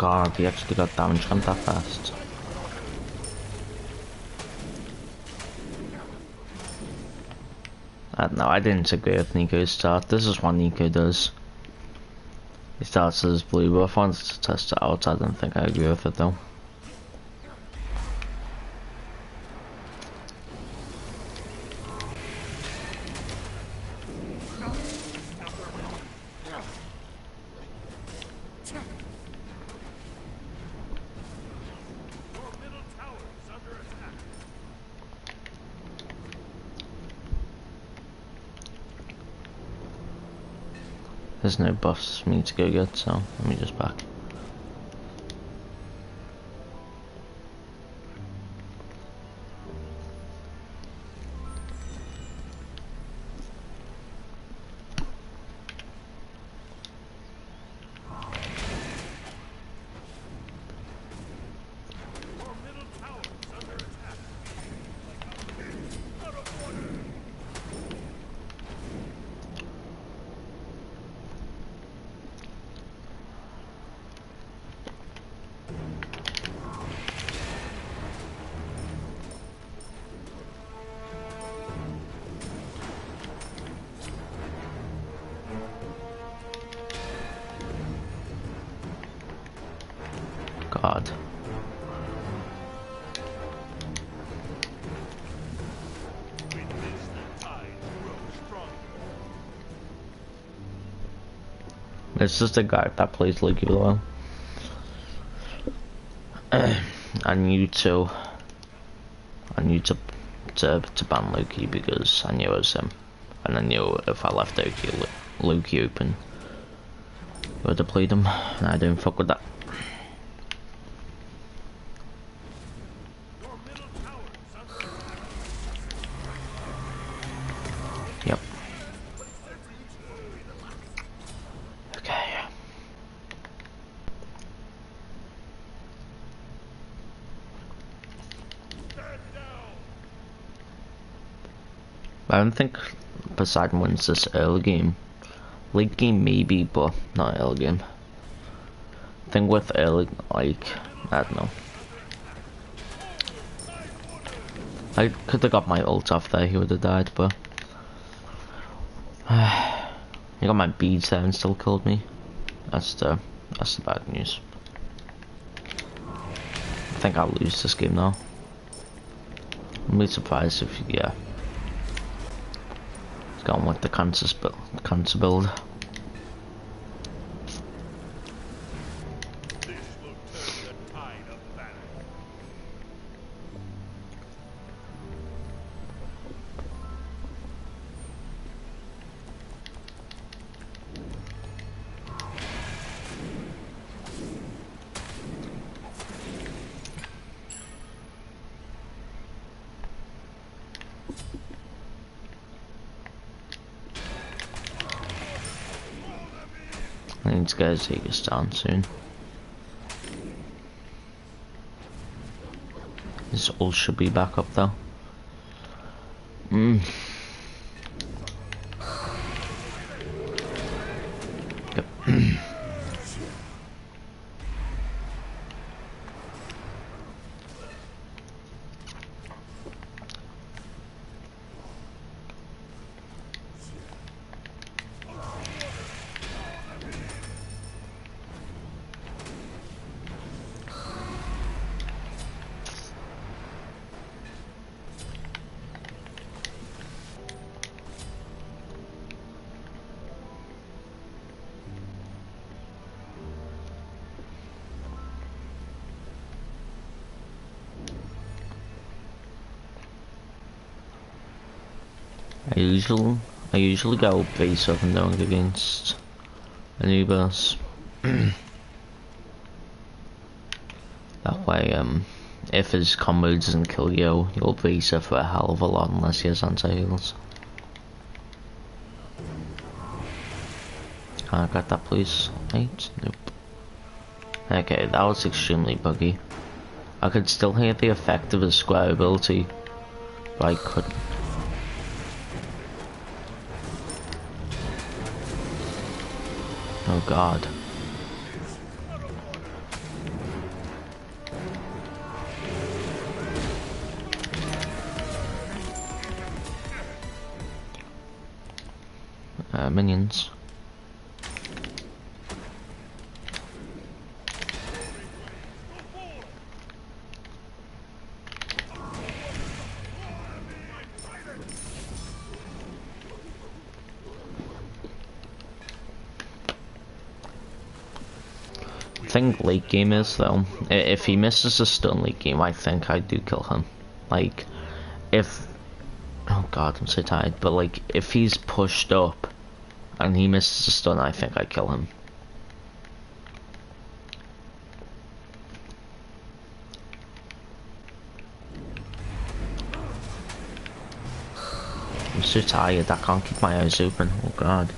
God, he actually got damage from that fast. I don't know, I didn't agree with Nico's start. This is what Nico does. He starts as blue, but if I wanted to test it out, I don't think I agree with it though. There's no buffs for me to go get, so let me just back. God. It's just a guy that plays Loki well. I knew to ban Loki because I knew it was him, and I knew if I left Loki open, I would have played him, and I don't fuck with that. Yep. Okay. I don't think Poseidon wins this early game. Late game maybe, but not early game. I think with early, like, I don't know. I could have got my ult off there, he would have died, but he got my beads there and still killed me. That's the bad news. I think I'll lose this game now. I'm really surprised if, yeah. He's gone with the cancer build. I need to go take us down soon. This all should be back up though. Yep. I usually go base up and down against Anubis. That way, if his combo doesn't kill you, you'll base up for a hell of a lot unless he has anti-heals. Can I get that please? Right? Nope. Okay, that was extremely buggy. I could still hear the effect of his square ability, but I couldn't. Oh god. Minions. I think late game is though. If he misses a stun late game, I think I do kill him. Like, if oh god, I'm so tired. But like, if he's pushed up and he misses a stun, I think I kill him. I'm so tired. I can't keep my eyes open. Oh god.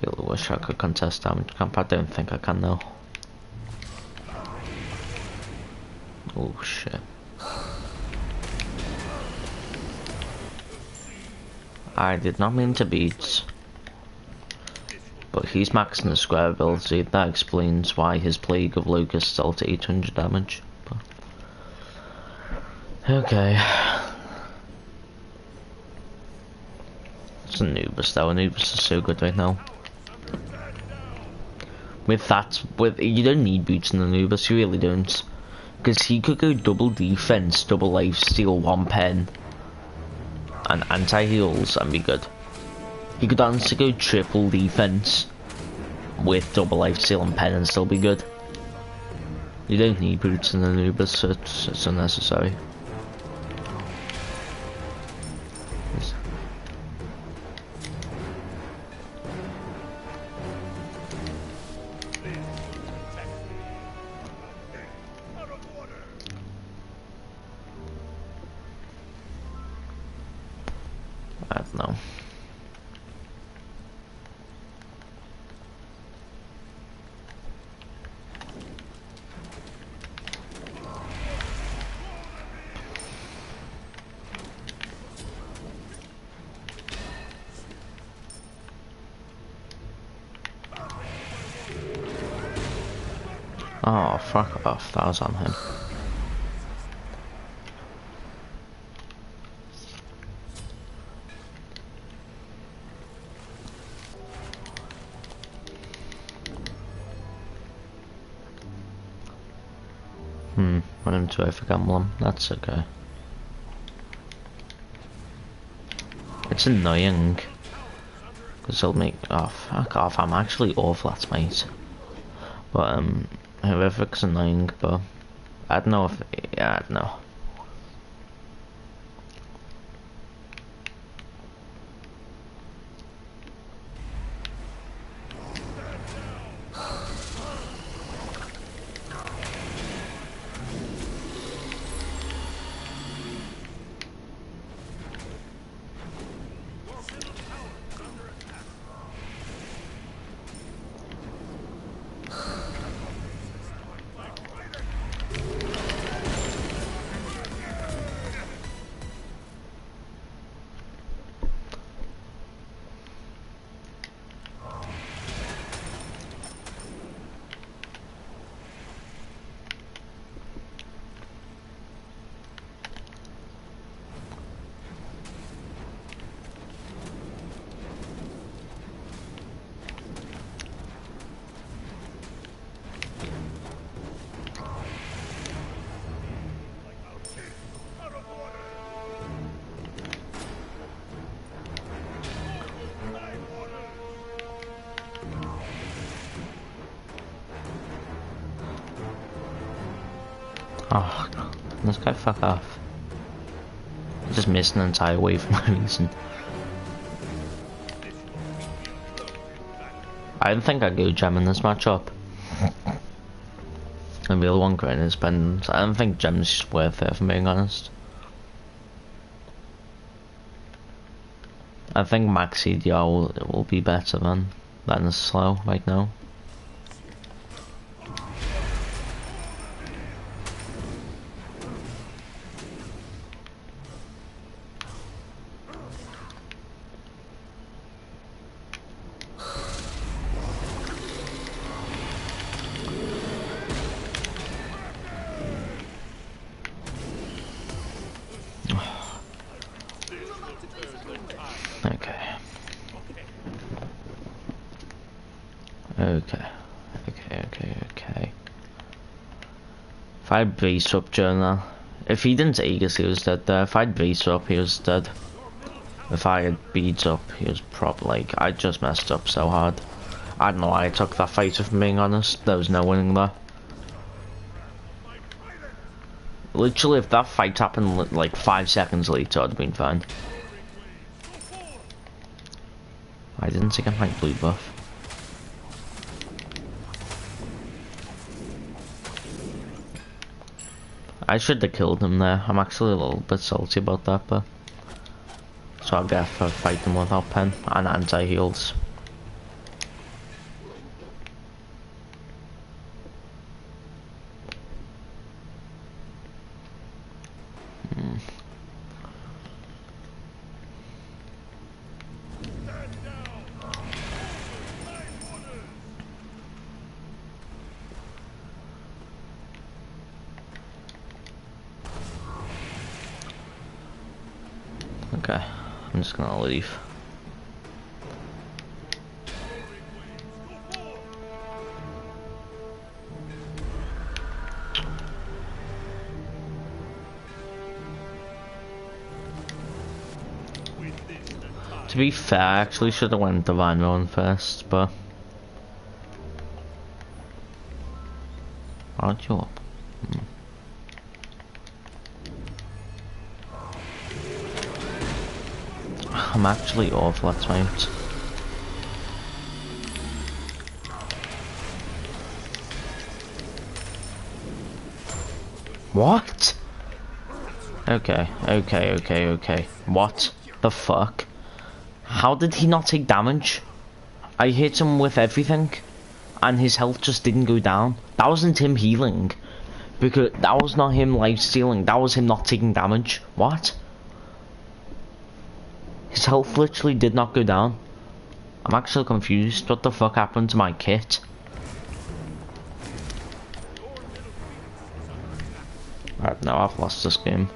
Really wish I could contest damage camp. I don't think I can though. Oh shit. I did not mean to beat, but he's maxing the square ability. That explains why his Plague of Locusts dealt 800 damage. But okay. It's Anubis though. Anubis is so good right now. With that, you don't need boots in Anubis, you really don't. Because he could go double defense, double lifesteal, 1 pen, and anti-heals and be good. He could honestly go triple defense with double lifesteal and pen and still be good. You don't need boots in Anubis, so it's unnecessary. I don't know. Oh, fuck off. That was on him. Want him to overgamble him. That's okay. It's annoying. Because he'll make... Oh, fuck off. I'm actually awful at Smite. But, horrific's annoying, but... I don't know if... Yeah, I don't know. Oh, this guy fuck off. I just missed an entire wave for no reason. I don't think I'd go gem in this matchup. I really want greatness spend. I don't think gem's worth it, if I'm being honest. I think max CDR will be better than slow right now. Okay. Okay. If I had base up during that, if he didn't Aegis, he was dead there. If I had base up, he was dead. If I had beads up, he was like, I just messed up so hard. I don't know why I took that fight, if I'm being honest. There was no winning there. Literally, if that fight happened like 5 seconds later, I'd have been fine. I didn't take a my blue buff. I should have killed him there. I'm actually a little bit salty about that, but... So I'll get for fighting without pen and anti-heals. Okay, I'm just gonna leave. To be fair, I actually should have went Divine Run first, but... Aren't you up? I'm actually awful at times. What? Okay. What the fuck? How did he not take damage? I hit him with everything, and his health just didn't go down. That wasn't him healing, because that was not him life stealing. That was him not taking damage. What? His health literally did not go down. I'm actually confused. What the fuck happened to my kit? Right, now I've lost this game.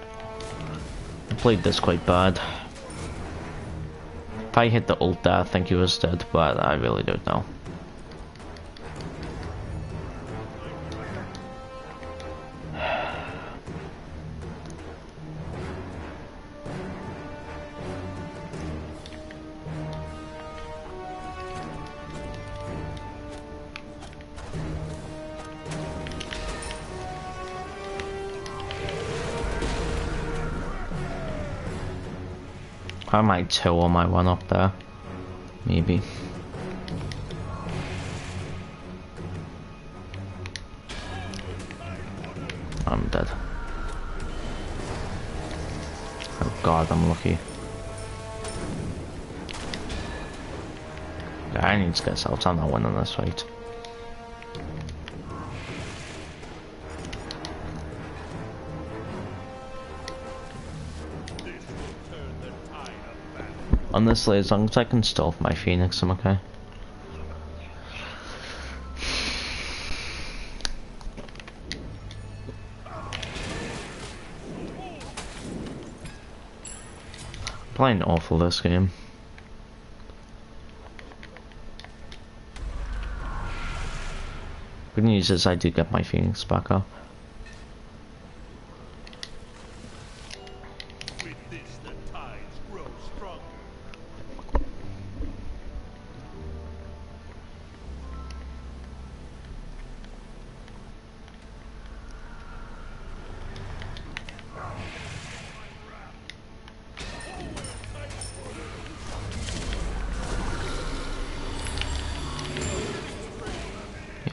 I played this quite bad. If I hit the ult there, I think he was dead, but I really don't know. I might 2 or my 1 up there. Maybe. I'm dead. Oh god, I'm lucky. Yeah, I need to get out. I'm not winning this fight. Honestly, as long as I can stealth my Phoenix, I'm okay. I'm playing awful this game. Good news is I do get my Phoenix back up.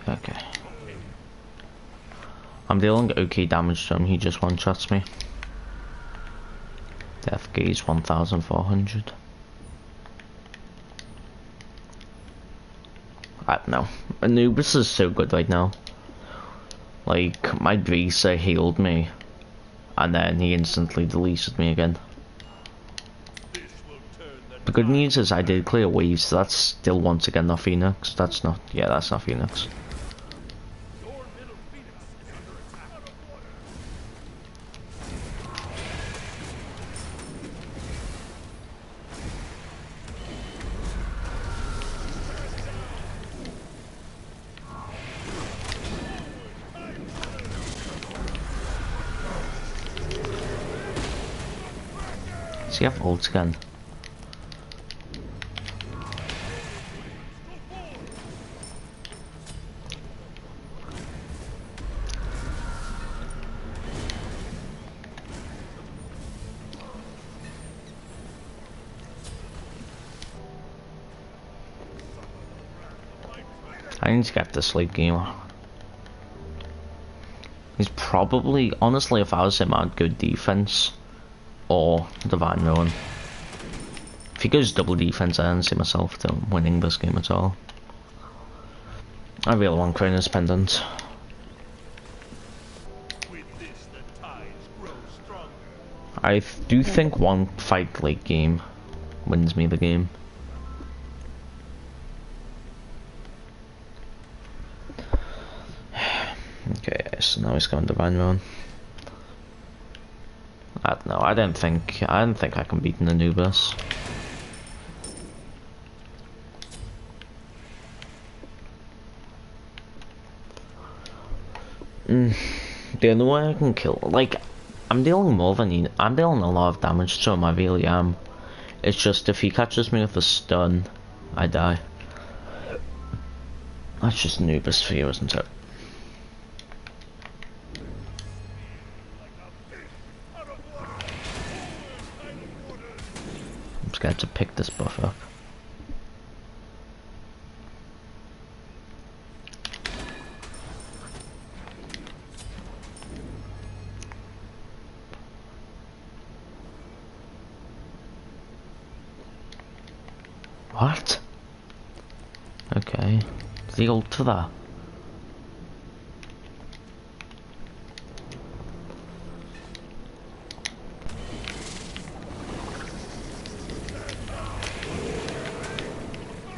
Okay. I'm dealing okay damage to him, he just one-shots me. Death gaze 1400. I don't know. Anubis is so good right now. Like, my Visa healed me, and then he instantly deleted me again. The good news is I did clear waves, so that's still once again not Phoenix. That's not, yeah, that's not Phoenix. Does he have ult again? I need to get this late game. He's probably, honestly, if I was him, I'd go defense or divine ruin. If he goes double defense, I don't see myself winning this game at all. I really want Kronos Pendant. I do think one fight late game wins me the game. Okay, so now he's going divine ruin. I don't know. I don't think I can beat an Anubis. The only way I can kill, like, I'm dealing I'm dealing a lot of damage to him. I really am. It's just if he catches me with a stun, I die. That's just Anubis for you, isn't it? I'm scared to pick this buff up. What? Okay. Did he ult to that?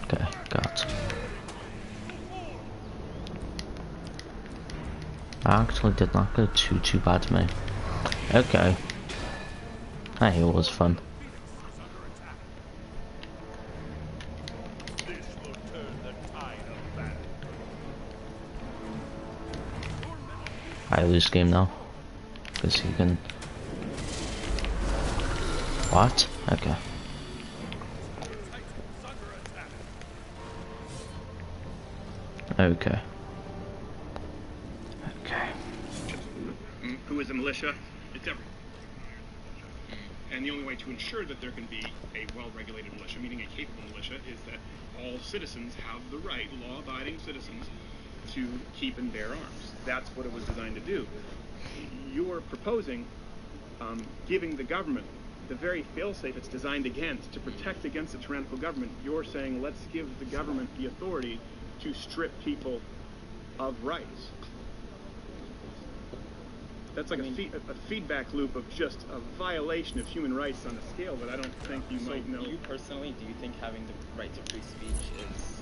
Okay, got. I actually did not go too bad to me. Okay. That heal was fun. I lose game now. Because he can... What? Okay. Okay. Okay. Who is a militia? It's everything. And the only way to ensure that there can be a well-regulated militia, meaning a capable militia, is that all citizens have the right, law-abiding citizens, to keep and bear arms. That's what it was designed to do. You are proposing giving the government the very failsafe it's designed against, to protect against a tyrannical government. You're saying, let's give the government the authority to strip people of rights. That's like a feedback loop of just a violation of human rights on a scale that I don't think you might know. You personally, do you think having the right to free speech is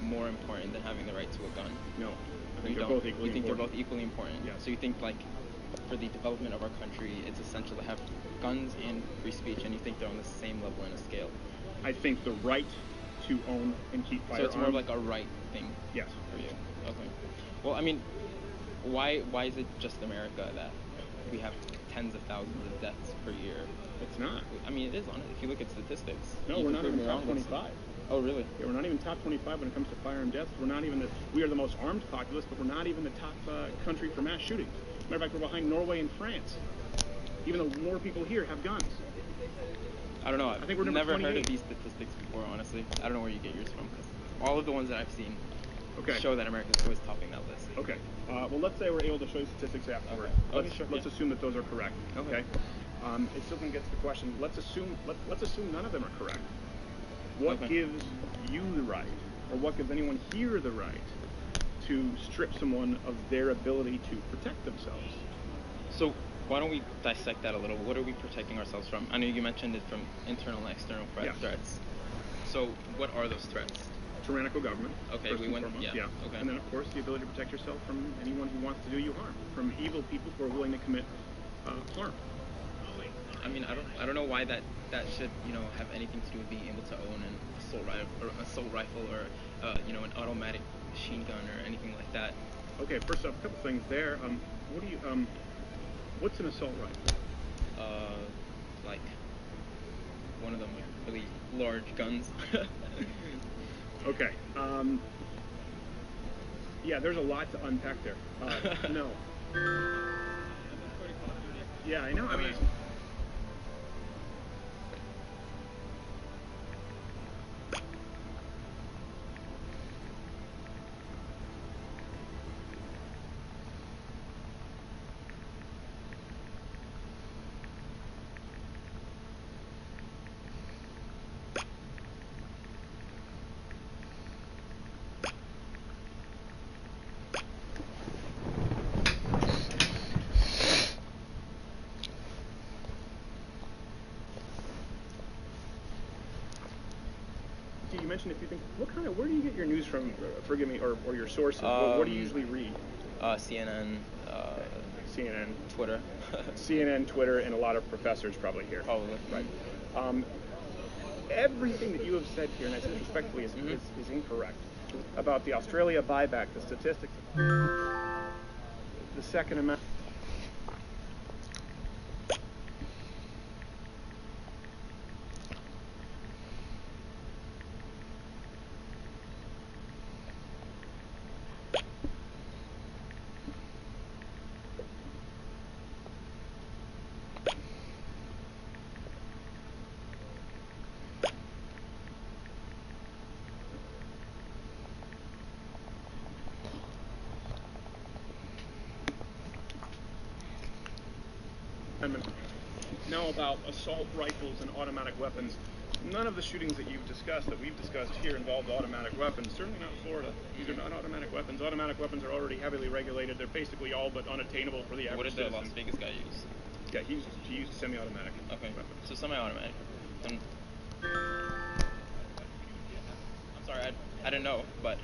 more important than having the right to a gun? No. I think they're both equally important. You think they're both equally important? Yeah. So you think, like, for the development of our country, it's essential to have guns and free speech, and you think they're on the same level in a scale? I think the right to own and keep firearms... So it's more of like a right thing? Yes. For you? Okay. Well, I mean, why is it just America that we have tens of thousands of deaths per year? It's not. I mean, it is on it. If you look at statistics. No, we're not even top 25. Oh, really? Yeah, we're not even top 25 when it comes to firearm deaths. We're not even we are the most armed populace, but we're not even the top country for mass shootings. Matter of fact, we're behind Norway and France, even though more people here have guns. I don't know. I think we're never 28. heard of these statistics before, honestly. I don't know where you get yours from, because all of the ones that I've seen show that America's always topping that list. Okay. Well, let's say we're able to show you statistics afterward. Okay. Let's assume that those are correct. Okay. It still can get to the question. Let's assume none of them are correct. What gives you the right, or what gives anyone here the right, to strip someone of their ability to protect themselves? So why don't we dissect that a little? What are we protecting ourselves from? I know you mentioned it from internal and external threats. So what are those threats? Tyrannical government. Okay, we went. Yeah. Okay. And then, of course, the ability to protect yourself from anyone who wants to do you harm, from evil people who are willing to commit harm. I mean, I don't know why that should, have anything to do with being able to own an assault rifle or an automatic machine gun or anything like that. Okay, first off, a couple things there. What's an assault rifle? Like one of them with really large guns. Okay. Yeah, there's a lot to unpack there. No. Yeah, I know. I mean. You mentioned if you think, where do you get your news from? Forgive me, or your sources? What do you usually read? CNN, CNN, Twitter. CNN, Twitter, and a lot of professors probably here. Probably. Right. Everything that you have said here, and I say this respectfully, is incorrect. About the Australia buyback, the statistics, the Second Amendment. Now about assault rifles and automatic weapons. None of the shootings that you've discussed, that we've discussed here, involved automatic weapons. Certainly not Florida. These are not automatic weapons. Automatic weapons are already heavily regulated. They're basically all but unattainable for the average citizen. What did the Las Vegas guy use? Yeah, he used semi-automatic. Okay, weapons. so semi-automatic. I'm sorry, I didn't know, but...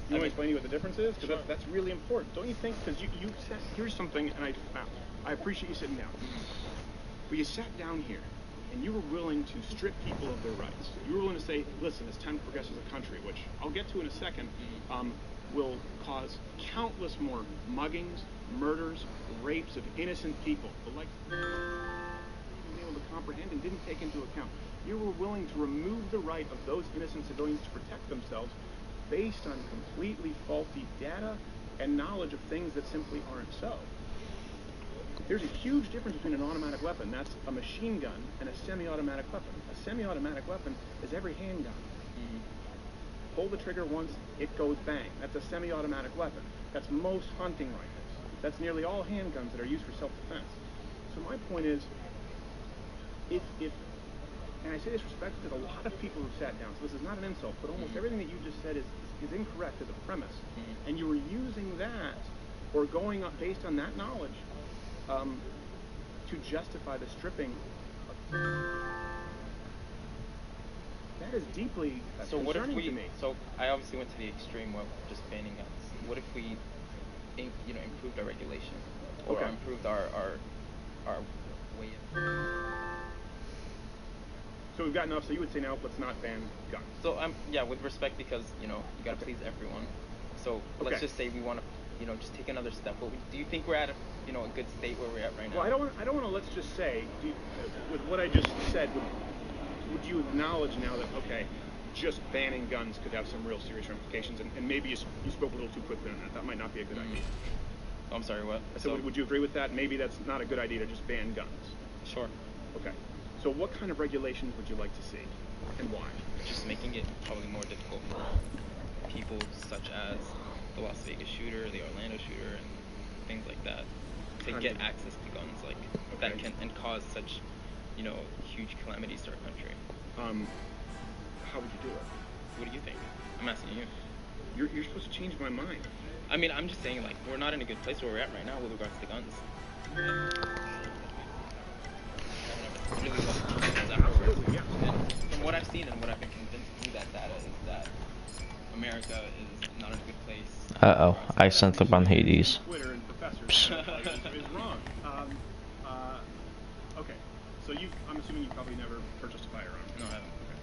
You want to explain to you what the difference is? Because that's really important. Don't you think? Because you said, here's something, and I appreciate you sitting down. But you sat down here, and you were willing to strip people of their rights. You were willing to say, listen, as time progresses as a country, which I'll get to in a second, will cause countless more muggings, murders, rapes of innocent people. The like you were able to comprehend and didn't take into account. You were willing to remove the right of those innocent civilians to protect themselves based on completely faulty data and knowledge of things that simply aren't so. There's a huge difference between an automatic weapon, that's a machine gun, and a semi-automatic weapon. A semi-automatic weapon is every handgun. Pull the trigger once, it goes bang. That's a semi-automatic weapon. That's most hunting rifles. That's nearly all handguns that are used for self-defense. So my point is, if and I say this respectfully to a lot of people who sat down, so this is not an insult, but almost everything that you just said is incorrect as a premise. And you were using that, or going up based on that knowledge, to justify the stripping of... That is deeply concerning to me. So I obviously went to the extreme of just banning guns. What if we, improved our regulation, or improved our way of... So we've got enough. So you would say now, let's not ban guns. So yeah, with respect, because you got to please everyone. So let's just say we want to, just take another step. But do you think we're at a good state where we're at right now? Well, I don't want to. Let's just say, with what I just said, would you acknowledge now that just banning guns could have some real serious ramifications, and maybe you spoke a little too quickly on that. That might not be a good idea. Oh, I'm sorry, what? I said, would you agree with that? Maybe that's not a good idea to just ban guns. Sure. Okay. So what kind of regulations would you like to see, and why? Just making it probably more difficult for people such as the Las Vegas shooter, the Orlando shooter, and things like that to get access to guns that can and cause such, huge calamities to our country. How would you do it? What do you think? I'm asking you. You're supposed to change my mind. I mean, I'm just saying, we're not in a good place where we're at right now with regards to guns. Really Absolutely, yeah. And from what I've seen and what I've been convinced through that data is that America is not in a good place. I sent them on Hades. Twitter and professors is wrong. Okay, so I'm assuming you probably never purchased a firearm. No, I haven't. Okay.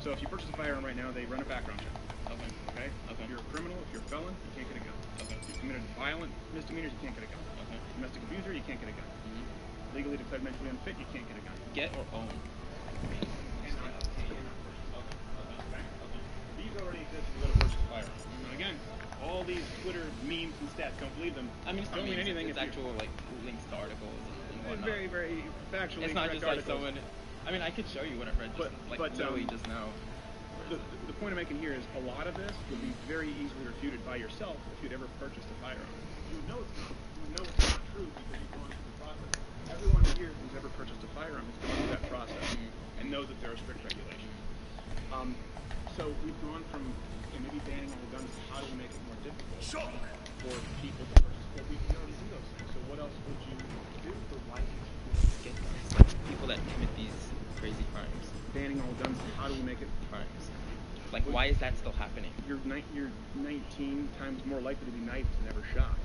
So if you purchase a firearm right now, they run a background check. Okay. Okay. If you're a criminal, if you're a felon, you can't get a gun. Okay. If you've committed violent misdemeanors, you can't get a gun. Okay. Domestic abuser, you can't get a gun. Legally declared mentally unfit, you can't get a gun. Get or own? These already exist if you go to purchase a firearm. Now again, all these Twitter memes and stats, don't believe them. I mean, don't mean anything. It's actual links to articles and whatnot. Very, very factually. It's not just articles. someone. I mean, I could show you what I've read literally just now. The point I'm making here is a lot of this would be very easily refuted by yourself if you'd ever purchased a firearm. You would know it's not. You would know it's not true because you've gone through the process. Everyone here who's ever purchased a firearm has gone through that process and knows that there are strict regulations. So we've gone from maybe banning all guns to how do we make it more difficult for people to purchase? Well, we can already do those things. So what else would you do for why you get guns? People that commit these crazy crimes. Banning all guns, how do we make it crimes? Why is that still happening? You're 19 times more likely to be knifed than ever shot.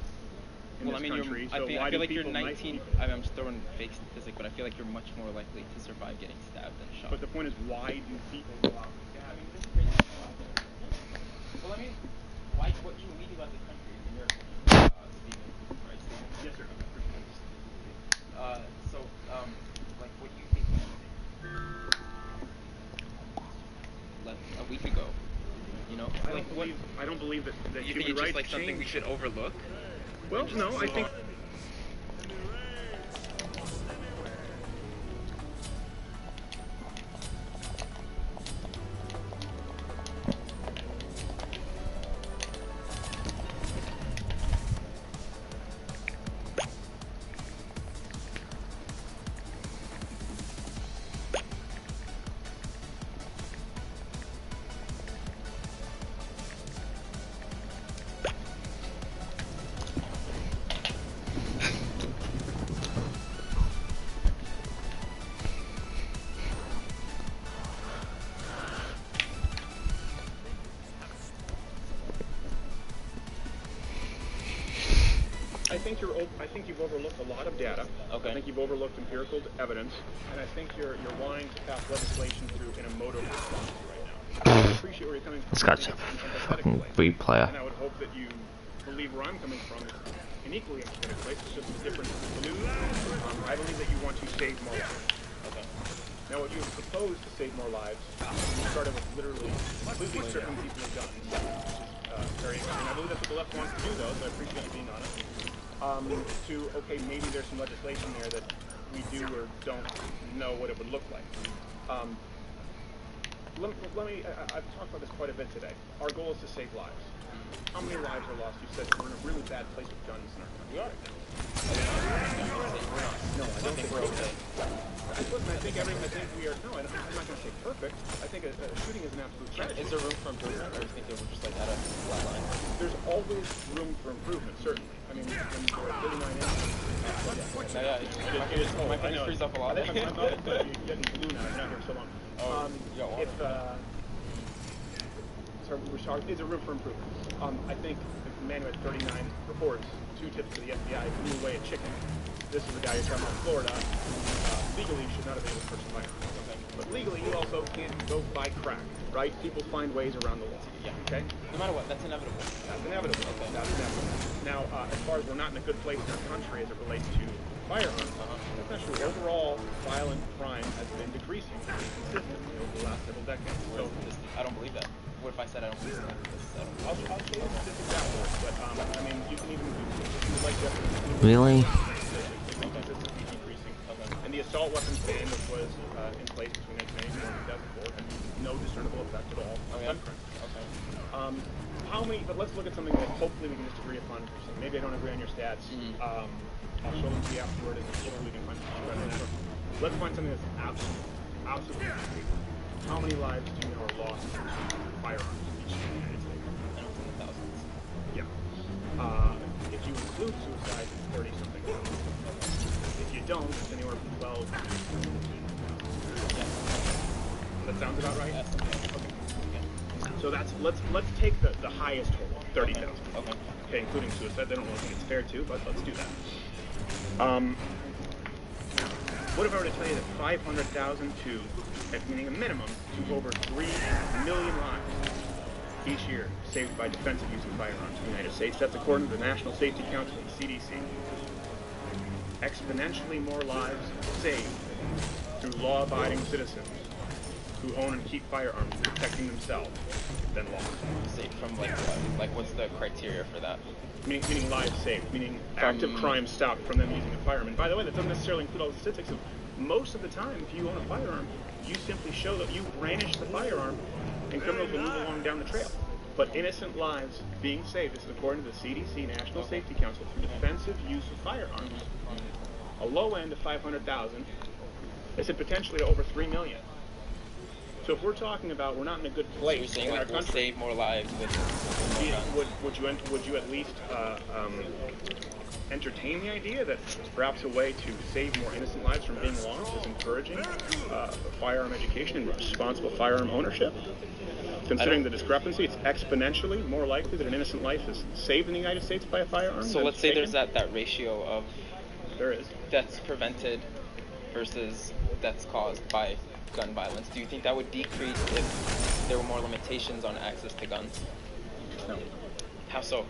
Well, I mean, I feel like you're 19. I'm just throwing fake statistic, but I feel like you're much more likely to survive getting stabbed than shot. But the point is, why do people go out and stab? I mean, this is crazy. Well, I mean, what do you mean about this country in your opinion, Stephen? Right, Stephen? Yes, sir. So, what do you think? A week ago, I don't believe that you human think it's rights just something we should overlook. Well, no, I think. think you've overlooked a lot of data. Okay. I think you've overlooked empirical evidence, and I think you're wanting to pass legislation through an emotive response right now. I appreciate where you're coming from. This guy's a fucking great player. And I would hope that you believe where I'm coming from is an equally empathetic place. It's just a different belief. I believe that you want to save more lives. Okay. Now, what you have proposed to save more lives, you started with literally completely stripping people of guns, which is very interesting. I believe that's what the left wants to do, though, so I appreciate you being honest. Okay, maybe there's some legislation there that we do or don't know what it would look like. I've talked about this quite a bit today. Our goal is to save lives. How many lives are lost? You said we're in a really bad place with guns in our country. We are right now. No, I don't think we're okay. Listen, I think we are. No, I'm not going to say perfect. I think a shooting is an absolute tragedy. Is there room for improvement, or do you think that we're just like at a flat line? There's always room for improvement, certainly. I mean, when you're at 39 inches. My fingers freeze up a lot. I'm getting blue now. I've been out here so long. Is there room for improvement? I think the man who had 39 reports, 2 tips to the FBI, blew away a chicken. This is the guy you're talking about in Florida. Legally, you should not have been able to purchase firearms. Okay? But legally, you also can't go buy crack, right? People find ways around the law. Yeah. Okay? No matter what, that's inevitable. That's inevitable. Okay. That's inevitable. Now, as far as we're not in a good place in our country as it relates to firearms, that's not true. Overall, violent crime has been decreasing consistently over the last several decades. So, I don't believe that. What if I said I don't believe that? I'll say the statistics afterwards, but I mean, you can even if you like that. Really? Consistently decreasing. Okay. And the assault weapons ban, which was in place between 1994 and 2004, had no discernible effect at all on gun crime. Okay. How many? But let's look at something that hopefully we can just agree upon. Maybe I don't agree on your stats. I'll show them to you afterward, and hopefully we can find something. Let's find something that's absolutely. How many lives do you know are lost to firearms each year in the United States? I don't think thousands. Yeah. If you include suicide, it's 30-something thousand. If you don't, it's anywhere from 12 to 15. Yeah. That sounds about right? Yes. Okay. So that's let's take the highest total, 30,000. Okay. Okay, including suicide. They don't really think it's fair to, but let's do that. What if I were to tell you that 500,000 to, meaning a minimum, to over 3 million lives each year saved by defensive use of firearms in the United States? That's according to the National Safety Council and CDC. Exponentially more lives saved through law-abiding citizens who own and keep firearms protecting themselves than lost. Saved from like what? Like what's the criteria for that? Meaning lives saved, meaning active crime stopped from them using a firearm. And by the way, that doesn't necessarily include all the statistics. Of most of the time, if you own a firearm, you simply show that you brandished the firearm, and criminals will move along down the trail. But innocent lives being saved, this is according to the CDC, National Safety Council, through defensive use of firearms. A low end of 500,000. They said potentially to over 3 million. So if we're talking about we're not in a good place So you're saying in our like we'll country, save more lives with more guns. would you at least entertain the idea that perhaps a way to save more innocent lives from being lost is encouraging firearm education and responsible firearm ownership? Considering the discrepancy, it's exponentially more likely that an innocent life is saved in the United States by a firearm. So let's say there's that ratio of there is deaths prevented versus deaths caused by gun violence. Do you think that would decrease if there were more limitations on access to guns? No. How so?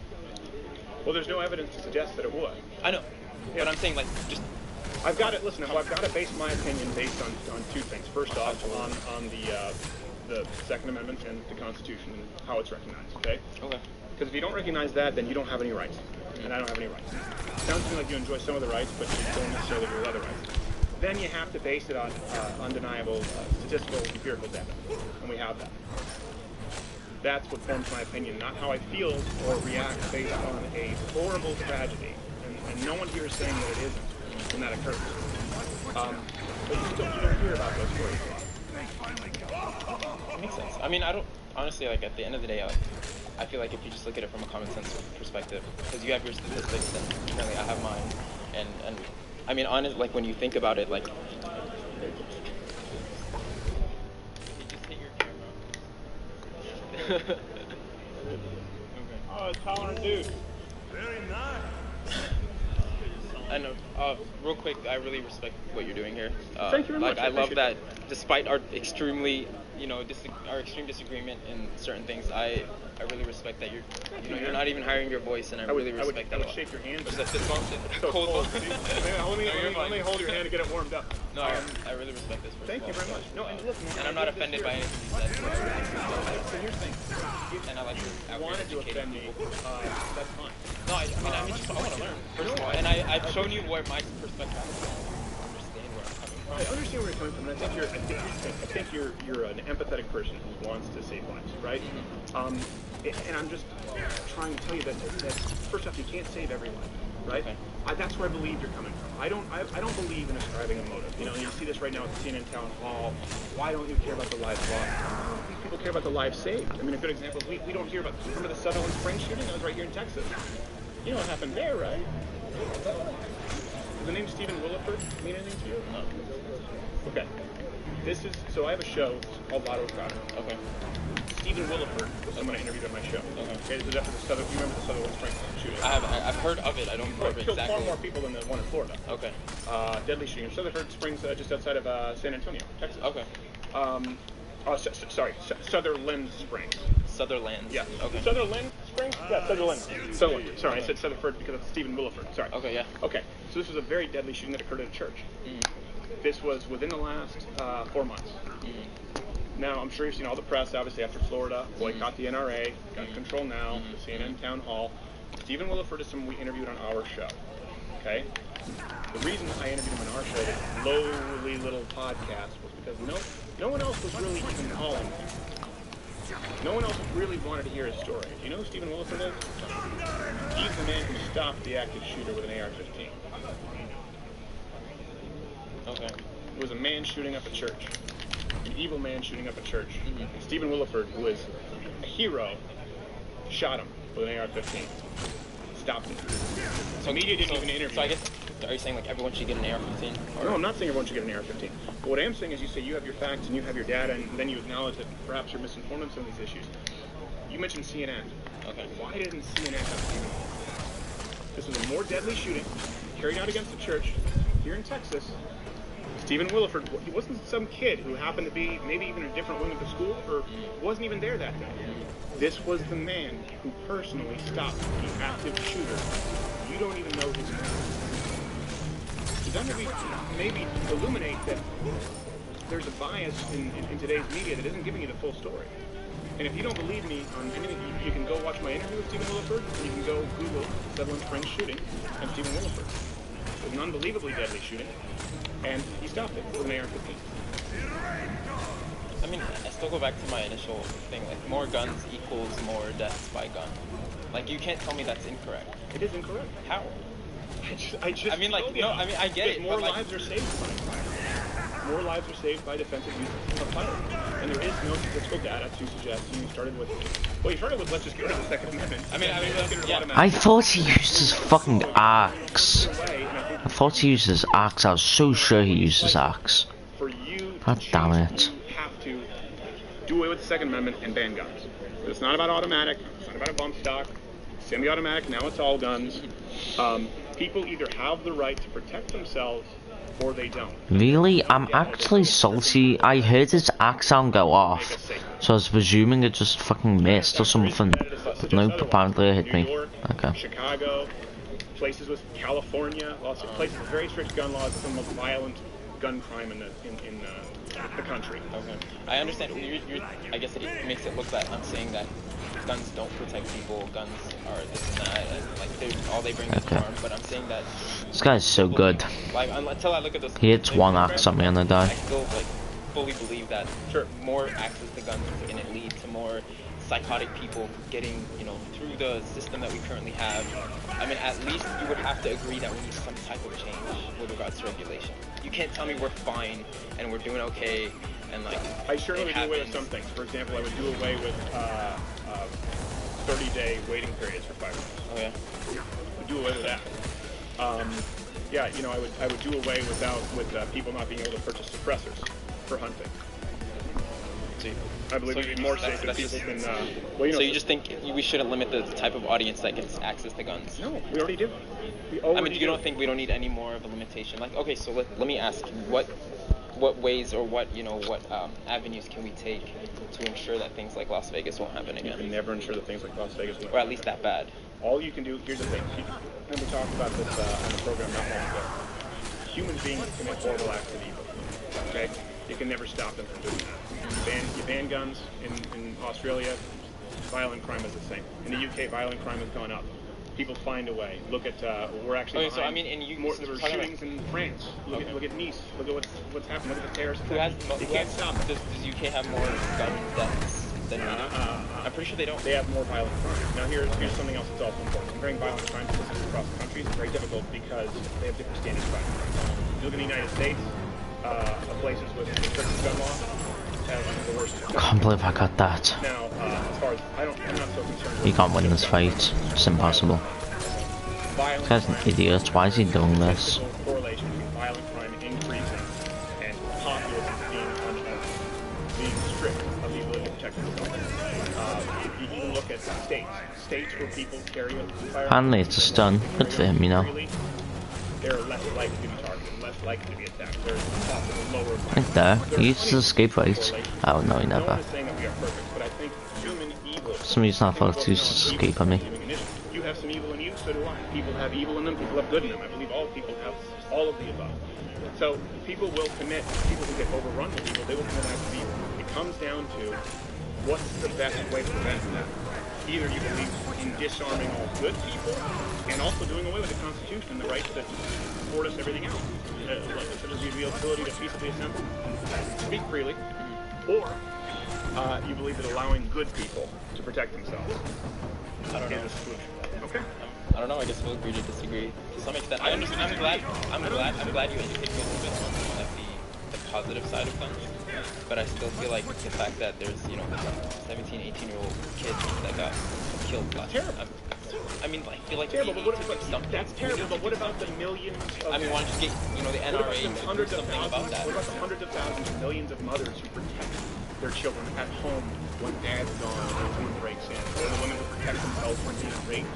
Well, there's no evidence to suggest that it would. I know, but I'm saying like just. I've got to base my opinion based on 2 things. First off, on the Second Amendment and the Constitution and how it's recognized. Okay. Okay. Because if you don't recognize that, then you don't have any rights, and I don't have any rights. Sounds to me like you enjoy some of the rights, but you don't necessarily do other rights. Then you have to base it on undeniable statistical, empirical data, and we have that. That's what forms my opinion, not how I feel or react based on a horrible tragedy. And no one here is saying that it isn't when that occurs. But you don't hear about those stories a lot. That makes sense. I mean, I don't honestly like at the end of the day. I feel like if you just look at it from a common sense perspective, because you have your statistics and apparently I have mine, and I mean, honest, like when you think about it, like. You just hit your camera. Okay. Oh, a tolerant dude. Very nice. I know. Real quick, I really respect what you're doing here. Thank you very much. I love appreciate that, despite our extremely, our extreme disagreement in certain things, I really respect that you're not even hiring your voice, and I really respect that a I would lot. shake your hand, but Is that fist bump? so Cold cold. bump? Let me hold your hand and get it warmed up. No, I really respect this. Thank you very much. No, and look, man, And I'm not offended by anything you said. So I really appreciate So here's the thing. it. And I like to If you wanted to offend me, that's fine. No, I want to learn, first of all. And I've shown you where my perspective is. Understand where I'm coming from. I understand where you're coming from, and I think you're an empathetic person who wants to save lives, right? And I'm just trying to tell you that first off, you can't save every life, right? Okay. That's where I believe you're coming from. I don't believe in ascribing a motive. You see this right now at the CNN town hall. Why don't you care about the lives lost? People care about the lives saved. I mean, a good example is we don't hear about. Remember the Sutherland Springs shooting? That was right here in Texas. You know what happened there, right? Does the name Stephen Williford mean anything to you? No. Okay. So I have a show called Lotto Crowd. Okay. Stephen Williford was someone I interviewed on my show. Okay. This is after you remember the Sutherland Springs shooting? I've heard of it. I don't remember Killed exactly. far more people than the one in Florida. Okay. Deadly shooting in Sutherland Springs, just outside of San Antonio, Texas. Okay. Sutherland Springs. Sutherland. Yeah. Okay. Sutherland Springs? Yeah, Sutherland. Sutherland. Sorry, I said Sutherford because it's Stephen Williford. Sorry. Okay, yeah. Okay, so this was a very deadly shooting that occurred at a church. Mm. This was within the last 4 months. Mm. Now, I'm sure you've seen all the press, obviously, after Florida, boycott the NRA, gun control now, the CNN town hall. Stephen Williford is someone we interviewed on our show. Okay? The reason I interviewed him on our show, this lowly little podcast, was because no one else was really even calling him. No one else really wanted to hear his story. Do you know who Stephen Williford is? He's the man who stopped the active shooter with an AR-15. Okay. It was a man shooting up a church. An evil man shooting up a church. And Stephen Williford, who is a hero, shot him with an AR-15. Stopped him. So media didn't even interview. So I guess, are you saying like everyone should get an AR-15? No, I'm not saying everyone should get an AR-15. But what I am saying is you say you have your facts and you have your data, and then you acknowledge that perhaps you're misinformed on some of these issues. You mentioned CNN. Okay. Why didn't CNN have Stephen Williford? This was a more deadly shooting carried out against a church here in Texas. Stephen Williford, he wasn't some kid who happened to be maybe even a different wing of the school or wasn't even there that day. This was the man who personally stopped the active shooter. You don't even know his name. So that maybe illuminate that there's a bias in today's media that isn't giving you the full story. And if you don't believe me on anything, you can go watch my interview with Stephen Williford, and you can go Google Sutherland Springs shooting and Stephen Williford. It was an unbelievably deadly shooting, and he stopped it with an AR-15. I mean, I still go back to my initial thing, like more guns equals more deaths by gun. Like, you can't tell me that's incorrect. It is incorrect. How? I just I mean, like, no, I mean, I get it. More but lives are saved by firearms. More lives are saved by defensive use of firearms. And there is no statistical data to suggest you started with, let's just get rid of the Second Amendment. I thought he used his fucking axe. I thought he used his axe. I was so sure he used his axe. For you God damn it. you have to do away with the Second Amendment and ban guns. It's not about automatic. It's not about a bump stock. Semi-automatic. Now it's all guns. People either have the right to protect themselves or they don't. Really? I'm actually salty. I heard his axe sound go off, so I was presuming it just fucking missed or something. But no, apparently it hit me. Okay. Chicago, places with California, lots of places with very strict gun laws, some of the most violent gun crime in the country. Okay. I understand. I guess it makes it look that I'm saying that guns don't protect people. Guns are this and that, and like all they bring is harm. But I'm saying that this guy's so good. Like until I look at this, He hits one axe at me and I die. I still like fully believe that more access to guns is going to lead to more psychotic people getting, through the system that we currently have. I mean, at least you would have to agree that we need some type of change with regards to regulation. You can't tell me we're fine and we're doing okay and like. I certainly would do away with some things. For example, I would do away with 30-day waiting periods for firearms. Oh yeah. I would do away with that. I would do away with people not being able to purchase suppressors for hunting. So I believe it'd be more safe if people can. Well, so you just think we shouldn't limit the type of audience that gets access to guns? No, we already do. I mean, you don't think we don't need any more of a limitation? Like, okay, so let me ask, what ways or what avenues can we take to ensure that things like Las Vegas won't happen again? You can never ensure that things like Las Vegas won't. Or at least that bad. All you can do, here's the thing, and we talked about this on the program not long ago. Human beings commit horrible acts of evil, okay? You can never stop them from doing that. You ban guns in Australia, violent crime is the same. In the UK, violent crime has gone up. People find a way. Look at, we're actually so I mean, there were shootings in France. Look at Nice. Look at what's happened. Look at the terrorist attacks. You can't stop it. Does UK have more gun deaths than we do? I'm pretty sure they don't. They have more violent crime. Now here's something else that's also important. Comparing violent crime statistics across the country is very difficult because they have different standards of violent crime. You look in the United States, places with restricted gun law have the worst. I can't believe I got that. Now, as far as I'm not so concerned. You can't win this fight. It's impossible. This guy's an idiot. Why is he doing this? Correlation between violent crime increasing and populism being stripped of the ability to protect themselves. You can look at states where people carry a firearm. Finally, it's a stun. Good for him, you know. They're less likely to be targeted, less likely to be attacked. They're often lower. Right there. He used to escape right. Oh no, he never. Somebody's not allowed to escape on me. You have some evil in you, so do I. People have evil in them, people have good in them. I believe all people have all of the above. So people will commit, people who get overrun with evil, they will commit acts of evil. It comes down to what's the best way to prevent that. Either you believe in disarming all good people and also doing away with the Constitution and the rights that afford us everything else, such as the ability to peaceably assemble, speak freely, or you believe that allowing good people to protect themselves is a solution. Okay. I don't know. I guess we'll agree to disagree to some extent. I'm glad you educated me a little bit on like the positive side of guns. But I still feel like the fact that there's 17, 18-year-old kids that got killed last year. I mean, I feel like terrible, that's terrible. But what about the millions? I mean, why don't you get the NRA to do something about that? What about the hundreds of thousands, millions of mothers who protect their children at home when dad's gone or someone breaks in, or the women who protect themselves from being raped?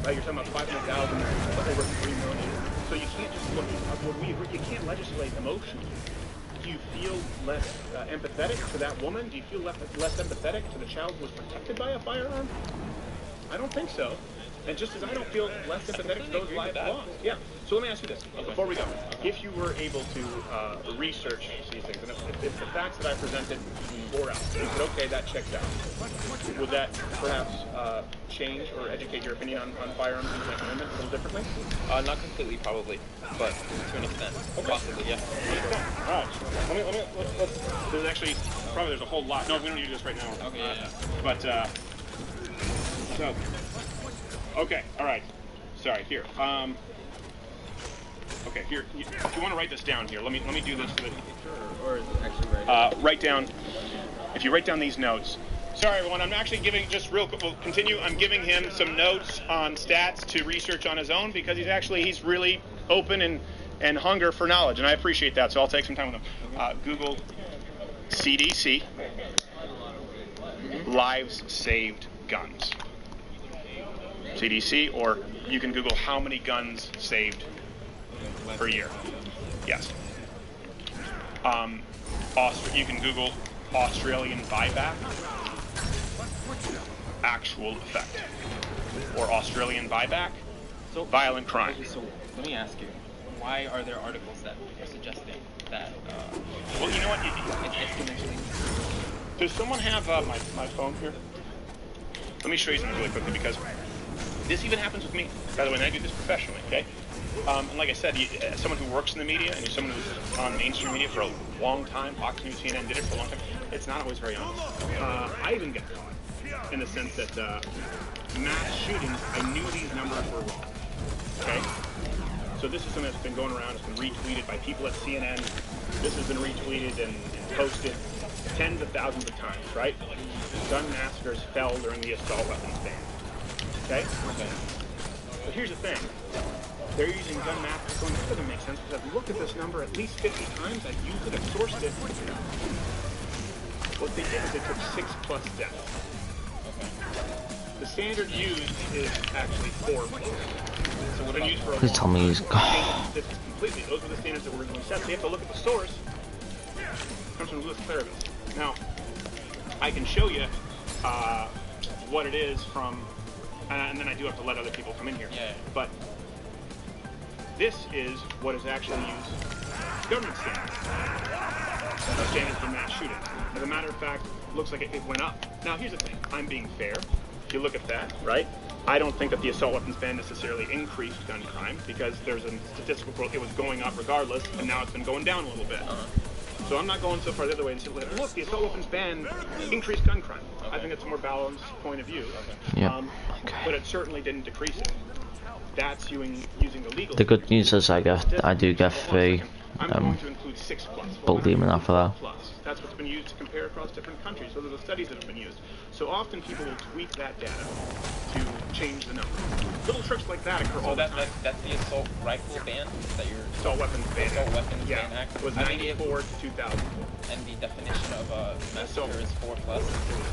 Right, you're talking about 500,000, over 3 million. So you can't just look at what you can't legislate emotionally. Do you feel less empathetic to that woman? Do you feel less empathetic to the child who was protected by a firearm? I don't think so. And just as I don't feel less empathetic to those who get lost. Yeah. So let me ask you this, before we go. If you were able to research these things, and if the facts that I presented bore out, you said, okay, that checks out, would that perhaps change or educate your opinion on firearms and Second Amendment a little differently? Not completely, probably, but to an extent. Okay. Possibly, yeah. All right. Let's there's actually, probably there's a whole lot. No, we don't need to do this right now. Okay, yeah. But, so... Okay, all right. Sorry, here. Okay, here. If you want to write this down here, let me do this. Or actually write down. If you write down these notes. Sorry, everyone. I'm actually giving just real. We'll continue. I'm giving him some notes on stats to research on his own because he's really open and hunger for knowledge, and I appreciate that. So I'll take some time with him. Google CDC lives saved guns. CDC, or you can Google how many guns saved per year. Yes. You can Google Australian buyback, actual effect, or Australian buyback, violent crime. So let me ask you, why are there articles that are suggesting that? Well, you know what? Exponentially. Does someone have my phone here? Let me show you something really quickly because this even happens with me. By the way, and I do this professionally, okay? And like I said, as someone who works in the media and you're someone who's on mainstream media for a long time, Fox News, CNN did it for a long time, it's not always very honest. I even get caught in the sense that mass shootings, I knew these numbers were wrong, okay? So this is something that's been going around, it's been retweeted by people at CNN. This has been retweeted and posted tens of thousands of times, right? Gun massacres fell during the assault weapons ban. Okay? But here's the thing. They're using gun massacres going, this doesn't make sense because I've looked at this number at least 50 times, I've used it, I've sourced it. what they did is they took 6+ deaths. The standard used is actually 4+. So what used for a Please tell me he's completely. Those were the standards that were originally set. So you have to look at the source. It comes from Louis Clarivas. Now, I can show you what it is from, and then I do have to let other people come in here. Yeah. But this is what is actually used. Government standards. Standards for mass shooting. As a matter of fact, looks like it went up. Now, here's the thing. I'm being fair. If you look at that, right? I don't think that the assault weapons ban necessarily increased gun crime because there's a statistical proof it was going up regardless, and now it's been going down a little bit. So I'm not going so far the other way and say, look, the assault weapons ban increased gun crime. I think it's a more balanced point of view. Yeah. But it certainly didn't decrease it. That's using the legal. The good news is I do get free I'm going to include 6+. bulk demon after that. That's what's been used to compare across different countries. Those are the studies that have been used. So often people will tweak that data to change the number. Little tricks like that occur all the time. That's the assault rifle ban that you're... Assault weapons ban. Assault weapons ban Yeah, act. it was 94 to 2004. And the definition of a massacre is 4+. It was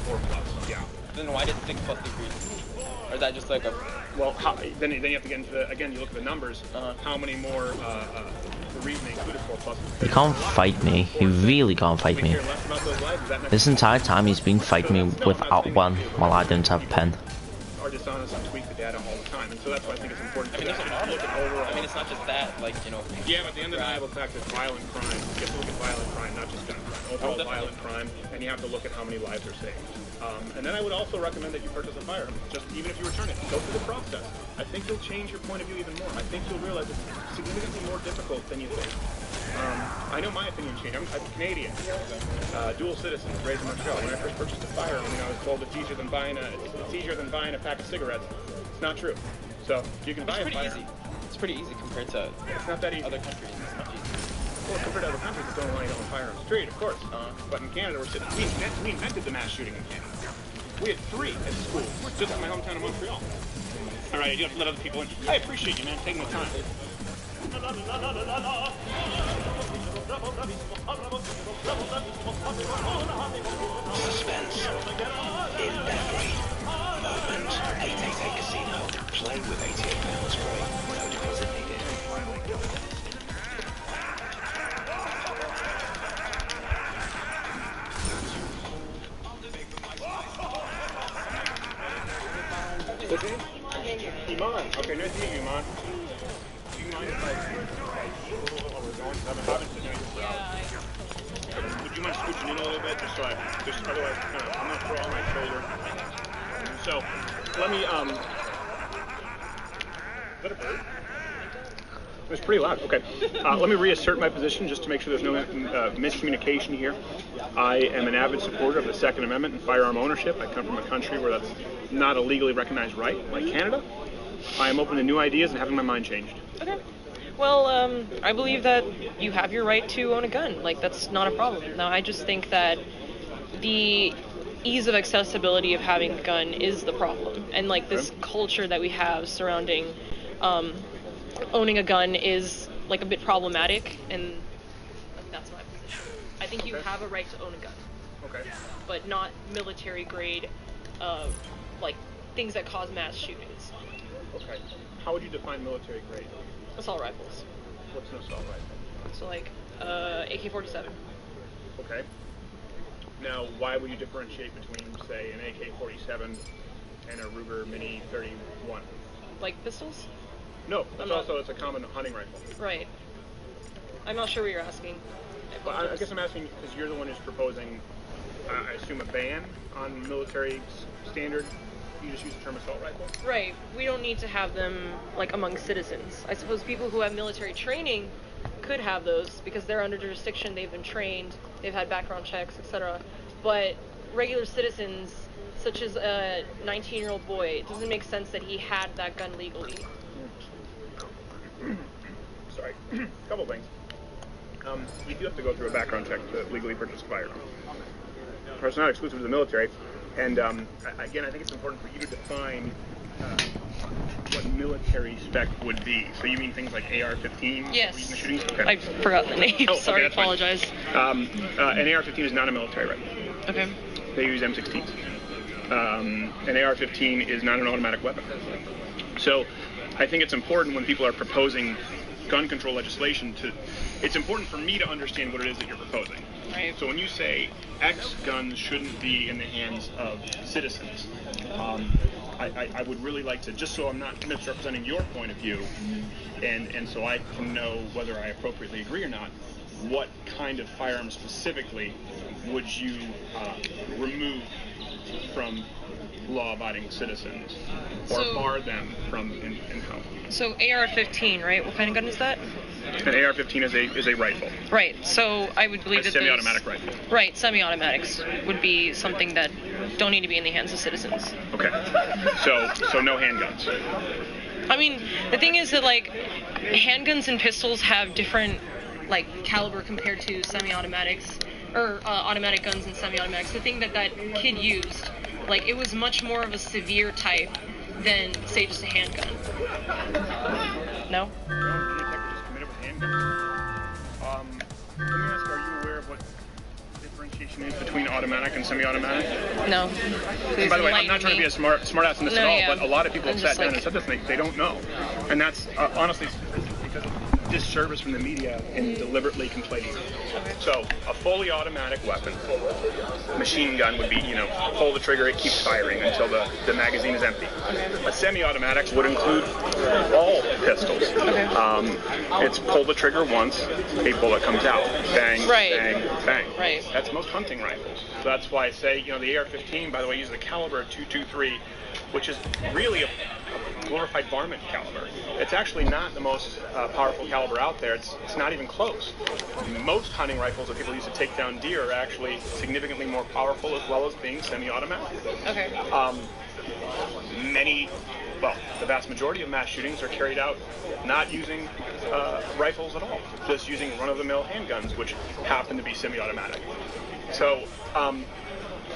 4+, yeah. Then why did 6+ decrease? Or is that just like a... Well, then you have to get into the... Again, you look at the numbers. How many more... the reason they included 4+. He can't fight me. He really can't fight me. This entire time he's been fighting me without one while I don't have pen. Are dishonest and tweak the data all the time, and so that's why I think it's important. I mean, there's a lot of it. Overall. I mean, it's not just that, like, you know... Yeah, but the undeniable fact is violent crime. You have to look at violent crime, not just gun crime. Overall violent crime, and you have to look at how many lives are saved. And then I would also recommend that you purchase a firearm, just even if you return it. Go through the process. I think you'll change your point of view even more. I think you'll realize it's significantly more difficult than you think. I know my opinion changed. I'm Canadian, dual citizen, raised in Montreal. When I first purchased a firearm, I was told it's easier than buying a pack of cigarettes. It's not true. So you can buy a firearm. Easy. It's pretty easy compared to it's not that easy. Other countries. It's not easy. Well, compared to other countries that don't allow you to own firearms. Trade, of course. But in Canada, we invented the mass shooting in Canada. We had 3 at school, just in my hometown of Montreal. All right, you have to let other people in. I appreciate you, man, taking the time. Suspense in every moment. 888 Casino. Play with £88 free. No deposit needed. Iman. Okay, nice to meet you, Iman. Do you mind if I while we're going? I haven't seen you for hours. Would you mind scooching in a little bit, just otherwise, I'm gonna throw on my shoulder. So, let me, is that a bird? It was pretty loud. Okay. Let me reassert my position just to make sure there's no miscommunication here. I am an avid supporter of the Second Amendment and firearm ownership. I come from a country where that's not a legally recognized right, like Canada. I am open to new ideas and having my mind changed. Okay. Well, I believe that you have your right to own a gun. Like, that's not a problem. Now, I just think that the ease of accessibility of having a gun is the problem. And, like, this culture that we have surrounding owning a gun is, like, a bit problematic, and that's my position. I think you have a right to own a gun. Okay. But not military-grade, like, things that cause mass shootings. Okay. How would you define military grade? Assault rifles. What's an assault rifle? So, like, AK-47. Okay. Now, why would you differentiate between, say, an AK-47 and a Ruger Mini 31? Like pistols? No, it's a common hunting rifle. Right. I'm not sure what you're asking. Well, I guess I'm asking because you're the one who's proposing, I assume, a ban on military standard. You just use the term assault rifle? Right. We don't need to have them, like, among citizens. I suppose people who have military training could have those because they're under jurisdiction, they've been trained, they've had background checks, etc. But regular citizens, such as a 19-year-old boy, it doesn't make sense that he had that gun legally. Sorry. A couple things. You do have to go through a background check to legally purchase a firearm. It's not exclusive to the military. And again, I think it's important for you to define what military spec would be. So you mean things like AR-15? Yes. Okay. I forgot the name. Oh, Sorry, okay, apologize. An AR-15 is not a military rifle. Okay. They use M16s. An AR-15 is not an automatic weapon. So I think it's important when people are proposing gun control legislation it's important for me to understand what it is that you're proposing. Right. So when you say X guns shouldn't be in the hands of citizens, I would really like to, just so I'm not misrepresenting your point of view, and so I can know whether I appropriately agree or not, what kind of firearms specifically would you remove from law-abiding citizens, or bar them from in-house? So AR-15, right? What kind of gun is that? An AR-15 is a rifle. Right. So I would believe that semi-automatic rifle. Right. Semi-automatics would be something that don't need to be in the hands of citizens. Okay. So no handguns. I mean, the thing is that like handguns and pistols have different like caliber compared to semi-automatics or automatic guns and semi-automatics. The thing that kid used, like, it was much more of a severe type than, say, just a handgun. No? Let me ask, are you aware of what differentiation is between automatic and semi-automatic? No. And by the way, I'm not trying to be a smart ass in this at all, but a lot of people have sat down and said this, and they don't know. And that's, honestly, because of disservice from the media in deliberately conflating. So, a fully automatic weapon, machine gun would be, pull the trigger, it keeps firing until the magazine is empty. A semi-automatic would include all pistols. It's pull the trigger once, a bullet comes out. Bang, bang, bang. Right. That's most hunting rifles. So that's why I say, the AR-15, by the way, uses a caliber of .223, which is really a glorified varmint caliber. It's actually not the most powerful caliber out there. It's not even close. Most hunting rifles that people use to take down deer are actually significantly more powerful, as well as being semi-automatic. Okay. The vast majority of mass shootings are carried out not using rifles at all, just using run-of-the-mill handguns, which happen to be semi-automatic. So,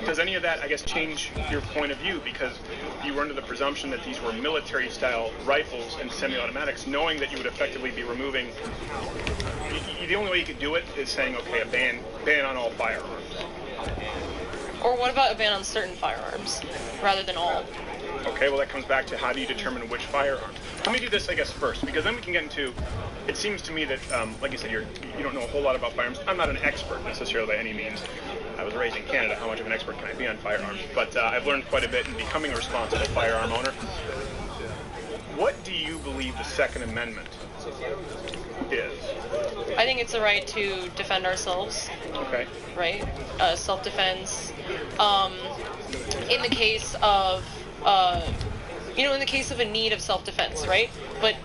does any of that, I guess, change your point of view? Because you were under the presumption that these were military-style rifles and semi-automatics, knowing that you would effectively be removing... The only way you could do it is saying, okay, a ban on all firearms. Or what about a ban on certain firearms, rather than all? Okay, well, that comes back to how do you determine which firearms. Let me do this, I guess, first, because then we can get into... It seems to me that, like you said, you don't know a whole lot about firearms. I'm not an expert, necessarily, by any means. I was raised in Canada. How much of an expert can I be on firearms? But I've learned quite a bit in becoming a responsible firearm owner. What do you believe the Second Amendment is? I think it's the right to defend ourselves. Okay. Right? Self-defense. In the case of, in the case of a need of self-defense, right? But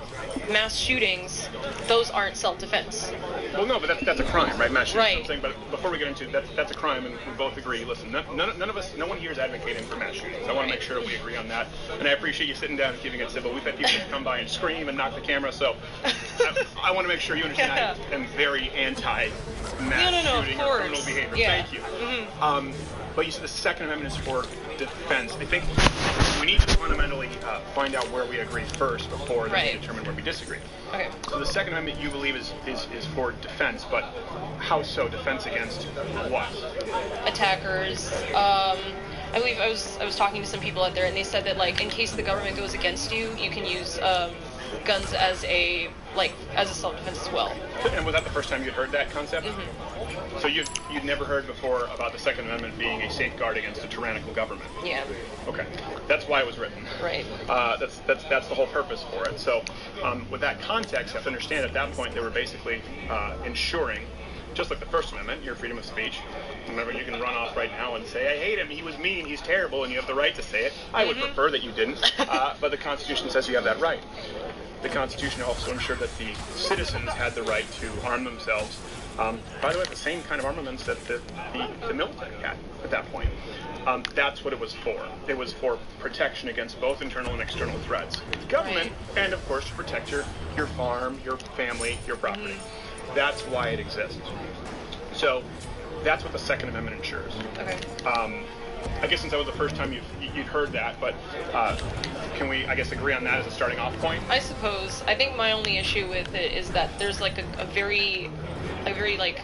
mass shootings, those aren't self-defense. Well, no, but that's a crime, right? Mass shooting. Right. I'm saying, but before we get into that's a crime, and we both agree. Listen, none of us, no one here is advocating for mass shootings. I want to make sure we agree on that, and I appreciate you sitting down and keeping it civil. We've had people come by and scream and knock the camera, so I want to make sure you understand I am very anti-mass shooting or criminal behavior. Yeah. Thank you. Mm-hmm. But you said the Second Amendment is for defense. I think we need to fundamentally find out where we agree first before we determine where we disagree. Okay. So the Second Amendment you believe is for defense, but how so? Defense against what? Attackers. I believe I was talking to some people out there, and they said that, like, in case the government goes against you, you can use guns as a self-defense as well. And was that the first time you'd heard that concept? Mm-hmm. So you'd never heard before about the Second Amendment being a safeguard against a tyrannical government? Yeah. Okay. That's why it was written. Right. That's the whole purpose for it. So with that context, you have to understand at that point they were basically ensuring, just like the First Amendment, your freedom of speech. Remember, you can run off right now and say, I hate him, he was mean, he's terrible, and you have the right to say it. I would prefer that you didn't, but the Constitution says you have that right. The Constitution also ensured that the citizens had the right to arm themselves. By the way, the same kind of armaments that the military had at that point. That's what it was for. It was for protection against both internal and external threats. Government, and of course to protect your farm, your family, your property. That's why it exists. So that's what the Second Amendment ensures. Okay. I guess since that was the first time you'd heard that, but can we, I guess, agree on that as a starting off point? I suppose. I think my only issue with it is that there's like a very like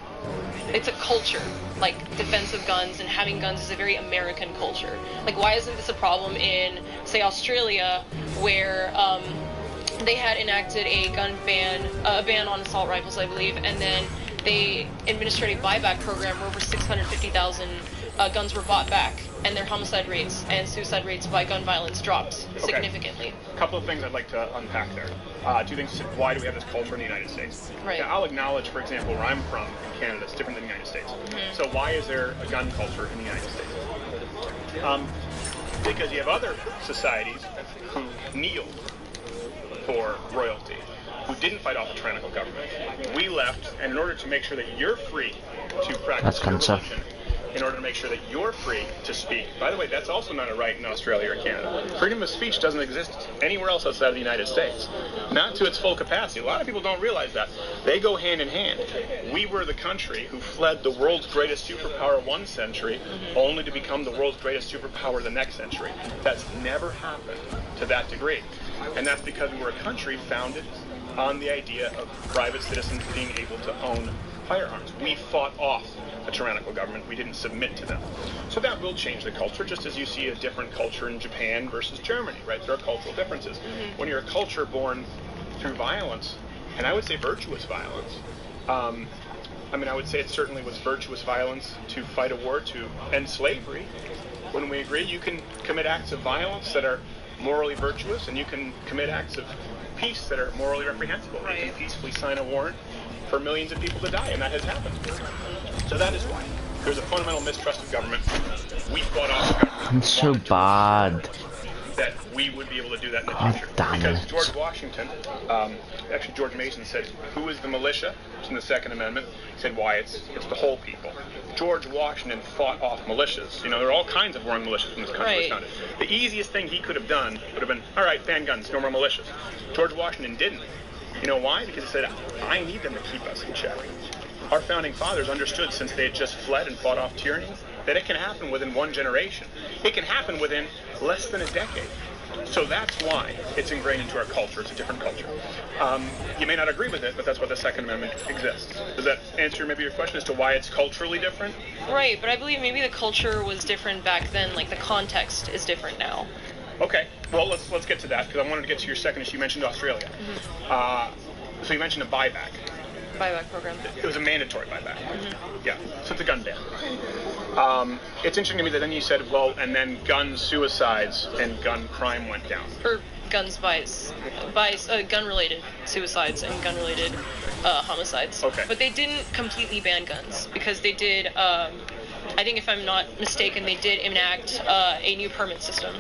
it's a culture. Like, defense of guns and having guns is a very American culture. Like, why isn't this a problem in, say, Australia, where they had enacted a a ban on assault rifles, I believe, and then they administered a buyback program where over 650,000 guns were bought back, and their homicide rates and suicide rates by gun violence dropped significantly. A couple of things I'd like to unpack there. Two things. Why do we have this culture in the United States? Right. Now, I'll acknowledge, for example, where I'm from in Canada, it's different than the United States. So why is there a gun culture in the United States? Because you have other societies who kneeled for royalty, who didn't fight off a tyrannical government. We left, and in order to make sure that you're free to practice your religion, in order to make sure that you're free to speak. By the way, that's also not a right in Australia or Canada. Freedom of speech doesn't exist anywhere else outside of the United States. Not to its full capacity. A lot of people don't realize that. They go hand in hand. We were the country who fled the world's greatest superpower one century, only to become the world's greatest superpower the next century. That's never happened to that degree. And that's because we were a country founded on the idea of private citizens being able to own firearms. We fought off a tyrannical government. We didn't submit to them. So that will change the culture, just as you see a different culture in Japan versus Germany, right? There are cultural differences. When you're a culture born through violence, and I would say virtuous violence, I would say it certainly was virtuous violence to fight a war to end slavery. When we agree, you can commit acts of violence that are morally virtuous, and you can commit acts of peace that are morally reprehensible. You can peacefully sign a warrant for millions of people to die, and that has happened. So that is why there's a fundamental mistrust of government. We fought off the government. I'm so bad. That we would be able to do that in the future. Damn because it. George Washington, actually George Mason said, who is the militia? It's in the Second Amendment. He said, why, it's the whole people. George Washington fought off militias. You know, there are all kinds of warring militias when this country was founded. The easiest thing he could have done would have been, all right, ban guns, no more militias. George Washington didn't. You know why? Because he said, I need them to keep us in check. Our founding fathers understood, since they had just fled and fought off tyranny, that it can happen within one generation. It can happen within less than a decade. So that's why it's ingrained into our culture. It's a different culture. You may not agree with it, but that's why the Second Amendment exists. Does that answer maybe your question as to why it's culturally different? Right, but I believe maybe the culture was different back then, like the context is different now. Okay, well, let's get to that, because I wanted to get to your second issue. You mentioned Australia. So you mentioned a buyback. Buyback program. It was a mandatory buyback. Yeah, so it's a gun ban. It's interesting to me that then you said, well, and then gun suicides and gun crime went down. Or guns gun-related suicides and gun-related homicides. Okay. But they didn't completely ban guns, because they did, I think if I'm not mistaken, they did enact a new permit system.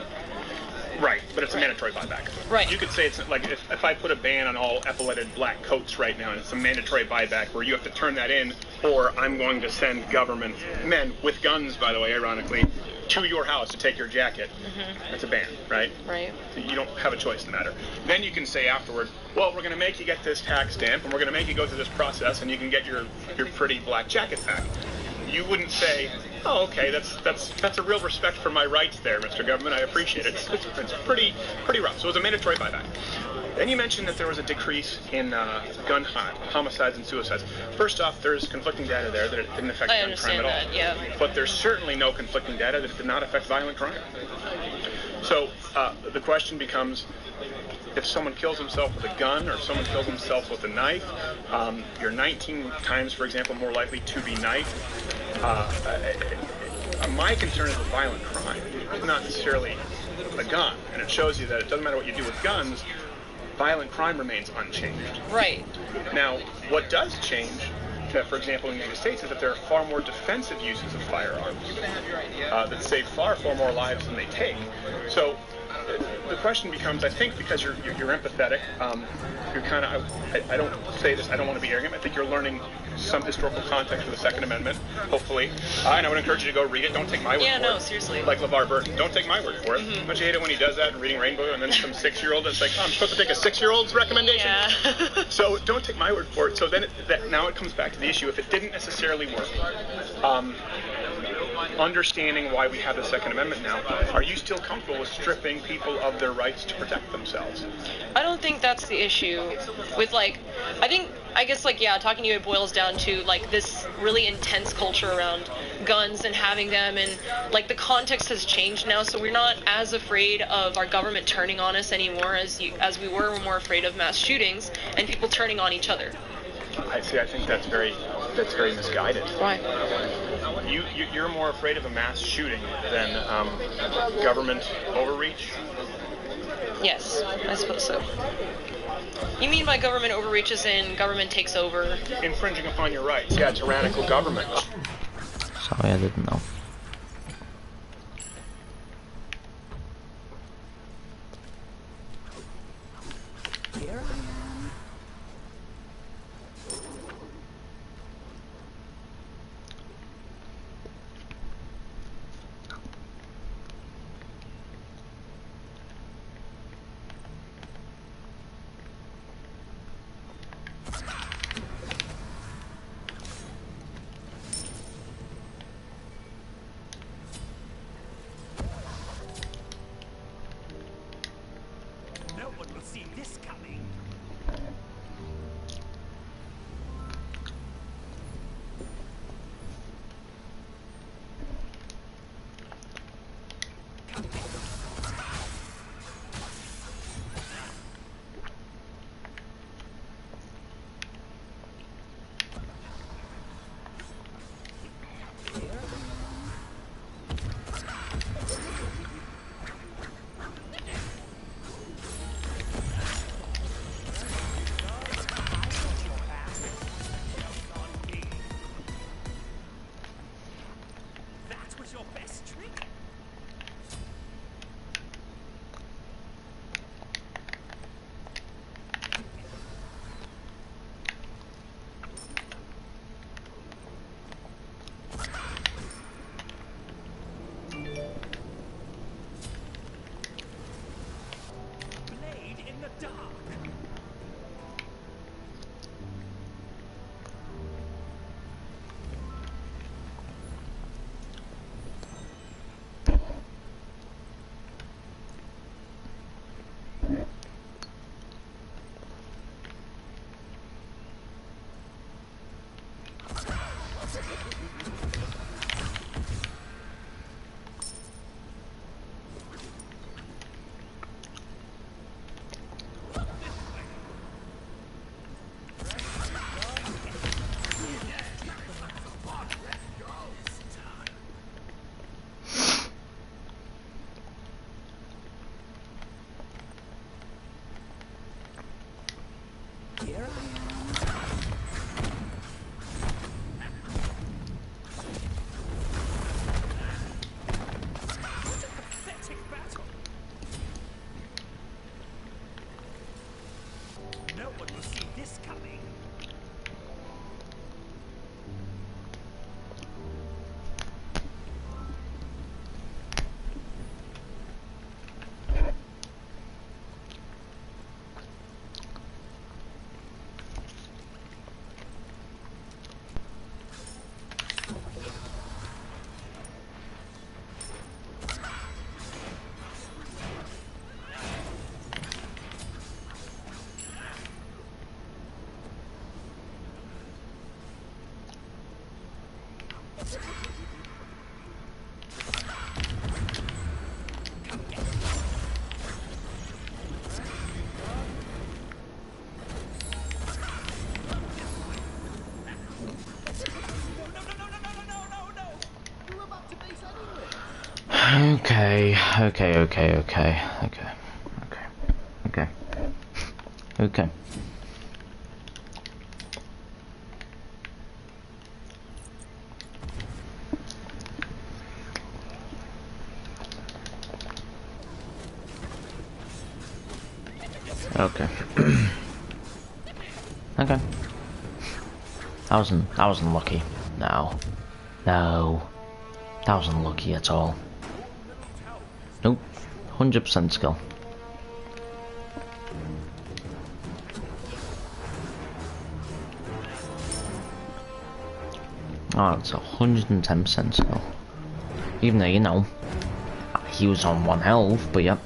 Right, but it's a mandatory buyback. Right. You could say it's like if I put a ban on all epauletted black coats right now, and it's a mandatory buyback where you have to turn that in, or I'm going to send government men with guns, by the way, ironically, to your house to take your jacket. That's a ban, right? Right. So you don't have a choice in the matter. Then you can say afterward, well, we're going to make you get this tax stamp, and we're going to make you go through this process, and you can get your pretty black jacket back. You wouldn't say, oh, okay, that's a real respect for my rights there, Mr. Government. I appreciate it. It's pretty rough. So it was a mandatory buyback. Then you mentioned that there was a decrease in gun homicides and suicides. First off, there's conflicting data there that it didn't affect gun crime at all. That, yeah. But there's certainly no conflicting data that it did not affect violent crime. So the question becomes, if someone kills himself with a gun or if someone kills himself with a knife, you're 19 times, for example, more likely to be knifed. My concern is with violent crime, not necessarily a gun. And it shows you that it doesn't matter what you do with guns, violent crime remains unchanged. Right. Now, what does change, for example, in the United States, is that there are far more defensive uses of firearms that save far more lives than they take. So the question becomes, I think, because you're empathetic, you're kind of, I don't say this, I don't want to be arrogant, I think you're learning some historical context for the Second Amendment, hopefully. And I would encourage you to go read it. Don't take my word for it. Yeah, no, seriously. Like LeVar Burton. Don't take my word for it. Don't you hate it when he does that and reading Rainbow and then some 6-year-old that's like, oh, I'm supposed to take a 6-year-old's recommendation? Yeah. So don't take my word for it. So then now it comes back to the issue. If it didn't necessarily work, understanding why we have the Second Amendment now, are you still comfortable with stripping people of their rights to protect themselves? I don't think that's the issue with, like, I guess, like, yeah, talking to you, it boils down to, like, this really intense culture around guns and having them, and like the context has changed now, so we're not as afraid of our government turning on us anymore as we were. We're more afraid of mass shootings and people turning on each other. I see. I think that's very misguided. Why? You're more afraid of a mass shooting than government overreach? Yes, I suppose so. You mean by government overreach as in government takes over? Infringing upon your rights. Yeah, tyrannical government. Sorry, I didn't know. Okay. Okay. Okay. I wasn't lucky. No. That wasn't lucky at all. Nope. 100% skill. Oh, it's 110% skill. Even though, you know, he was on 1 health, but yep.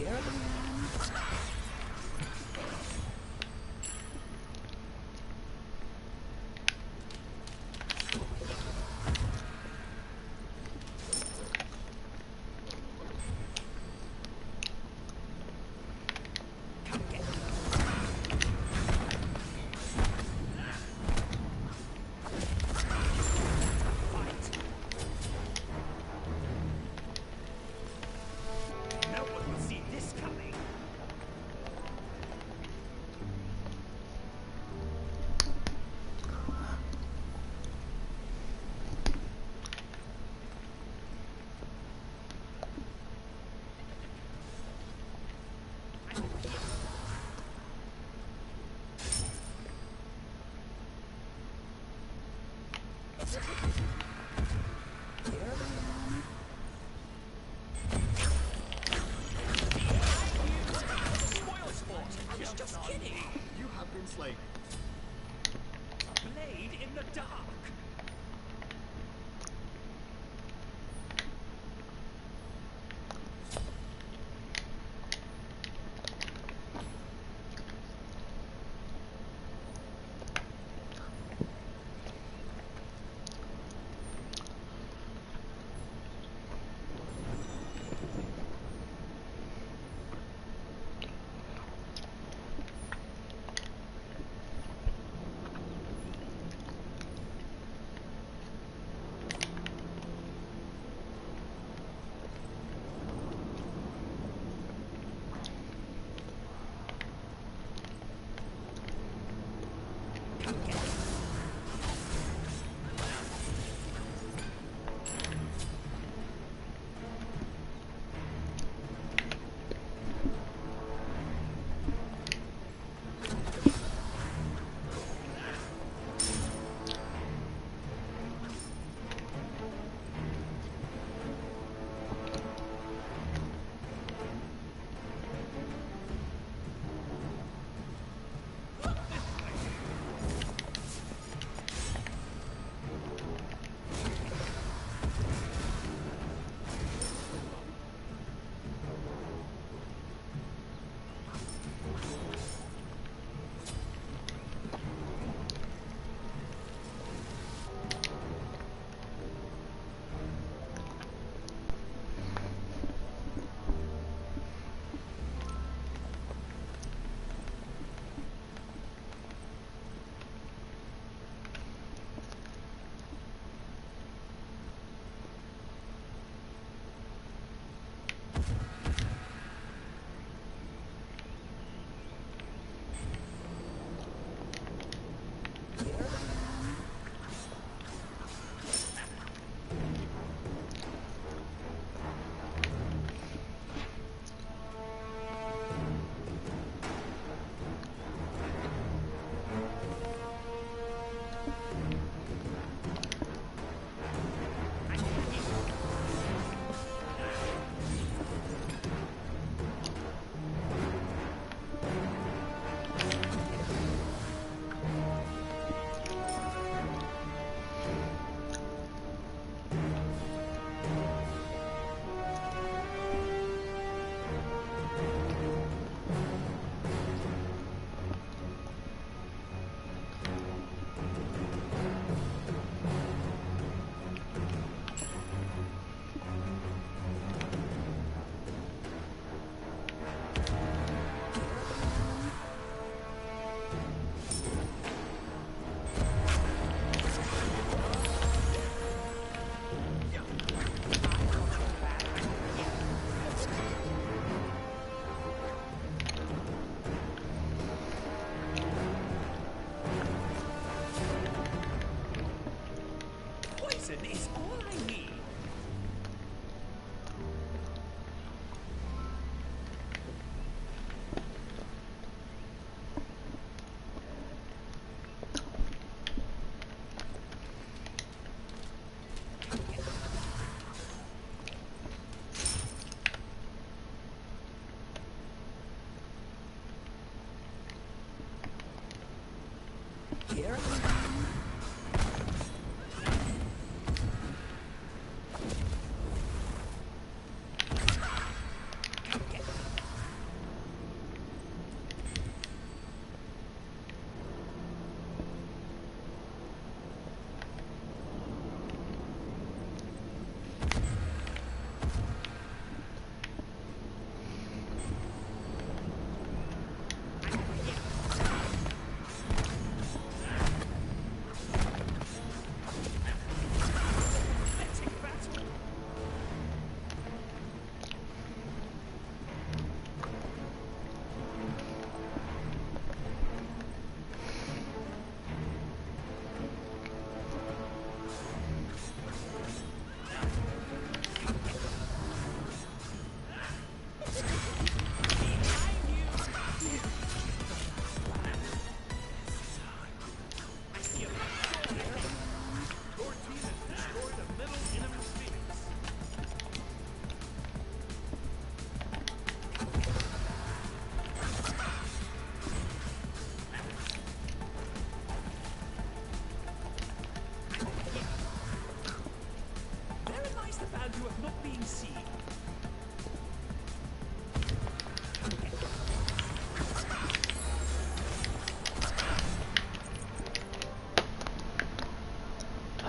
No one will see this coming.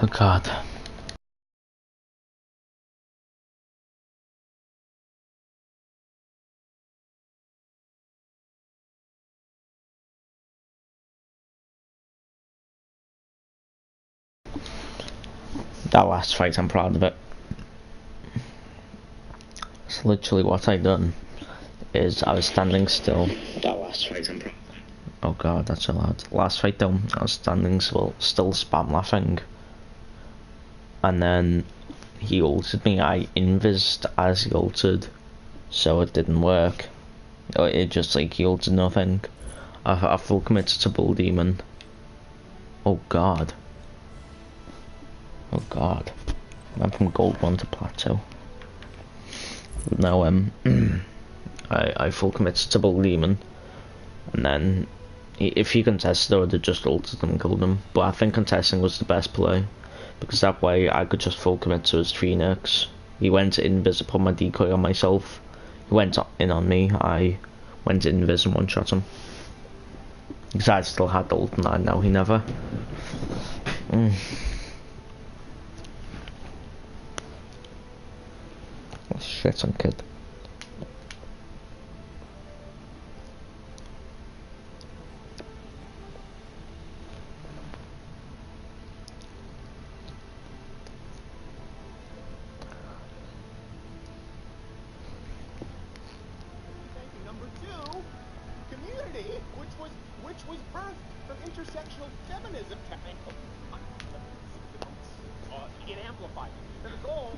Oh god. That last fight, I'm proud of it. So literally what I done is I was standing still. That last fight, I'm proud of it. Oh god, that's so loud. Last fight though, I was standing still spam laughing. And then he ulted me. I invised as he ulted, so it didn't work. It just like he ulted nothing. I full committed to Bull Demon. Oh god. Oh god. Went from gold 1 to plateau. Now I full committed to Bull Demon, and then if he contested, I would have just ulted him and killed him. But I think contesting was the best play, because that way I could just full commit to his Phoenix. He went invis upon my decoy on myself. He went in on me. I went invis and one shot him. Because I still had the ult, and now he never. Shit on kid. Number 2, community, which was birthed from intersectional feminism. It amplified. The goal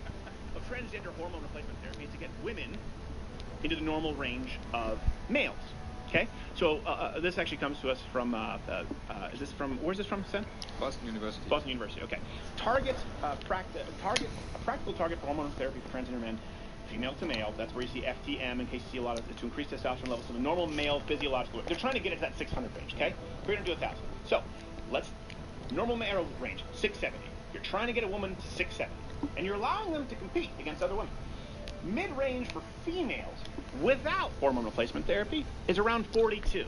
of transgender hormone replacement therapy is to get women into the normal range of males. Okay, so this actually comes to us from, is this from, where's this from, Sen? Boston University. Boston University, okay. A practical target for hormone therapy for transgender men, female to male. That's where you see FTM, in case you see a lot of, to increase testosterone levels. So the normal male physiological, they're trying to get it to that 600 range, okay? 300 to 1,000. So, normal male range, 670. You're trying to get a woman to 670. And you're allowing them to compete against other women. Mid-range for females without hormone replacement therapy is around 42.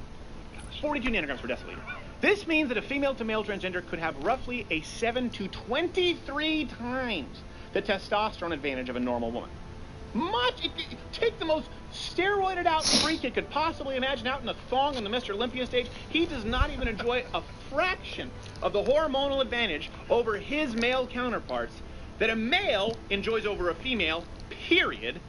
42 nanograms per deciliter. This means that a female to male transgender could have roughly a 7 to 23 times the testosterone advantage of a normal woman. Take the most steroided out freak it could possibly imagine out in a thong on the Mr. Olympia stage. He does not even enjoy a fraction of the hormonal advantage over his male counterparts that a male enjoys over a female, period,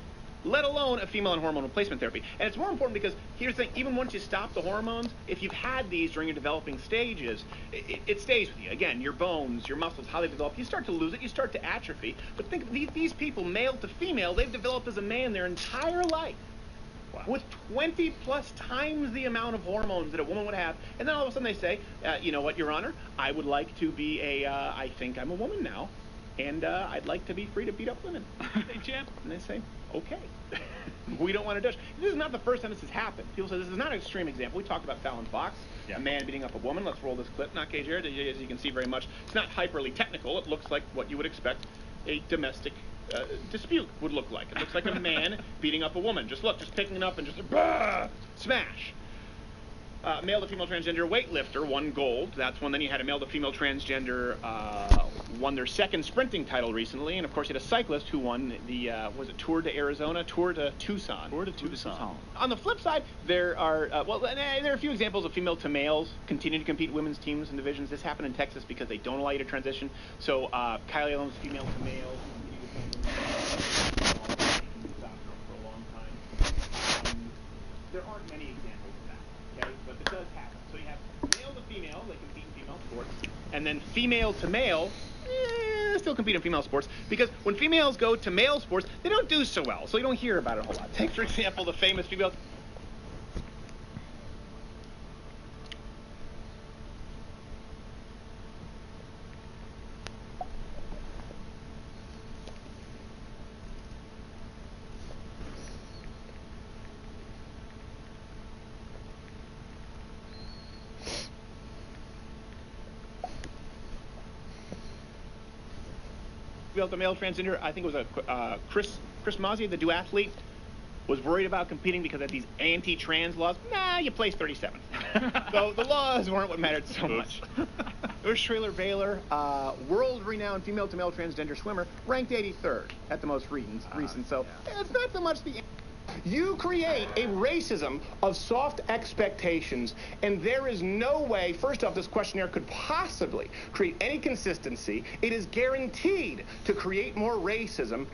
let alone a female in hormone replacement therapy. And it's more important because here's the thing, even once you stop the hormones, if you've had these during your developing stages, it stays with you. Again, your bones, your muscles, how they develop, you start to lose it, you start to atrophy. But think, these people, male to female, they've developed as a man their entire life. Wow. With 20 plus times the amount of hormones that a woman would have. And then all of a sudden they say, you know what, Your Honor, I would like to be I think I'm a woman now. And I'd like to be free to beat up women. Hey, champ. And they say, okay. We don't want to judge. This is not the first time this has happened. People say this is not an extreme example. We talked about Fallon Fox, a man beating up a woman. Let's roll this clip. Not Cage Air, as you can see very much. It's not hyperly technical. It looks like what you would expect a domestic dispute would look like. It looks like a man beating up a woman. Just picking it up and just smash. Male to female transgender weightlifter won gold. That's one. Then you had a male to female transgender won their second sprinting title recently, and of course you had a cyclist who won the was it Tour de Arizona, Tour de Tucson. Tour de Tucson. On the flip side, there are there are a few examples of female to males continuing to compete in women's teams and divisions. This happened in Texas because they don't allow you to transition. So Kylie Allen's female to male. For a long time. There aren't many examples of that. Okay, but it does happen. So you have male to female, they compete in female sports, and then female to male, still compete in female sports, because when females go to male sports, they don't do so well, so you don't hear about it a whole lot. Take, for example, the famous female... female to male transgender, I think it was a Chris Mazzi, the duathlete, was worried about competing because of these anti-trans laws. Nah, you placed 37th. So the laws weren't what mattered so much. There's Trailer Baylor, world-renowned female-to-male transgender swimmer, ranked 83rd at the most recent. So it's not so much the... You create a racism of soft expectations, and there is no way, first off, this questionnaire could possibly create any consistency. It is guaranteed to create more racism.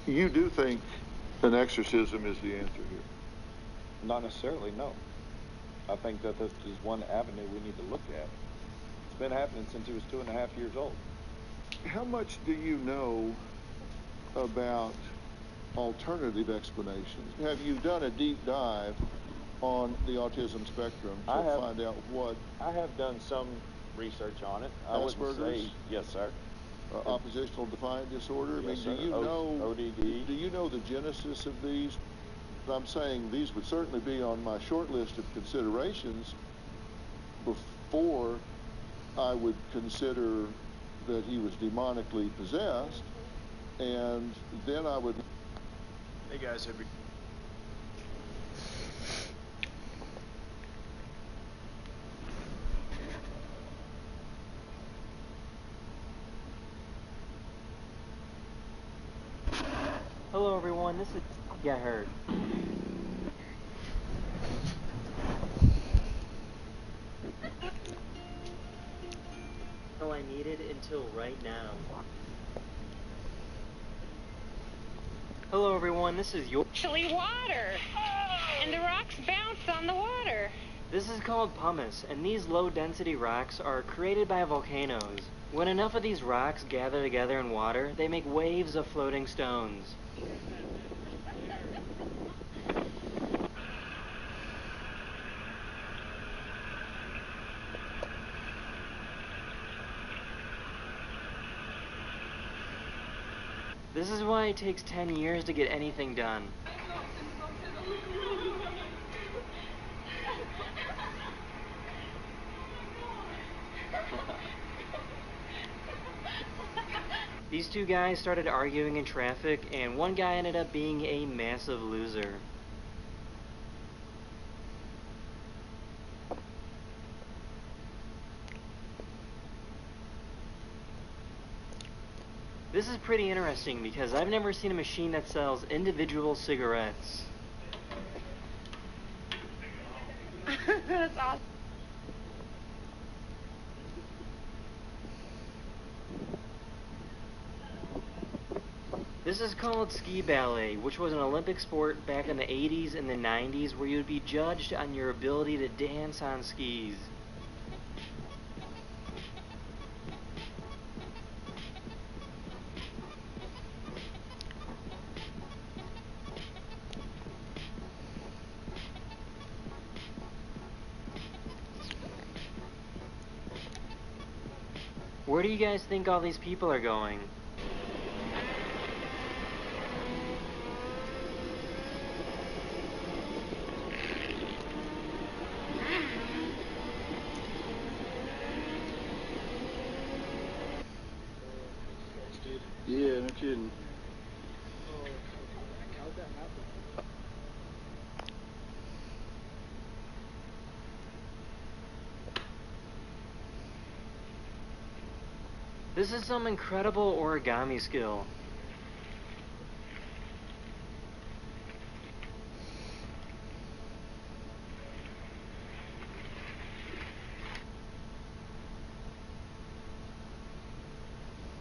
You do think an exorcism is the answer here? Not necessarily, no. I think that this is one avenue we need to look at. It's been happening since he was 2.5 years old. How much do you know about alternative explanations? Have you done a deep dive on the autism spectrum to find out what... I have done some research on it. I wouldn't Asperger's? say, yes, sir. Oppositional defiant disorder? Yes, I mean, do you sir. know... ODD. Do you know the genesis of these? I'm saying these would certainly be on my short list of considerations before I would consider that he was demonically possessed, and then I would... Hey, guys, Hello everyone, this is Get Hurt. All I needed until right now. Hello everyone, this is your... Actually water! And the rocks bounce on the water. This is called pumice, and these low-density rocks are created by volcanoes. When enough of these rocks gather together in water, they make waves of floating stones. This is why it takes 10 years to get anything done. These two guys started arguing in traffic, and one guy ended up being a massive loser. This is pretty interesting because I've never seen a machine that sells individual cigarettes. That's awesome. This is called ski ballet, which was an Olympic sport back in the 80s and the 90s where you'd be judged on your ability to dance on skis. Where do you guys think all these people are going? Yeah, no kidding. This is some incredible origami skill.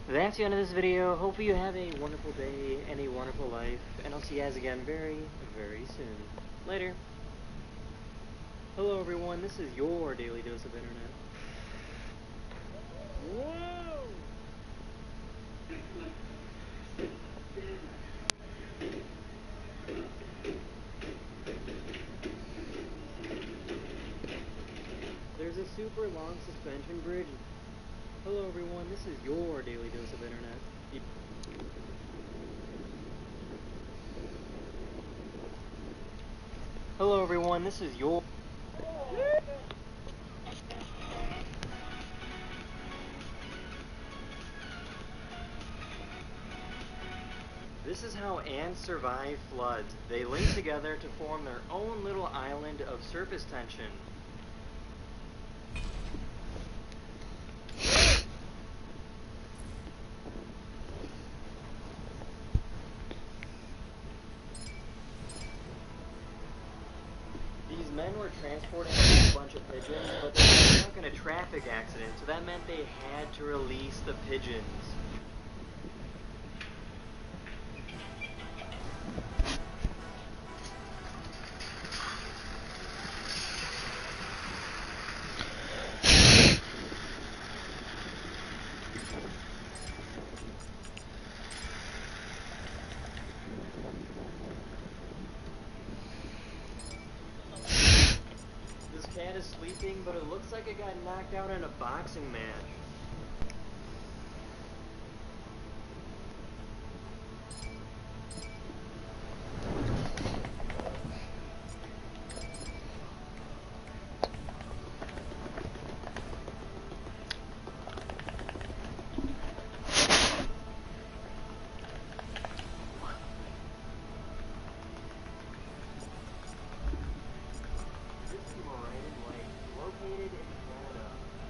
That's the end of this video. Hopefully you have a wonderful day and a wonderful life. And I'll see you guys again very, very soon. Later. Hello everyone, this is your Daily Dose of Internet. Whoa! super long suspension bridge. Hello everyone, this is your daily dose of internet. Hello everyone, this is your... This is how ants survive floods. They link together to form their own little island of surface tension. These men were transporting a whole bunch of pigeons, but they were stuck in a traffic accident, so that meant they had to release the pigeons. Cat is sleeping, but it looks like it got knocked out in a boxing match. Located in Canada.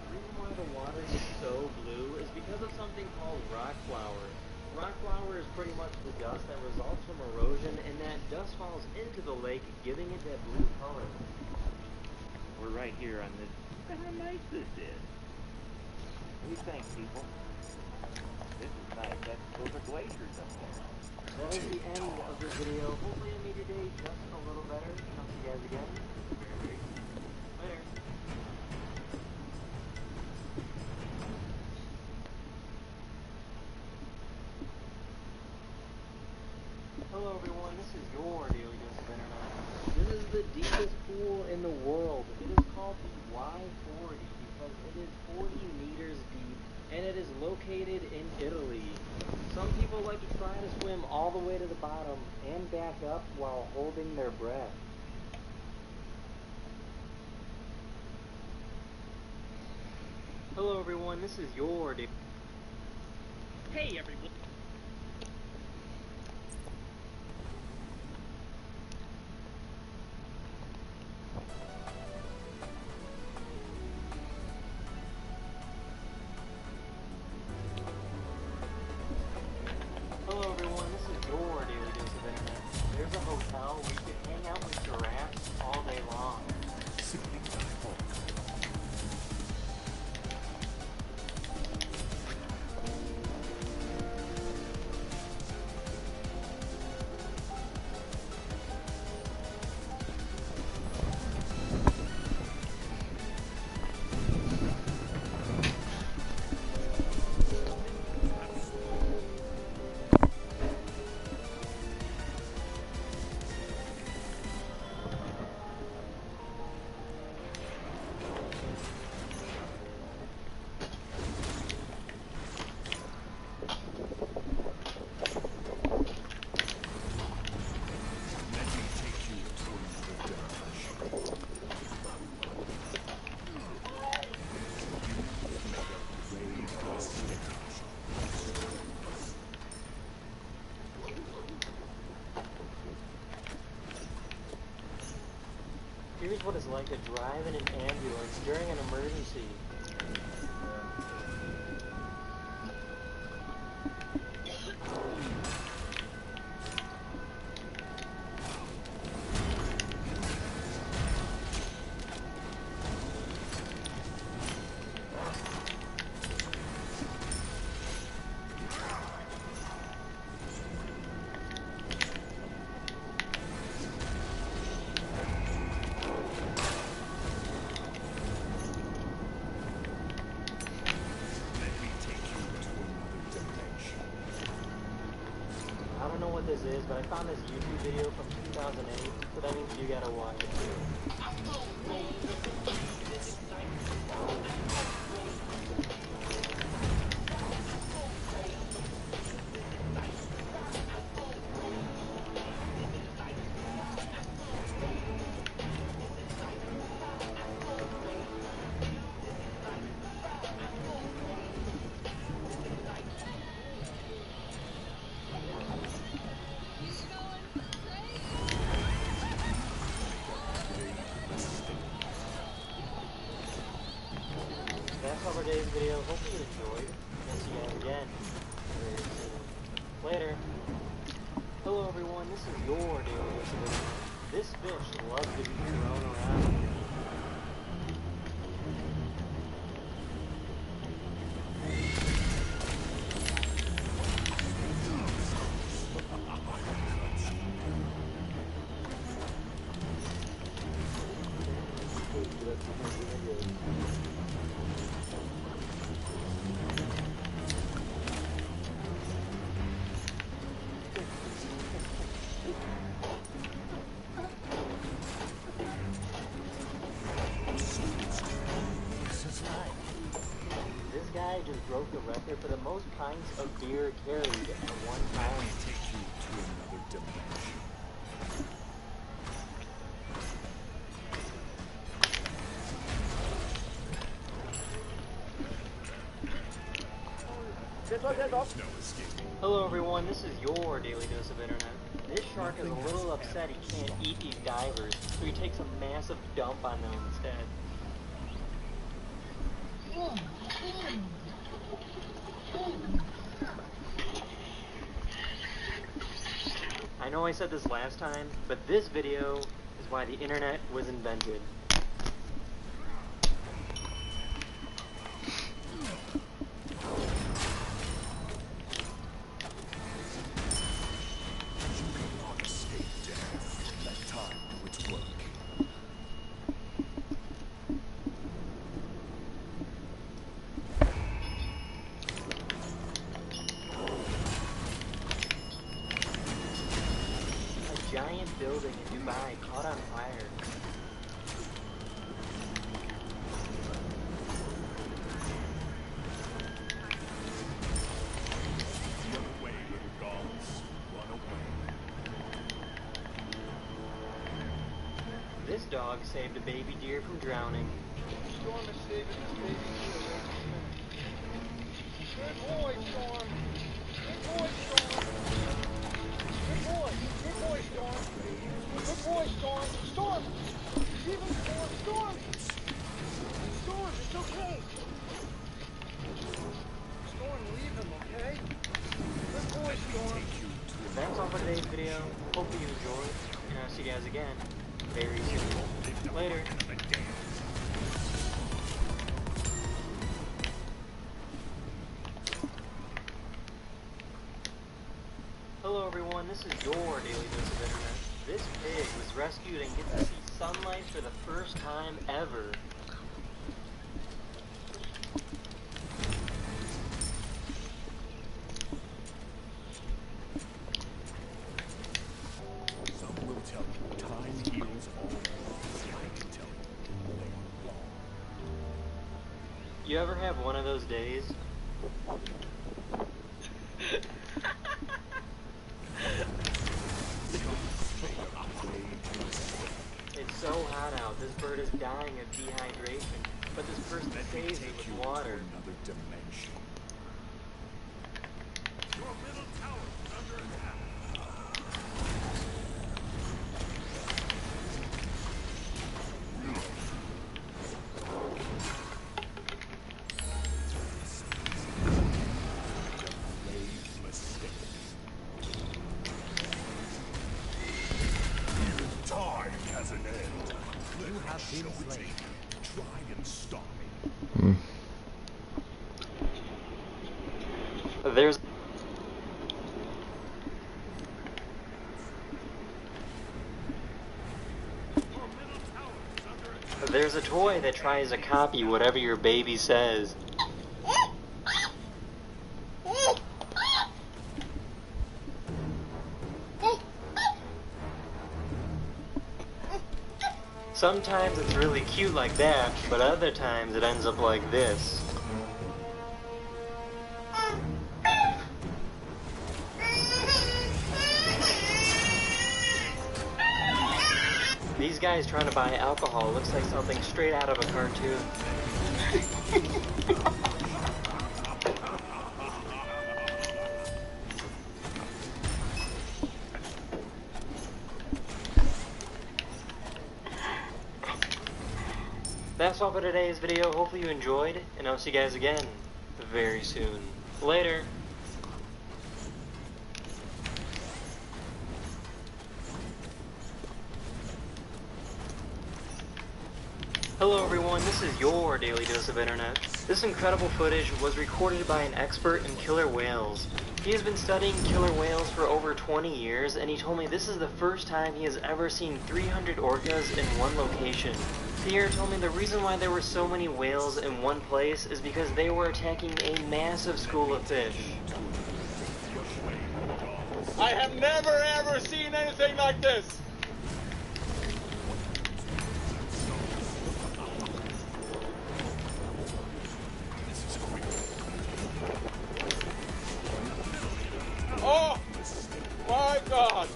The reason why the water is so blue is because of something called rock flour. Rock flour is pretty much the dust that results from erosion, and that dust falls into the lake, giving it that blue color. We're right here on this. Look at how nice this is. What do you think, people? This is nice. Those are glaciers up there. That is the end of this video. Hopefully it made your day just a little better. Talk to you guys again. Later. Hello everyone, this is your daily dose of internet. This is the deepest pool in the world. It is called the Y40 because it is 40 meters deep and it is located in Italy. Some people like to try to swim all the way to the bottom and back up while holding their breath. Hello everyone, this is your daily... Hey everyone. Hello everyone, this is your daily dose of internet. There's a hotel where you can hang out with giraffes all day long. Here's what it's like to drive in an ambulance during an emergency. I don't know what this is, but I found this YouTube video from 2008, so that means you gotta watch it too. video. Hopefully you enjoyed. I'll see you guys again very soon. Later. Hello everyone, this is your daily dose of internet. This fish loves to be thrown around. This guy just broke the record for the most pints of beer carried at one time. Take you to another dimension. Hello everyone, this is your daily dose of internet. This shark is a little upset he can't eat these divers, so he takes a massive dump on them instead. I know I said this last time, but this video is why the internet was invented. Giant building in Dubai caught on fire. Run away, little dogs. Run away. This dog saved a baby deer from drowning. Storm is saving this baby deer right this minute. Good boy, Storm. Good boy, Storm. Good boy. Good boy, Storm. Good boy, Storm. Storm! Even Storm! Storm! Storm, it's okay. Storm, leave him, okay? Good boy, Storm. That's all for today's video. Hopefully you enjoyed, and I'll see you guys again very soon. Later. Hello everyone, this is your daily dose of internet. This pig was rescued and gets to see sunlight for the first time ever. Some will tell you time heals all wounds. I can tell you they are wrong. You ever have one of those days? It's so hot out, this bird is dying of dehydration, but this person saves it with water. Another dimension. Your middle tower is under attack. Time has an end. You have been slain. Try and stop me. There's a toy that tries to copy whatever your baby says. Sometimes it's really cute like that, but other times it ends up like this. These guys trying to buy alcohol looks like something straight out of a cartoon. That's all for today's video. Hopefully you enjoyed, and I'll see you guys again very soon. Later. Hello everyone, this is your Daily Dose of Internet. This incredible footage was recorded by an expert in killer whales. He has been studying killer whales for over 20 years, and he told me this is the first time he has ever seen 300 orcas in one location. Pierre told me the reason why there were so many whales in one place is because they were attacking a massive school of fish. I have never ever seen anything like this! Oh my God!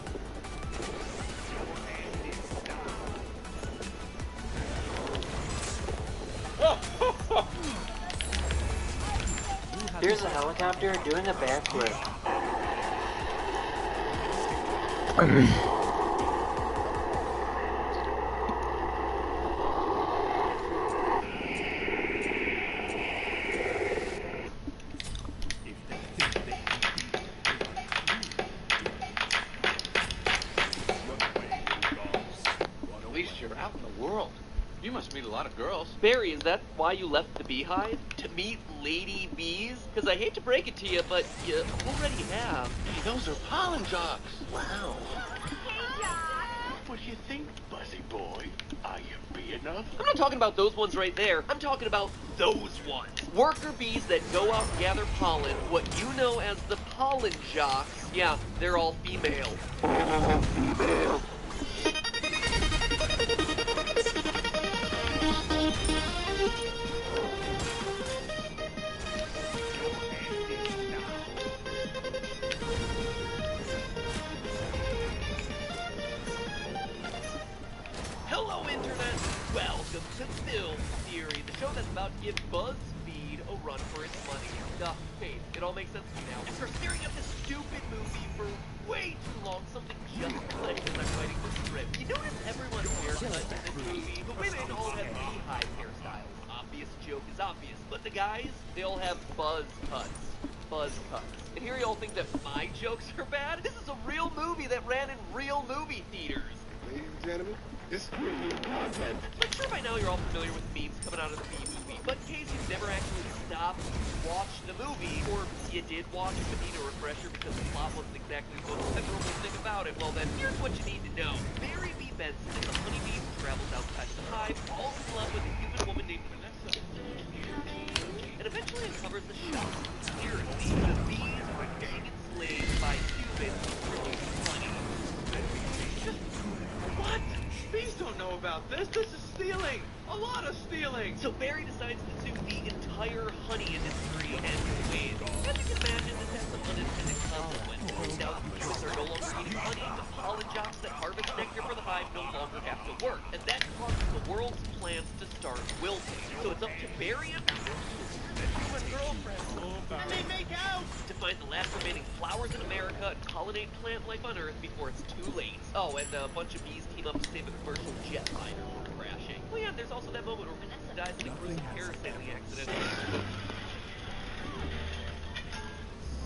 Here's a helicopter doing a backflip. At least you're out in the world. You must meet a lot of girls. Barry, is that why you left the beehive? To meet lady bees? Because I hate to break it to you, but you already have. Hey, those are pollen jocks. Wow. What do you think, Buzzy boy? Are you bee enough? I'm not talking about those ones right there. I'm talking about those ones. Worker bees that go out and gather pollen, what you know as the pollen jocks. Yeah, they're all female. Female. Hello, Internet! Welcome to Film Theory, the show that's about to give BuzzFeed a run for its money. Hey, it all makes sense to me now. After staring at this stupid movie for way too long, something just clicked as I'm writing the script. You notice everyone's haircut in this movie? The women all have beehive hairstyles. Obvious joke is obvious, but the guys, they all have buzz cuts. Buzz cuts. And here y'all think that my jokes are bad? This is a real movie that ran in real movie theaters. Ladies and gentlemen, this is content. I'm sure by now you're all familiar with memes coming out of the Bee Movie, but in case you've never actually stopped to watch the movie, or you did watch it to need a refresher because the plot wasn't exactly the most memorable thing about it, well then, here's what you need to know. Barry B. Benson is a honeybee who travels outside the hive, falls in love with a human woman named Vanessa, and eventually uncovers the shock's conspiracy. The bees are being enslaved by humans to produce honey. What? Bees don't know about this. This is stealing. A lot of stealing. So Barry decides to sue the entire honey industry and wins. As you can imagine, this has some unintended consequences. Now, humans are no longer eating honey. The pollen jocks that harvest nectar for the hive no longer have to work. And that causes the world's plants to start wilting. So it's up to Barry and human girlfriends. And they make out to find the last remaining flowers in America and pollinate plant life on Earth before it's too late. Oh, and a bunch of bees team up to save a commercial jet liner from crashing. Oh yeah, there's also that moment where Vanessa dies in a gruesome parasailing accident.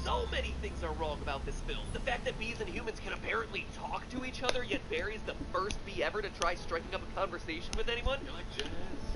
So many things are wrong about this film. The fact that bees and humans can apparently talk to each other, yet Barry's the first bee ever to try striking up a conversation with anyone. You like jazz?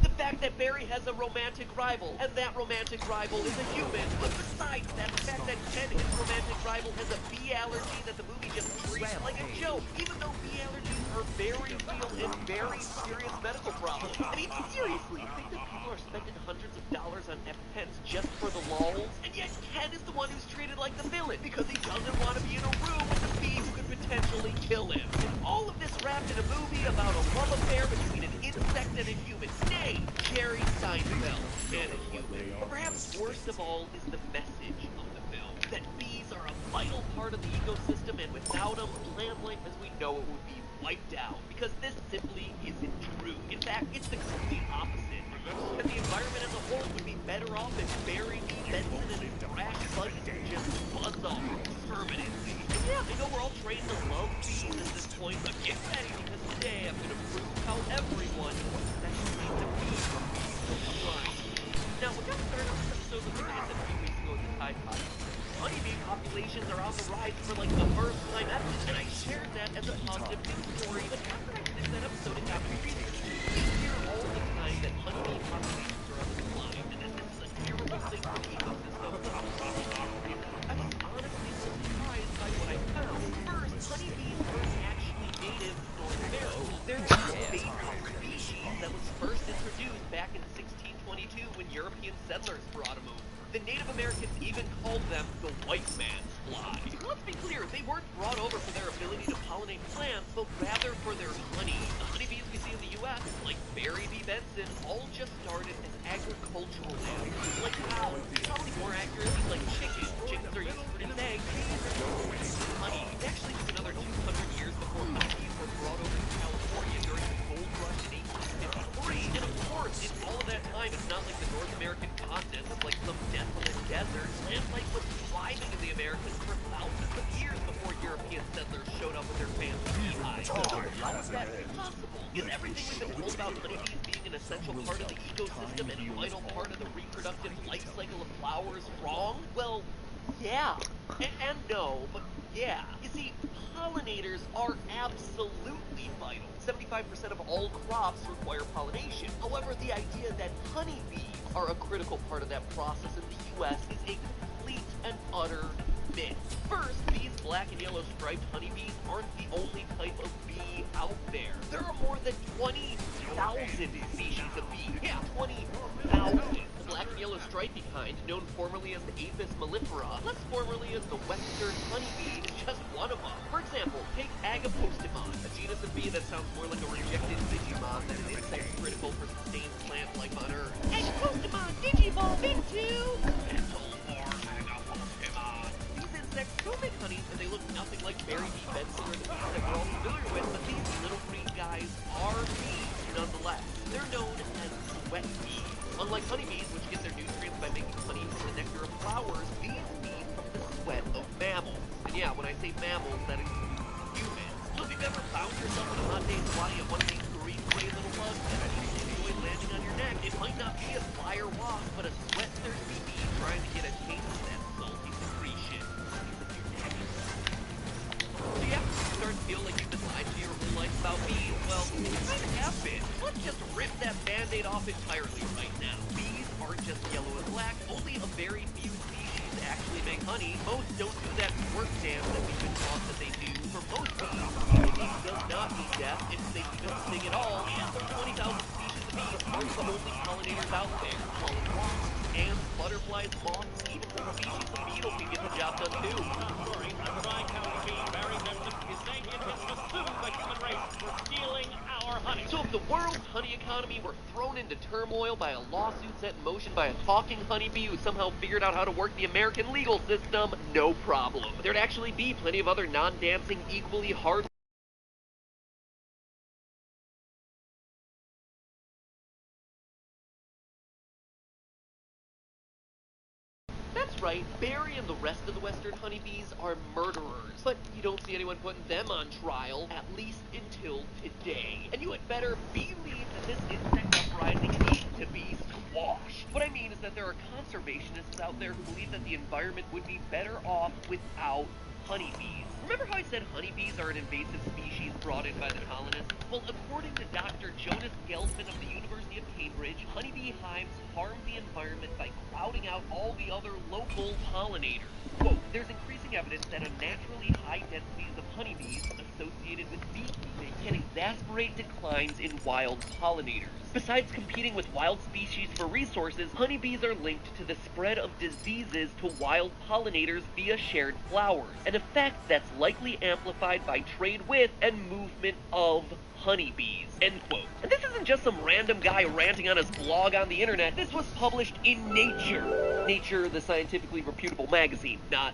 The fact that Barry has a romantic rival, and that romantic rival is a human. But besides that, the fact that Ken, his romantic rival, has a bee allergy that the movie just treats like a joke, even though bee allergies are very real and very serious medical problems. I mean, seriously, you think that people are spending hundreds of dollars on EpiPens just for the lulz? And yet Ken is the one who's treated like the villain, because he doesn't want to be in a room with a bee who could potentially kill him. And all of this wrapped in a movie about a love affair between an insect and a human. Nay, Jerry Seinfeld and a human. Or perhaps worst of all is the message of the film, that bees are a vital part of the ecosystem, and without them, plant life as we know it would be wiped out. Because this simply isn't true. In fact, it's the complete opposite. And the environment as a whole would be better off if Barry B. Benson and his brash buddies would just buzz off permanently. And yeah, I know we're all trained to love bees at this point, but get ready, because today I'm going to prove how everyone, especially the bees, populations are on the rise for like the first time ever, and I shared that as a positive news story, but after I finished that episode, it got me reading. We hear all the time that honeybee populations are on the decline, and that this is a terrible thing for the ecosystem. I was honestly surprised by what I found. First, honeybees aren't actually native to North America. They're an invasive species that was first introduced back in 1622 when European settlers brought them over. The Native Americans even called them the white man's fly. Let's be clear, they weren't brought over for their ability to pollinate plants, but rather for their honey. The honeybees we see in the U.S., like Barry B. Benson, all just started as agricultural animals, like cows. Probably more accurately, like chickens. Chickens are used to produce eggs. Honey. It actually took another 200 years before honeybees were brought over to California during the gold rush in 1853. And of course, in all of that time, it's not like the North American continent was like some desolate desert. Plant life was thriving in the Americas for thousands of years before European settlers showed up with their fancy beehives. So how is that possible? Is everything we've been told about honeybees being an essential part of the ecosystem and a vital part of the reproductive life cycle of flowers wrong? Well, yeah. And no, but yeah. You see, pollinators are absolutely vital. 75% of all crops require pollination. However, the idea that honeybees are a critical part of that process in the U.S. is a complete and utter myth. First, these black and yellow striped honeybees aren't the only type of bee out there. There are more than 20,000 species of bee. Yeah, 20,000. The black and yellow stripy kind, known formerly as the Apis mellifera, less formerly as the western honeybee, is just one of them. For example, take Agapostemon, a genus of bee that sounds more like a rejected Digimon than an insect critical for sustained plant life on Earth. Agapostemon, Digimon, Big 2! These insects don't make honey, and they look nothing like Barry B. Benson or the bees that we're all familiar with, but these little green guys are bees nonetheless. They're known as sweat bees. Unlike honeybees, which get their nutrients by making honey from the nectar of flowers, bees feed from the sweat of mammals. And yeah, when I say mammals, that includes humans. So if you've ever found yourself on a hot day swatting at one of these green gray little bugs that enjoy landing on your neck, it might not be a fly or wasp, but a sweat-thirsty bee trying to get a taste of that salty secretion. Do you ever start to feel like you've been lied to your whole life about bees? Well, you kind of have been. Let's just rip that band-aid off entirely right now. Bees aren't just yellow and black. Only a very few species actually make honey. Most don't do that work dance that we've been taught that they do. For most bees, singing does not mean death if they even sing at all. And the 20,000 species of bees aren't the only pollinators out there. Pollen wasps, ants, butterflies, moths, even some species of beetle can get the job done too. Sorry, I'm tri-county bee Barry Benson is saying it is to sue the human race for stealing our honey. So if the world's honey economy were thrown into turmoil by a lawsuit set in motion by a talking honeybee who somehow figured out how to work the American legal system, no problem. There'd actually be plenty of other non-dancing, equally hard That's right, Barry and the rest of the western honeybees are murderers. But you don't see anyone putting them on trial, at least until today. And you had better believe that this insect uprising needs to be squashed. What I mean is that there are conservationists out there who believe that the environment would be better off without honeybees. Remember how I said honeybees are an invasive species brought in by the colonists? Well, according to Dr. Jonas Gelfman of the University of Cambridge, honeybee hives harm the environment by crowding out all the other local pollinators. Quote, there's increasing evidence that unnaturally high densities of honeybees associated with beekeeping can exacerbate declines in wild pollinators. Besides competing with wild species for resources, honeybees are linked to the spread of diseases to wild pollinators via shared flowers, an effect that's likely amplified by trade with and movement of honeybees, end quote. And this isn't just some random guy ranting on his blog on the internet. This was published in Nature. Nature, the scientifically reputable magazine, not,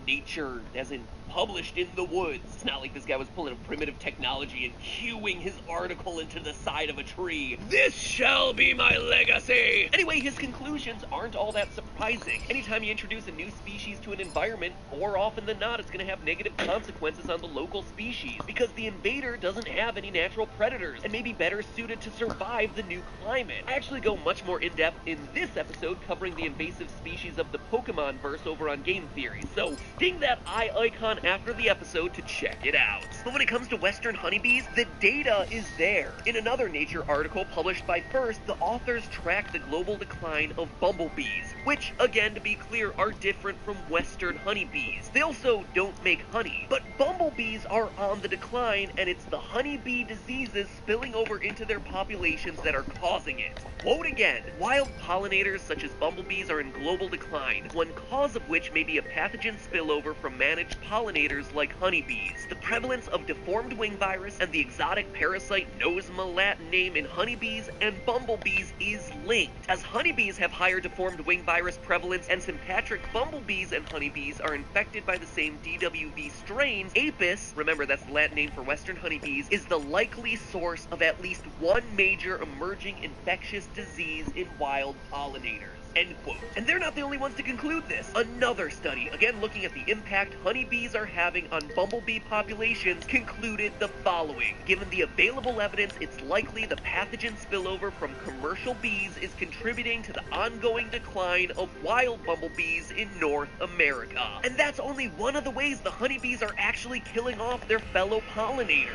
nature, as in published in the woods. It's not like this guy was pulling a primitive technology and hewing his article into the side of a tree. This shall be my legacy! Anyway, his conclusions aren't all that surprising. Anytime you introduce a new species to an environment, more often than not, it's going to have negative consequences on the local species, because the invader doesn't have any natural predators, and may be better suited to survive the new climate. I actually go much more in-depth in this episode covering the invasive species of the Pokemon verse over on Game Theory, so ding that eye icon after the episode to check it out. But when it comes to western honeybees, the data is there. In another Nature article published by First, the authors track the global decline of bumblebees, which, again, to be clear, are different from western honeybees. They also don't make honey, but bumblebees are on the decline, and it's the honeybee diseases spilling over into their populations that are causing it. Quote again, wild pollinators such as bumblebees are in global decline, one cause of which may be a pathogen spillover from managed pollinators like honeybees. The prevalence of deformed wing virus and the exotic parasite Nosema Latin name in honeybees and bumblebees is linked, as honeybees have higher deformed wing virus prevalence and sympatric bumblebees and honeybees are infected by the same DWV strains. Apis, remember that's the Latin name for western honeybees, is the likely source of at least one major emerging infectious disease in wild pollinators. End quote. And they're not the only ones to conclude this. Another study, again looking at the impact honeybees are having on bumblebee populations, concluded the following. Given the available evidence, it's likely the pathogen spillover from commercial bees is contributing to the ongoing decline of wild bumblebees in North America. And that's only one of the ways the honeybees are actually killing off their fellow pollinators.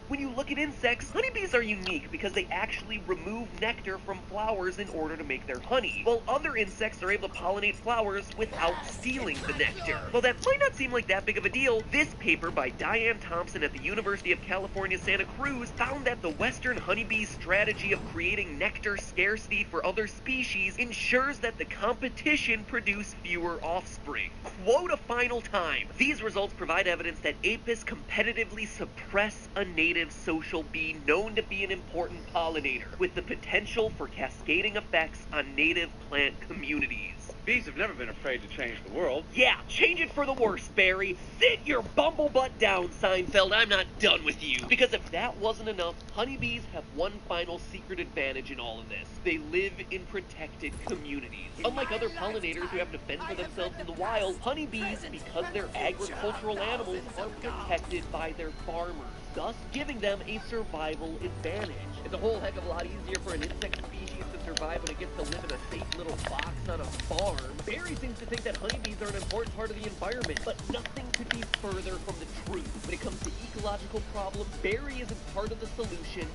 When you look at insects, honeybees are unique because they actually remove nectar from flowers in order to make their honey, while other insects are able to pollinate flowers without stealing the nectar. While that might not seem like that big of a deal, this paper by Diane Thompson at the University of California, Santa Cruz found that the western honeybee's strategy of creating nectar scarcity for other species ensures that the competition produce fewer offspring. Quote a final time, these results provide evidence that Apis competitively suppress a native social bee known to be an important pollinator, with the potential for cascading effects on native plant communities. Bees have never been afraid to change the world. Yeah, change it for the worse, Barry. Sit your bumblebutt down, Seinfeld. I'm not done with you. Because if that wasn't enough, honeybees have one final secret advantage in all of this. They live in protected communities. Unlike other pollinators who have to fend for themselves in the wild, honeybees, because they're agricultural animals, are protected by their farmers, thus giving them a survival advantage. It's a whole heck of a lot easier for an insect species to survive when it gets to live in a safe little box on a farm. Barry seems to think that honeybees are an important part of the environment, but nothing could be further from the truth. When it comes to ecological problems, Barry isn't part of the solution.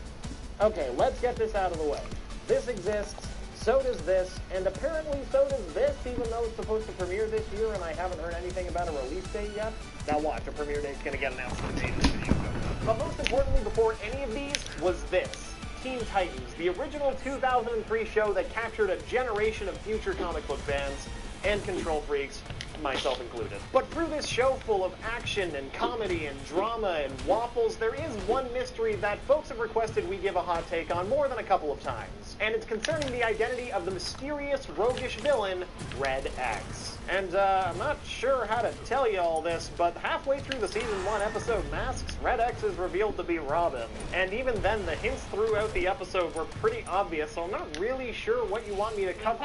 Okay, let's get this out of the way. This exists, so does this, and apparently so does this, even though it's supposed to premiere this year and I haven't heard anything about a release date yet. Now watch, a premiere date's gonna get announced in the day this video goes up. But most importantly, before any of these, was this. Teen Titans, the original 2003 show that captured a generation of future comic book fans and control freaks, myself included. But through this show full of action and comedy and drama and waffles, there is one mystery that folks have requested we give a hot take on more than a couple of times. And it's concerning the identity of the mysterious, roguish villain, Red X. And I'm not sure how to tell you all this, but halfway through the Season 1 episode Masks, Red X is revealed to be Robin. And even then, the hints throughout the episode were pretty obvious, so I'm not really sure what you want me to cover.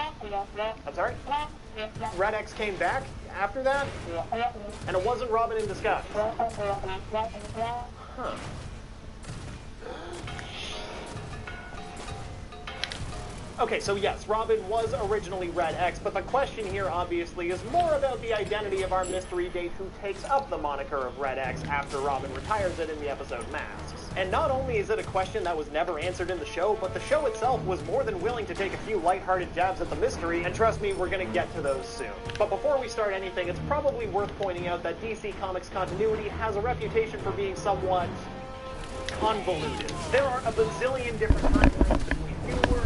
I'm sorry? Red X came back after that? And it wasn't Robin in disguise. Huh. Okay, so yes, Robin was originally Red X, but the question here obviously is more about the identity of our mystery date who takes up the moniker of Red X after Robin retires it in the episode Masks. And not only is it a question that was never answered in the show, but the show itself was more than willing to take a few lighthearted jabs at the mystery, and trust me, we're gonna get to those soon. But before we start anything, it's probably worth pointing out that DC Comics continuity has a reputation for being somewhat convoluted. There are a bazillion different timelines between viewers,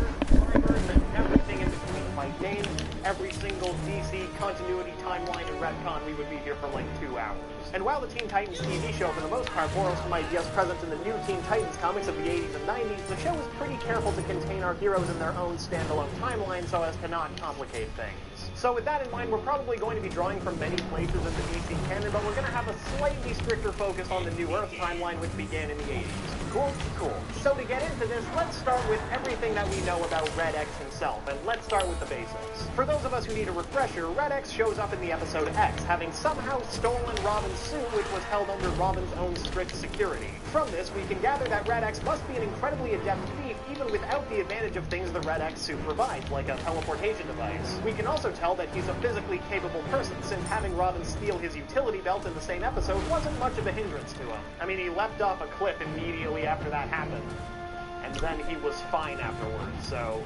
and everything in between. If I named every single DC continuity timeline and retcon, we would be here for like 2 hours. And while the Teen Titans TV show, for the most part, borrows some ideas present in the new Teen Titans comics of the 80s and 90s, the show is pretty careful to contain our heroes in their own standalone timeline so as to not complicate things. So with that in mind, we're probably going to be drawing from many places in the DC canon, but we're going to have a slightly stricter focus on the New Earth timeline, which began in the 80s. Cool? Cool. So to get into this, let's start with everything that we know about Red X himself, and let's start with the basics. For those of us who need a refresher, Red X shows up in the episode X, having somehow stolen Robin's suit, which was held under Robin's own strict security. From this, we can gather that Red X must be an incredibly adept thief, even without the advantage of things the Red X suit provides, like a teleportation device. We can also tell that he's a physically capable person, since having Robin steal his utility belt in the same episode wasn't much of a hindrance to him. I mean, he leapt off a cliff immediately after that happened, and then he was fine afterwards, so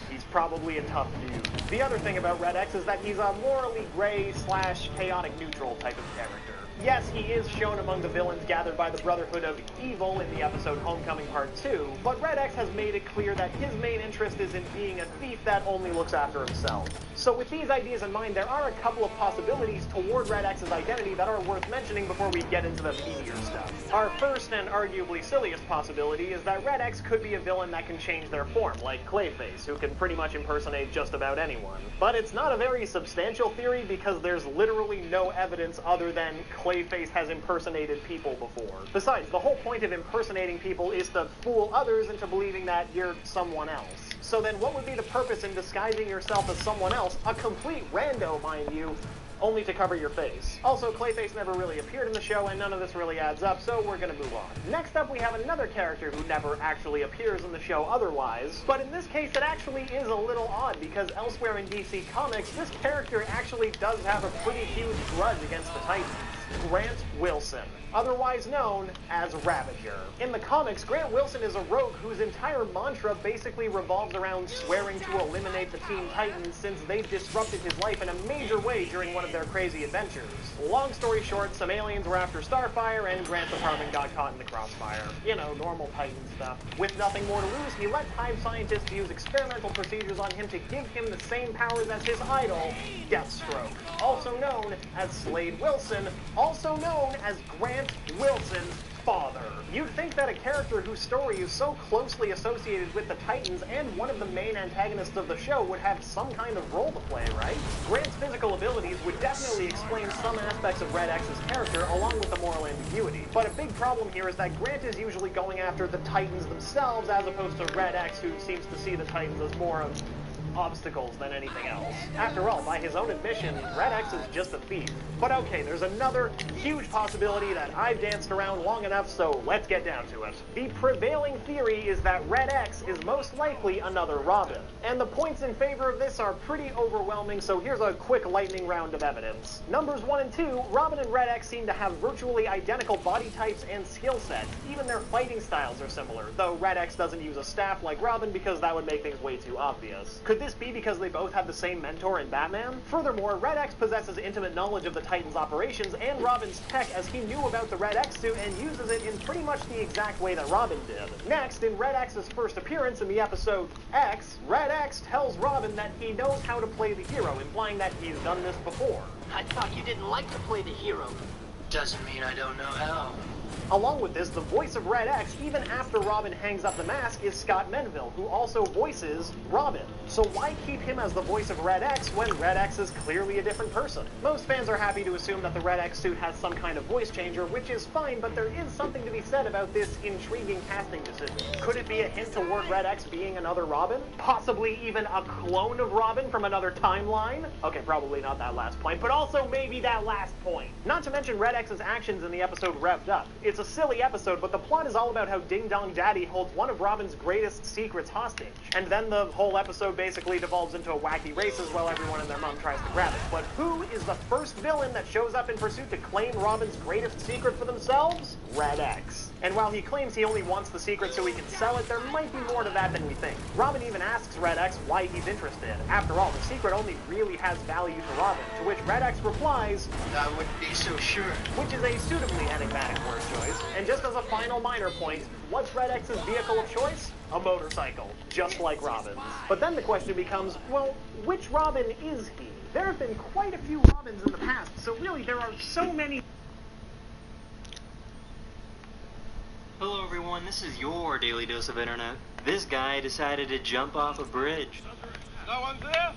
he's probably a tough dude. The other thing about Red X is that he's a morally gray / chaotic neutral type of character. Yes, he is shown among the villains gathered by the Brotherhood of Evil in the episode Homecoming Part 2, but Red X has made it clear that his main interest is in being a thief that only looks after himself. So with these ideas in mind, there are a couple of possibilities toward Red X's identity that are worth mentioning before we get into the meatier stuff. Our first and arguably silliest possibility is that Red X could be a villain that can change their form, like Clayface, who can pretty much impersonate just about anyone. But it's not a very substantial theory because there's literally no evidence other than Clayface has impersonated people before. Besides, the whole point of impersonating people is to fool others into believing that you're someone else. So then what would be the purpose in disguising yourself as someone else, a complete rando, mind you, only to cover your face? Also, Clayface never really appeared in the show, and none of this really adds up, so we're gonna move on. Next up, we have another character who never actually appears in the show otherwise, but in this case, it actually is a little odd, because elsewhere in DC Comics, this character actually does have a pretty huge grudge against the Titans. Grant Wilson, otherwise known as Ravager. In the comics, Grant Wilson is a rogue whose entire mantra basically revolves around swearing to eliminate the Teen Titans since they disrupted his life in a major way during one of their crazy adventures. Long story short, some aliens were after Starfire and Grant's apartment got caught in the crossfire. You know, normal Titan stuff. With nothing more to lose, he let Hive scientists use experimental procedures on him to give him the same powers as his idol, Deathstroke, also known as Slade Wilson, also known as Grant Wilson's father. You'd think that a character whose story is so closely associated with the Titans and one of the main antagonists of the show would have some kind of role to play, right? Grant's physical abilities would definitely explain some aspects of Red X's character along with the moral ambiguity. But a big problem here is that Grant is usually going after the Titans themselves as opposed to Red X, who seems to see the Titans as more of obstacles than anything else. After all, by his own admission, Red X is just a thief. But okay, there's another huge possibility that I've danced around long enough, so let's get down to it. The prevailing theory is that Red X is most likely another Robin. And the points in favor of this are pretty overwhelming, so here's a quick lightning round of evidence. Numbers 1 and 2, Robin and Red X seem to have virtually identical body types and skill sets. Even their fighting styles are similar, though Red X doesn't use a staff like Robin because that would make things way too obvious. Could this be because they both have the same mentor in Batman? Furthermore, Red X possesses intimate knowledge of the Titans' operations and Robin's tech, as he knew about the Red X suit and uses it in pretty much the exact way that Robin did. Next, in Red X's first appearance in the episode X, Red X tells Robin that he knows how to play the hero, implying that he's done this before. I thought you didn't like to play the hero. Doesn't mean I don't know how. Along with this, the voice of Red X, even after Robin hangs up the mask, is Scott Menville, who also voices Robin. So why keep him as the voice of Red X when Red X is clearly a different person? Most fans are happy to assume that the Red X suit has some kind of voice changer, which is fine, but there is something to be said about this intriguing casting decision. Could it be a hint toward Red X being another Robin? Possibly even a clone of Robin from another timeline? Okay, probably not that last point, but also maybe that last point. Not to mention Red X's actions in the episode Revved Up. It's a silly episode, but the plot is all about how Ding Dong Daddy holds one of Robin's greatest secrets hostage. And then the whole episode basically devolves into a wacky races while everyone and their mom tries to grab it. But who is the first villain that shows up in pursuit to claim Robin's greatest secret for themselves? Red X. And while he claims he only wants the secret so he can sell it, there might be more to that than we think. Robin even asks Red X why he's interested. After all, the secret only really has value to Robin, to which Red X replies, I wouldn't be so sure. Which is a suitably enigmatic word choice. And just as a final minor point, what's Red X's vehicle of choice? A motorcycle, just like Robin's. But then the question becomes, well, which Robin is he? There have been quite a few Robins in the past, so really there are so many... Hello everyone, this is your Daily Dose of Internet. This guy decided to jump off a bridge. No one's there?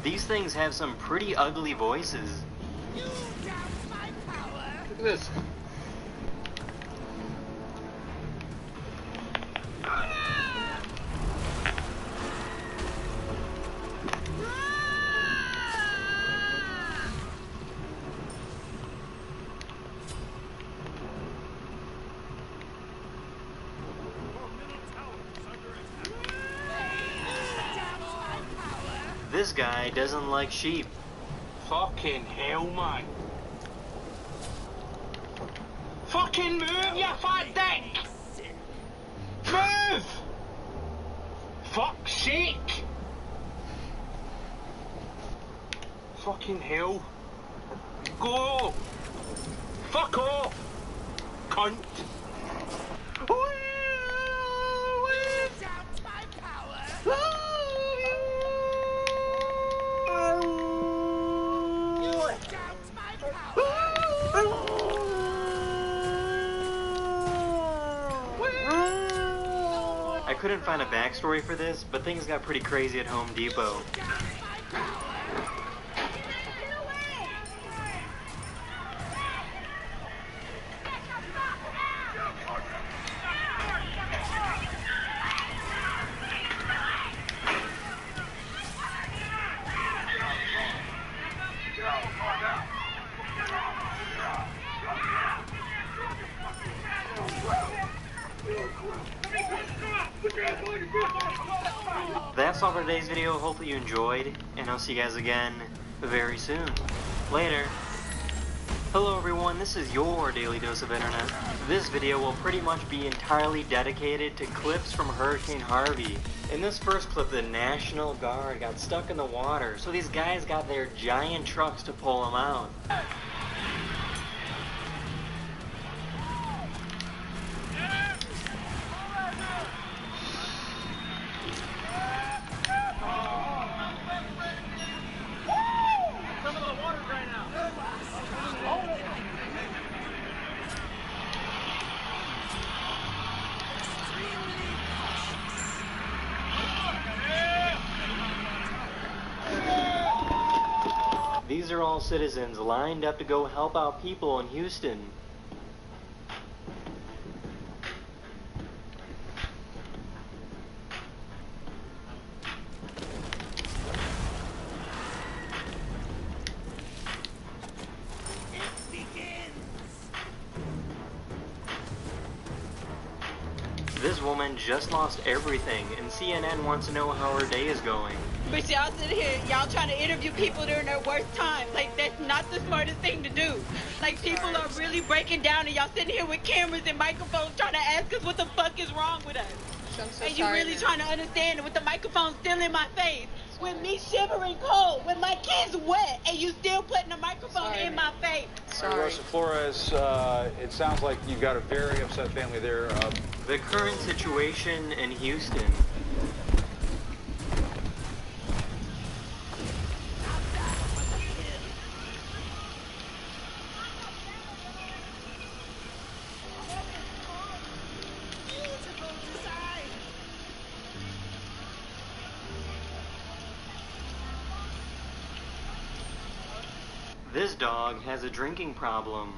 These things have some pretty ugly voices. You doubt my power. Look at this. This guy doesn't like sheep. Fucking hell, man. Fucking move, you fat dick! Move! Fuck's sake! Fucking hell. Go! Fuck off! Cunt! I couldn't find a backstory for this, but things got pretty crazy at Home Depot. That's all for today's video. Hopefully you enjoyed, and I'll see you guys again very soon. Later. Hello everyone, this is your Daily Dose of Internet. This video will pretty much be entirely dedicated to clips from Hurricane Harvey. In this first clip, the National Guard got stuck in the water, so these guys got their giant trucks to pull them out. These are all citizens lined up to go help out people in Houston. This woman just lost everything, and CNN wants to know how her day is going. But y'all sit here, y'all trying to interview people during their worst time. Like, that's not the smartest thing to do. Like, people are really breaking down, and y'all sitting here with cameras and microphones trying to ask us what the fuck is wrong with us. I'm so And you sorry, really man. trying to understand it with the microphone still in my face. With me shivering cold, with my kids wet, and you still putting the microphone in my face. Rosa Flores, it sounds like you've got a very upset family there. The current situation in Houston. This dog has a drinking problem.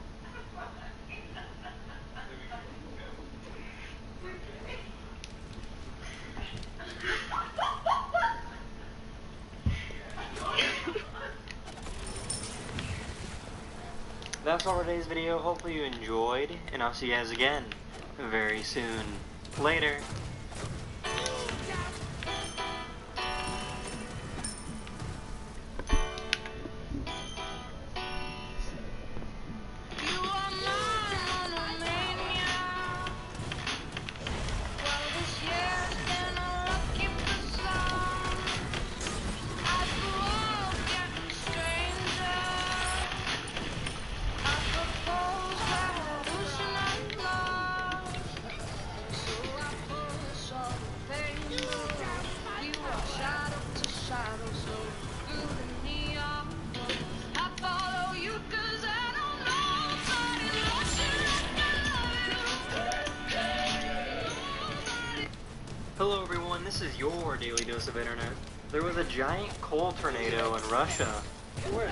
That's all for today's video. Hopefully you enjoyed, and I'll see you guys again very soon. Later. Hello everyone, this this is your Daily Dose of Internet. There was a giant coal tornado in Russia. 22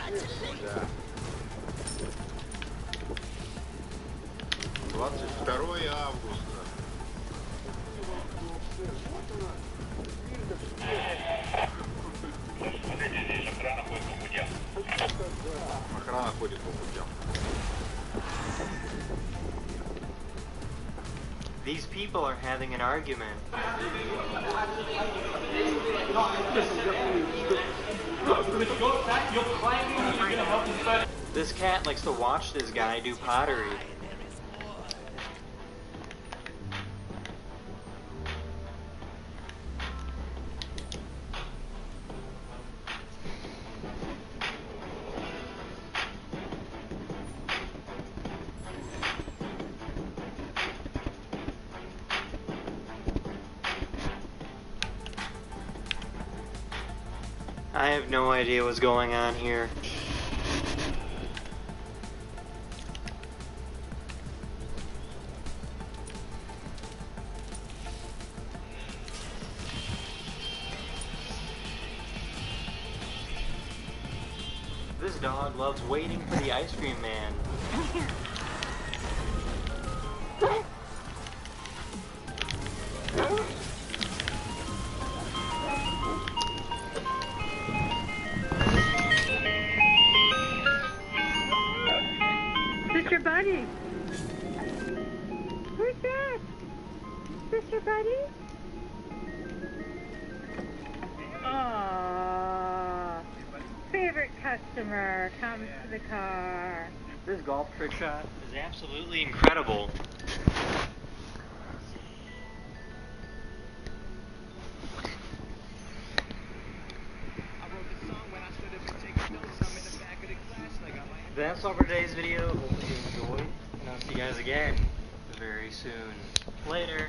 августа. Охрана ходит по путям. These people are having an argument. This cat likes to watch this guy do pottery. I have no idea what's going on here. This dog loves waiting for the ice cream man. Sister Buddy. Who's that? Sister Buddy? Aww. Favorite customer comes to the car. This golf trick shot is absolutely incredible. That's all for today's video. Hopefully you enjoyed, and I'll see you guys again very soon. Later.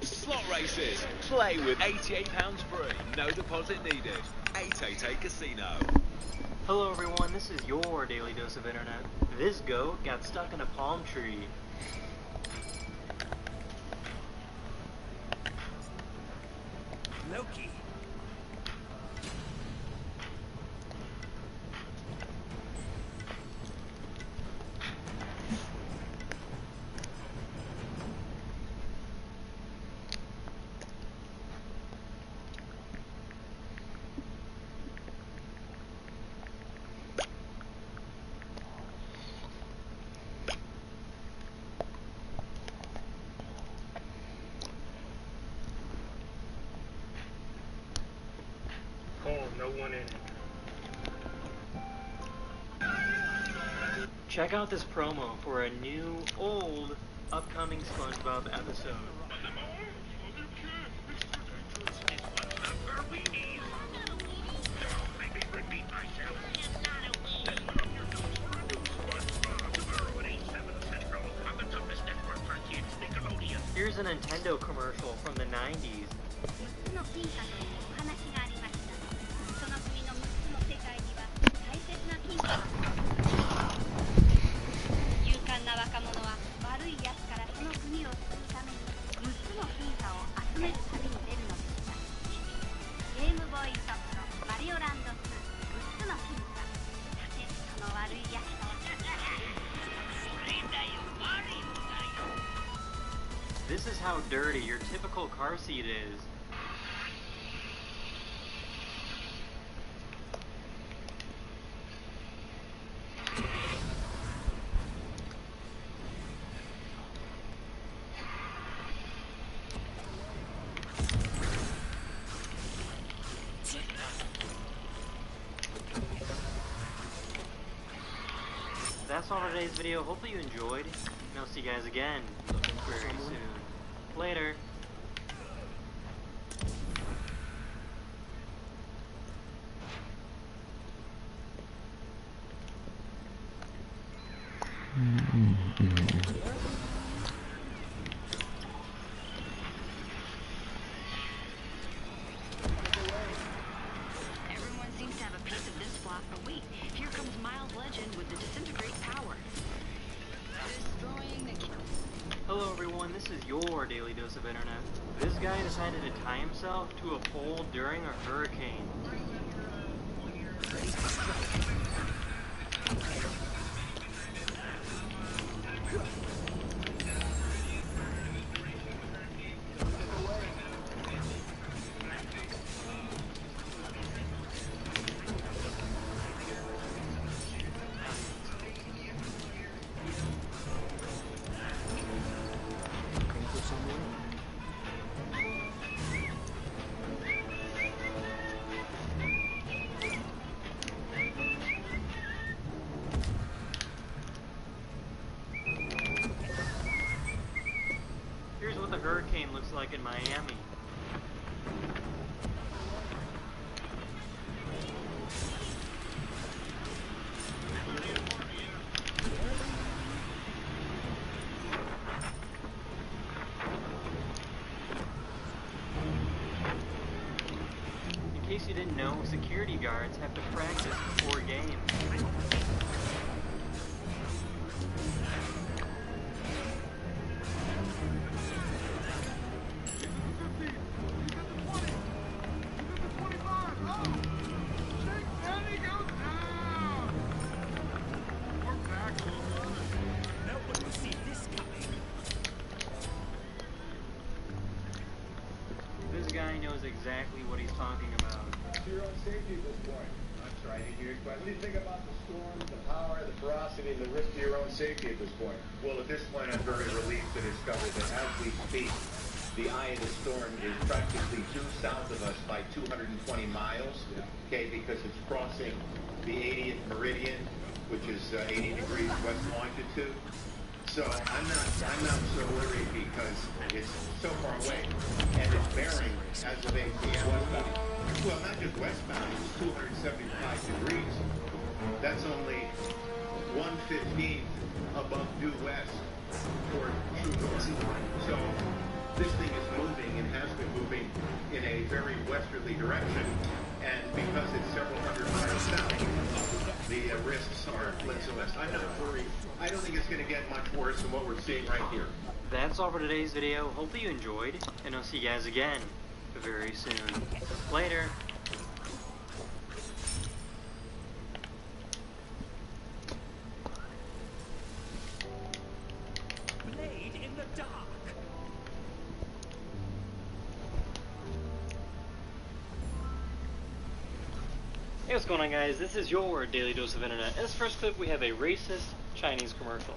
Slot races. Play with £88 free. No deposit needed. 888 Casino. Hello everyone, this is your Daily Dose of Internet. This goat got stuck in a palm tree. Loki. No one in it. Check out this promo for a new, old, upcoming SpongeBob episode. Here's a Nintendo commercial from the 90s. This is how dirty your typical car seat is. that's all for today's video. Hopefully you enjoyed, and I'll see you guys again very soon. Later. Everyone seems to have a piece of this plot, but wait, here comes Miles Legend with the disintegrate power. Destroying the... Hello everyone, this is your Daily Dose of Internet. This guy decided to tie himself to a pole during a hurricane. Here's what the hurricane looks like in Miami. In case you didn't know, security guards have to practice before a game. This guy knows exactly what he's talking about. To your own safety at this point. I'm trying to hear it, but what do you think about the storm, the power, the ferocity, and the risk to your own safety at this point? Well, at this point, I'm very relieved to discover that as we speak, the eye of the storm is practically due south of us by 220 miles, okay, because it's crossing the 80th meridian, which is 80 degrees west longitude. So I'm not so worried because it's so far away, and its bearing as of 8 p.m. Well, not just westbound, it's 275 degrees. That's only 1/15 above due west toward true north. So this thing is moving and has been moving in a very westerly direction, and because it's several hundred miles south, the risks are less and less. I'm not worried. I don't think it's going to get much worse than what we're seeing right here. That's all for today's video. Hopefully you enjoyed, and I'll see you guys again very soon. Later. Blade in the dark. Hey, what's going on, guys? This is your Daily Dose of Internet. In this first clip, we have a racist Chinese commercial.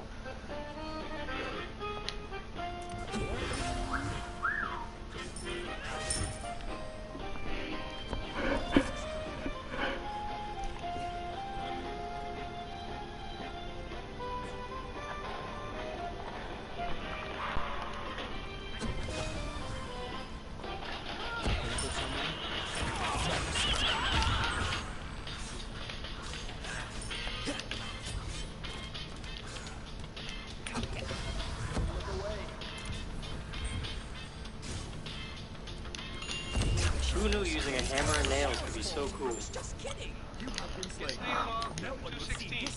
Who knew using a hammer and nails could be so cool? Just kidding. You have been It's Neil off, 216.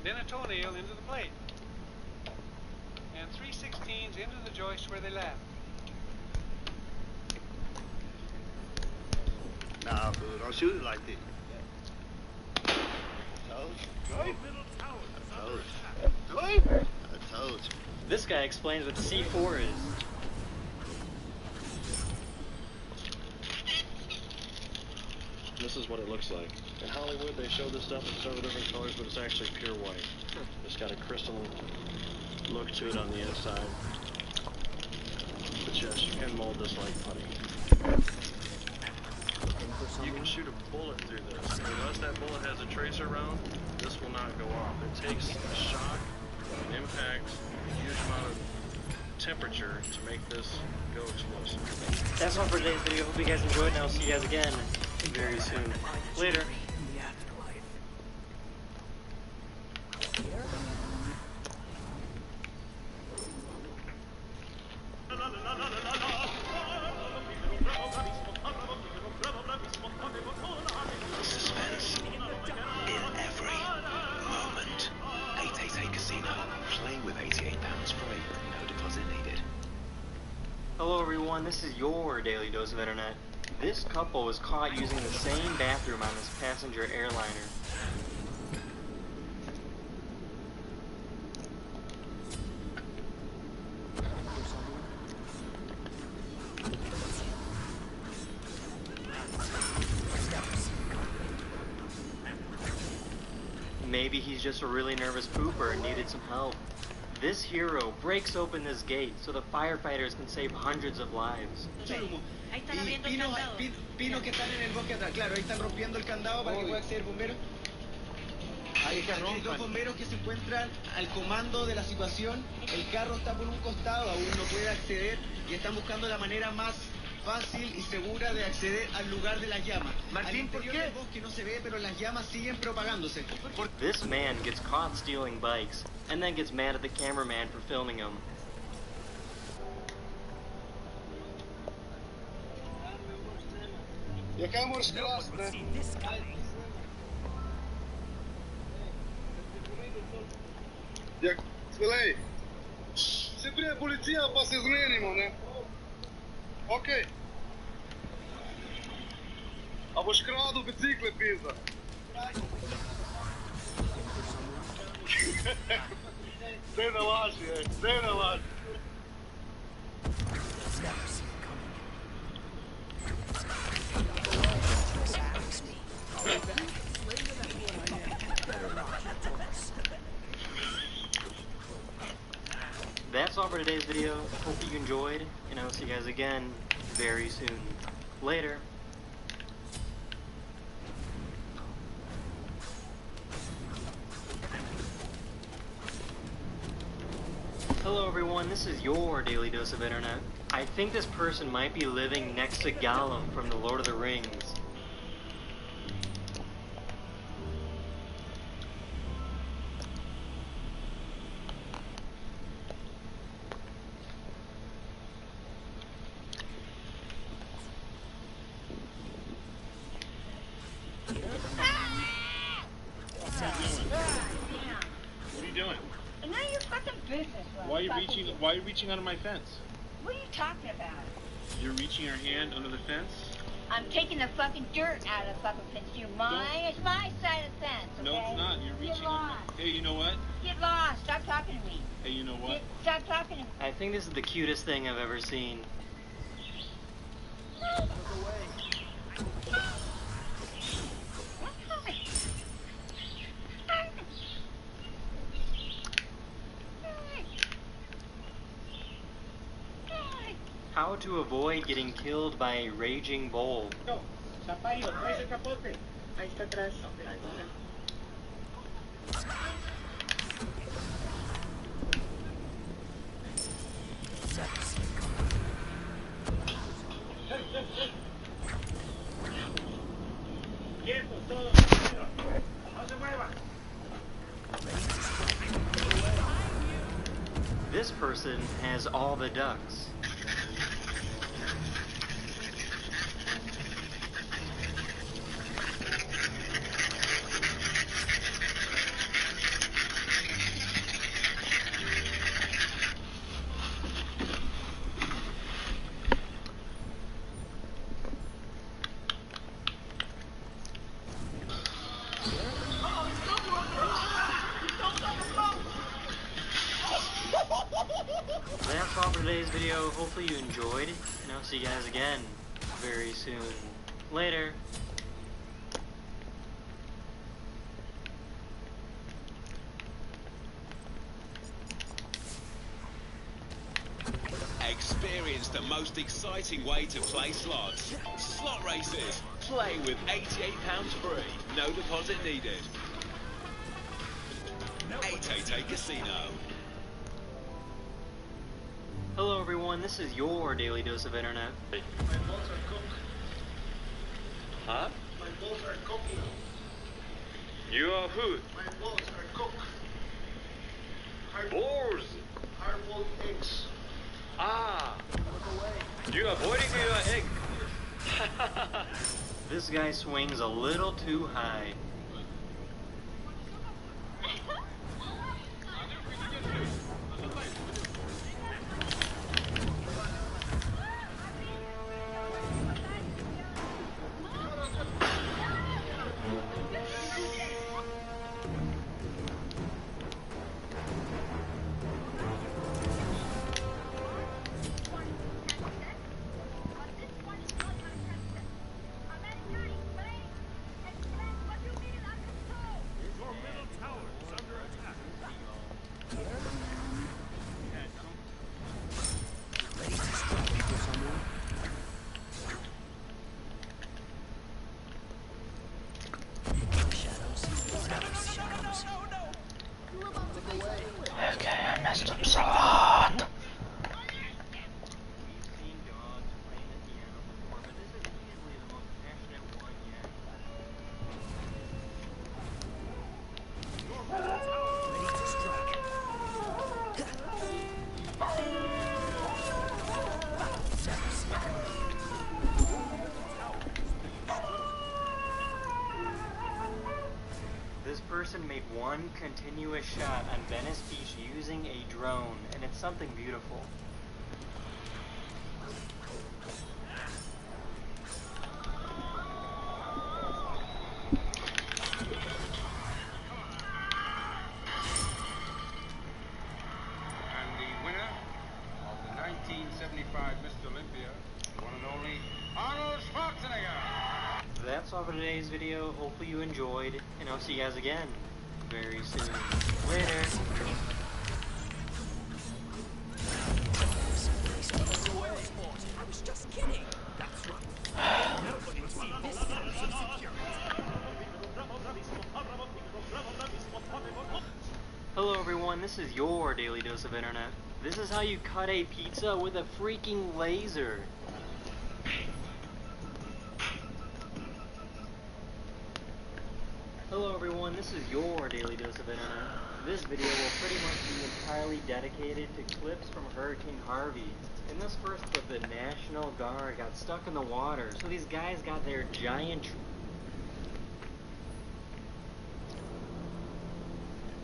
Then a toenail into the plate. And 3/16s into the joist where they left. Nah, fool, don't shoot it like this. I told you. This guy explains what C4 is. This is what it looks like. In Hollywood, they show this stuff in several different colors, but it's actually pure white. It's got a crystal look to it on the inside. But yes, you can mold this like putty. You can shoot a bullet through this. Unless that bullet has a tracer round, this will not go off. It takes a shock, an impact, a huge amount of temperature to make this go explosive. That's all for today's video. Hope you guys enjoyed, and I'll see you guys again very soon. Later. Suspense in every moment. 888 Casino. Play with £88 free. No deposit needed. Hello everyone, this is your Daily Dose of Internet. This couple was caught using the same bathroom on this passenger airliner. Maybe he's just a really nervous pooper and needed some help. This hero breaks open this gate so the firefighters can save hundreds of lives. Ahí están abriendo el candado. Pinos que están en el bosque atrás, claro, ahí están rompiendo el candado para que pueda acceder el bombero. Ahí están dos bomberos que se encuentran al comando de la situación. El carro está por un costado, aún no puede acceder y están buscando la manera más fácil y segura de acceder al lugar de las llamas. Martín, ¿por qué? El bosque no se ve, pero las llamas siguen propagándose. This man gets caught stealing bikes and then gets mad at the cameraman for filming him. Яка морська ласка? Як Свилей, се прие полиция па се зменимо, не? Окей. А бош краду бицикли пизда. Де на лажи, де на лажи. That's all for today's video. Hope you enjoyed, and I'll see you guys again very soon. Later. Hello everyone, this is your Daily Dose of Internet. I think this person might be living next to Gollum from the Lord of the Rings. What are you doing? And none of your fucking business. Why are you reaching under my fence? What are you talking about? You're reaching your hand under the fence? I'm taking the fucking dirt out of the fucking fence. You mine? It's my side of the fence, okay? No, it's not. You're reaching. Get lost. Hey, you know what? Get lost. Stop talking to me. Hey, you know what? Stop talking to me. I think this is the cutest thing I've ever seen. How to avoid getting killed by a raging bull. Ahí está atrás. This person has all the ducks. That's all for today's video. Hopefully you enjoyed, and I'll see you guys again very soon. Later. Experience the most exciting way to play slots. Slot races. Play with £88 free. No deposit needed. 888 Casino. Hello everyone, this is your Daily Dose of Internet. My balls are cooked. Huh? My balls are cooking. You are who? My balls are cooked. Balls. Hard-boiled eggs. Ah. You are boiling your egg. This guy swings a little too high. Okay, I messed up so hard. This person made one continuous shot on Venice Beach using a drone, and it's something beautiful. And the winner of the 1975 Mr. Olympia, one and only Arnold Schwarzenegger. That's all for today's video. Hopefully you enjoyed, and I'll see you guys again very soon. Later. I was just kidding. That's right. Nobody would see this kind of security. Hello everyone, this is your Daily Dose of Internet. This is how you cut a pizza with a freaking laser. Hello everyone, this is your Daily Dose of Internet. This video will pretty much be entirely dedicated to clips from Hurricane Harvey. In this first clip, the National Guard got stuck in the water, so these guys got their giant...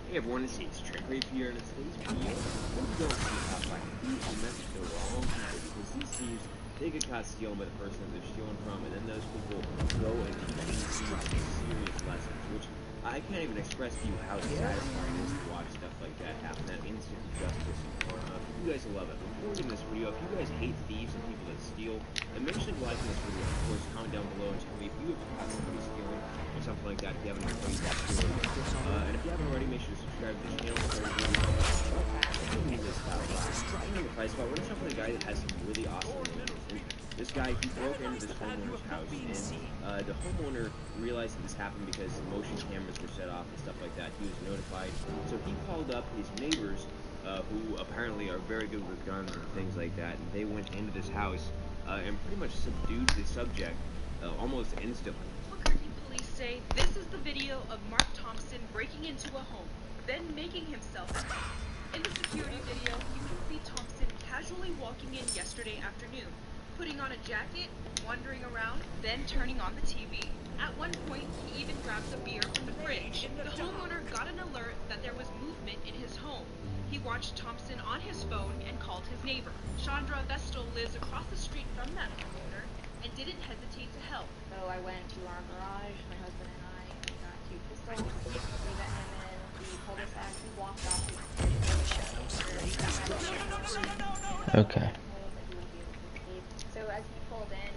Hey everyone, it's Strictly here, and in today's video, we're going to see how if I can message the wrong people, because these thieves, they get caught stealing by the person that they're stealing from, and then those people go and teach serious lessons, which I can't even express to you how satisfying it is to watch stuff like that happen, that instant justice. You guys will love it. Before we get in this video, if you guys hate thieves and people that steal, then make sure to like this video. Of course, comment down below and tell me if you have caught somebody stealing or something like that. If you haven't already, and if you haven't already, make sure to subscribe to the channel. We're gonna jump on a guy that has some really awesome moves. And this guy, he broke into this homeowner's house, and the homeowner realized that this happened because motion cameras were set off and stuff like that. He was notified, so he called up his neighbors, who apparently are very good with guns and things like that, and they went into this house and pretty much subdued the subject almost instantly. Police say this is the video of Mark Thompson breaking into a home, then making himself at home. In the security video, you can see Thompson casually walking in yesterday afternoon, putting on a jacket, wandering around, then turning on the TV. At one point, he even grabs a beer from the fridge. The homeowner got an alert that there was movement in his home. He watched Thompson on his phone and called his neighbor. Chandra Vestal lives across the street from that homeowner and didn't hesitate to help. So I went to our garage, my husband and I, we got 2 pistols, we met him in the cul-de-sac, he walked off. Okay. So as he pulled in,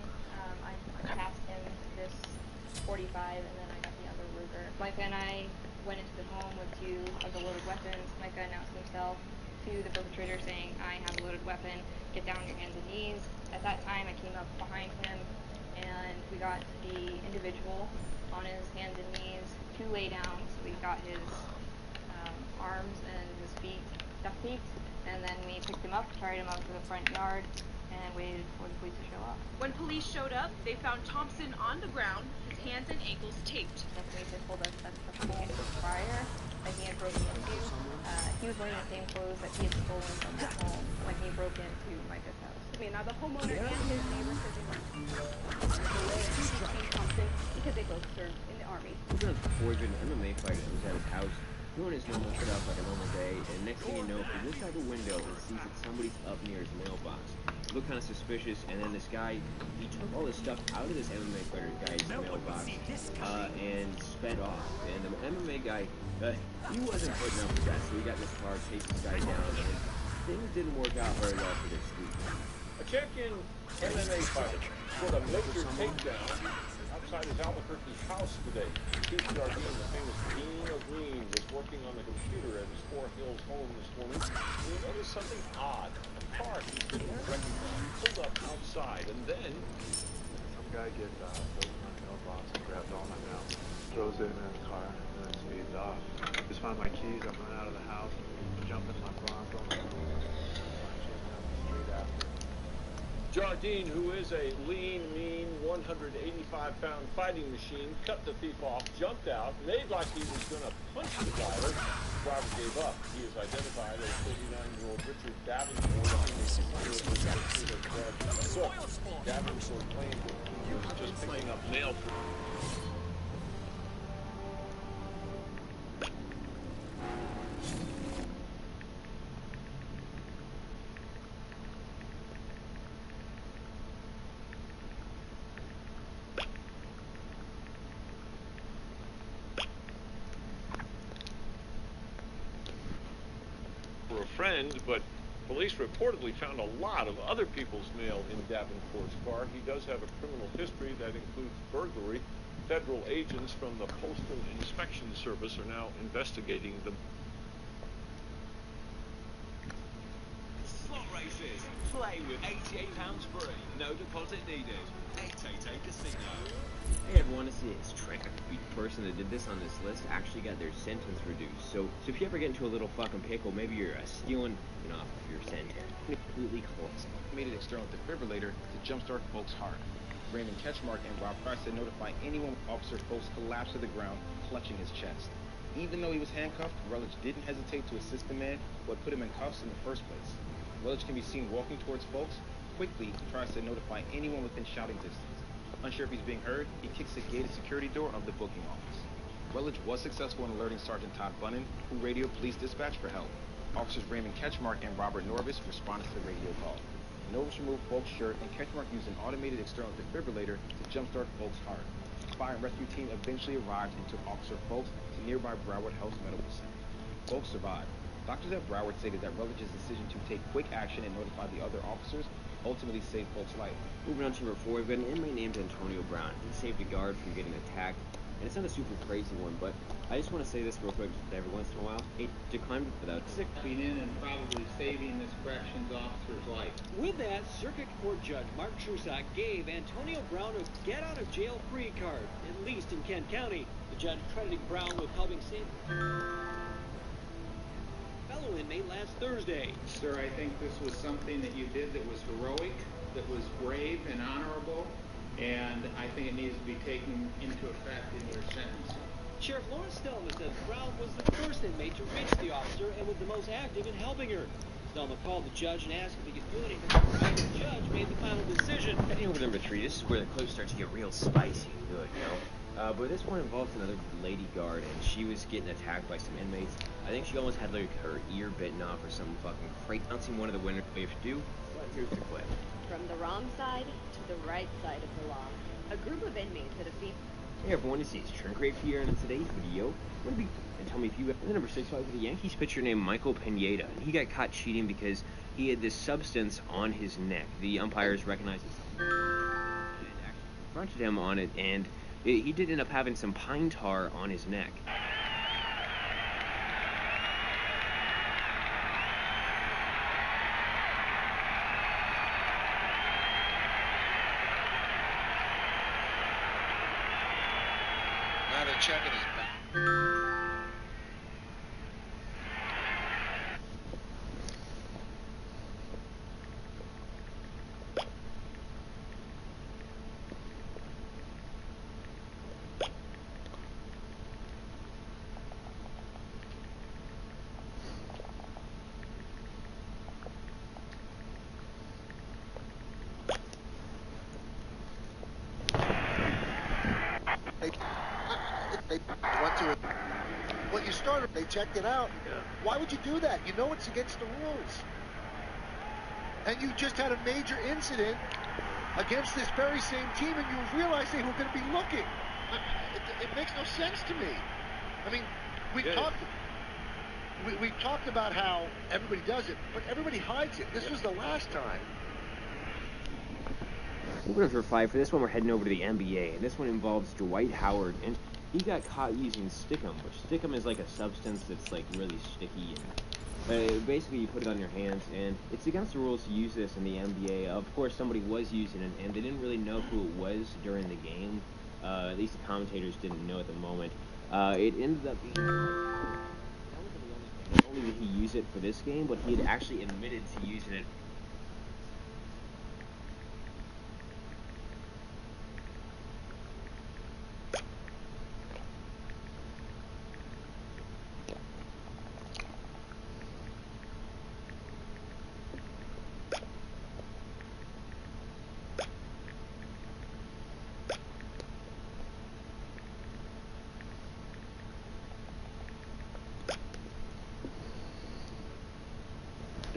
I passed him this 45 and then I got the other Ruger. Micah and I went into the home with 2 of the loaded weapons. Micah announced himself to the perpetrator saying, I have a loaded weapon, get down on your hands and knees. At that time I came up behind him and we got the individual on his hands and knees to lay down, so we got his arms and his feet duct taped, and then we picked him up, carried him out to the front yard, and waited for the police to show up. When police showed up, they found Thompson on the ground, his hands and ankles taped. The police had told us that the 4 days prior that he had broken into, he was wearing the same clothes that he had stolen from his home when he broke into Micah's house. I mean, now the homeowner and his neighbor said they were Thompson because they both served in the army. We're going to forge an MMA fighter that was at his house, doing his normal stuff like a normal day, and next thing you know, he looks out the window and sees that somebody's up near his mailbox. Looked kind of suspicious, and then this guy, he took all this stuff out of this MMA fighter guy's mailbox, and sped off. And the MMA guy, he wasn't putting up with that, so he got in his car, chased this guy down, and things didn't work out very well for this dude. A champion MMA fighter scored a major takedown outside his Albuquerque house today. Keith Jardine, the famous Dean of Green, was working on the computer at his Fort Hills home this morning, and he noticed something odd. A car he didn't recognize pulled up outside, and then some guy gets out, goes in my mailbox and grabs all my mail, throws it in his car, and then speeds off. Just find my keys, I run out of the house, jump in my Bronco, and straight after. Jardine, who is a lean, mean, 185-pound fighting machine, cut the thief off, jumped out, made like he was going to punch the driver. The driver gave up. He is identified as 39-year-old Richard Davenport. Davenport claimed that he was just picking up mail for a friend, but police reportedly found a lot of other people's mail in Davenport's car. He does have a criminal history that includes burglary. Federal agents from the Postal Inspection Service are now investigating them. Slot races. Play with £88 free. No deposit needed. 888 Casino. Hey everyone, this is Trent. The person that did this on this list actually got their sentence reduced. So if you ever get into a little fucking pickle, maybe you're stealing, off of your sentence. Completely close. Made an external defibrillator to jumpstart folks' heart. Raymond Ketchmark and Rob Price said notify anyone with Officer Folks collapsed to the ground, clutching his chest. Even though he was handcuffed, Rutledge didn't hesitate to assist the man who had put him in cuffs in the first place. Rutledge can be seen walking towards Folks. Quickly, he tries to notify anyone within shouting distance. Unsure if he's being heard, he kicks the gated security door of the booking office. Rutledge was successful in alerting Sergeant Todd Bunnan, who radioed police dispatch for help. Officers Raymond Ketchmark and Robert Norvis responded to the radio call. Norvis removed Folks' shirt, and Ketchmark used an automated external defibrillator to jumpstart Folks' heart. The fire and rescue team eventually arrived and took Officer Folks to nearby Broward Health Medical Center. Folks survived. Doctors at Broward stated that Rutledge's decision to take quick action and notify the other officers ultimately saved Folks' life. Moving on to number 4, we've got an inmate named Antonio Brown. He saved a guard from getting attacked, and it's not a super crazy one, but I just want to say this real quick that every once in a while, it declined without stepping in and probably saving this corrections officer's life. With that, Circuit Court Judge Mark Trusak gave Antonio Brown a get-out-of-jail-free card, at least in Kent County. The judge crediting Brown with helping save fellow inmate last Thursday. Sir, I think this was something that you did that was heroic, that was brave and honorable, and I think it needs to be taken into effect in your sentence. Sheriff Lawrence Stelma says Brown was the first inmate to reach the officer and was the most active in helping her. Stelma called the judge and asked if he could do anything. The judge made the final decision. Heading over to number 3, this is where the clips start to get real spicy and good, but this one involves another lady guard, and she was getting attacked by some inmates. I think she almost had like her ear bitten off or some fucking crazy. Announcing one of the winners. What you have to do, here's the clip. From the wrong side to the right side of the law, a group of inmates at a feast. Hey everyone, this is Trent Great here, and in today's video, and tell me if you have the number 6 for the Yankees pitcher named Michael Pineda, and he got caught cheating because he had this substance on his neck. The umpires recognized it and actually confronted him on it, and he did end up having some pine tar on his neck. Now they're checking his back. here. When you started, they checked it out. Yeah. Why would you do that? You know it's against the rules. And you just had a major incident against this very same team, and you realize they were going to be looking. It makes no sense to me. I mean, we've talked about how everybody does it, but everybody hides it. This was the last time. Moving on to 5, for this one we're heading over to the NBA, and this one involves Dwight Howard, and he got caught using stickum, which stickum is like a substance that's like really sticky, and basically you put it on your hands, and it's against the rules to use this in the NBA. Of course somebody was using it, and they didn't really know who it was during the game. At least the commentators didn't know at the moment. It ended up being not only did he use it for this game, but he had actually admitted to using it.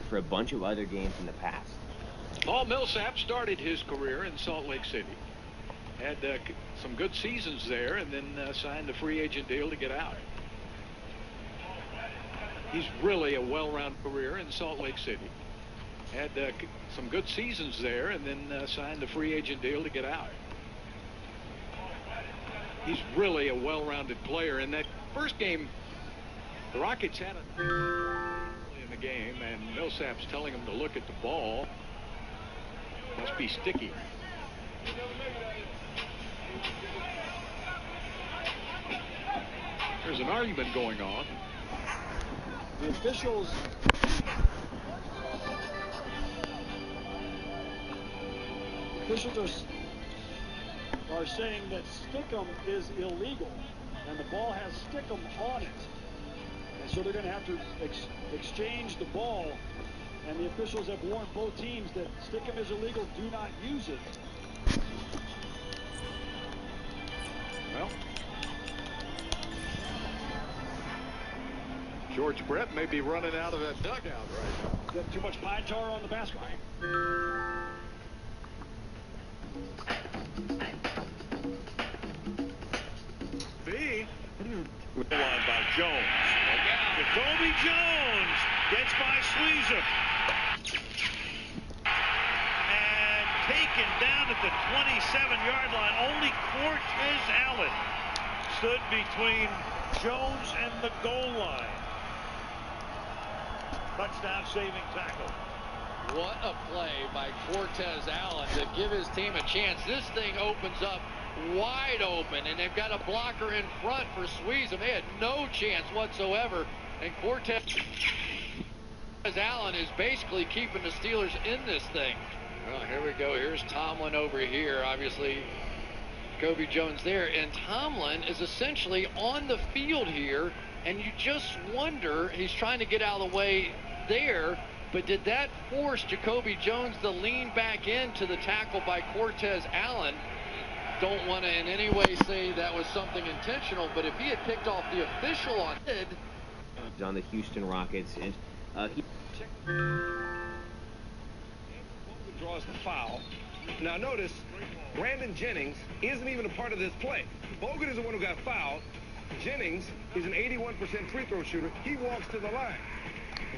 For a bunch of other games in the past. Paul Millsap started his career in Salt Lake City. Had some good seasons there, and then signed a free agent deal to get out. He's really a well-rounded career in Salt Lake City. Had some good seasons there, and then signed a free agent deal to get out. He's really a well-rounded player. In that first game, the Rockets had in the game, and Millsap's telling him to look at the ball. Must be sticky. There's an argument going on. The officials are saying that stickum is illegal, and the ball has stickum on it. And so they're going to have to exchange the ball, and the officials have warned both teams that stickum is illegal, do not use it. Well, George Brett may be running out of that dugout right now. Got too much pine tar on the basketball. B. Line by Jones. Jacoby Jones gets by Sweezer. And taken down at the 27-yard line. Only Cortez Allen stood between Jones and the goal line. Touchdown saving tackle. What a play by Cortez Allen to give his team a chance. This thing opens up wide open, and they've got a blocker in front for Sweezer. They had no chance whatsoever, and Cortez Allen is basically keeping the Steelers in this thing. Well, here we go. Here's Tomlin over here. Obviously, Kobe Jones there, and Tomlin is essentially on the field here, and you just wonder, he's trying to get out of the way there, but did that force Jacoby Jones to lean back into the tackle by Cortez Allen? Don't want to in any way say that was something intentional, but if he had picked off the official on it. On the Houston Rockets, and he draws the foul. Now notice, Brandon Jennings isn't even a part of this play. Bogut is the one who got fouled. Jennings is an 81% free throw shooter. He walks to the line.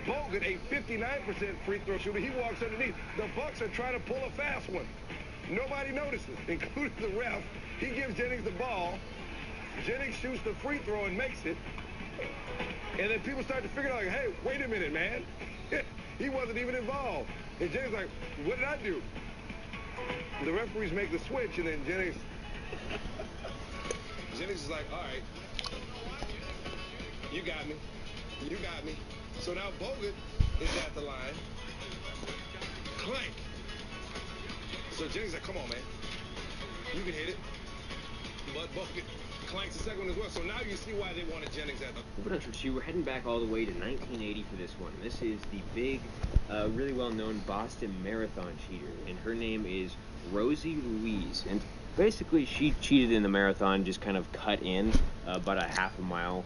Bogut, a 59% free throw shooter, he walks underneath. The Bucks are trying to pull a fast one. Nobody notices, including the ref. He gives Jennings the ball. Jennings shoots the free throw and makes it. And then people start to figure out, like, hey, wait a minute, man. He wasn't even involved. And Jennings like, what did I do? The referees make the switch, and then Jennings is like, all right, you got me. You got me. So now Bogut is at the line. Clank. So Jennings like, come on, man. You can hit it. But Bogut clanks the second one as well. So now you see why they wanted Jennings at the... Moving on to 2, we're heading back all the way to 1980 for this one. This is the big, really well-known Boston Marathon cheater, and her name is Rosie Louise. And Basically, she cheated in the marathon, just kind of cut in about a half a mile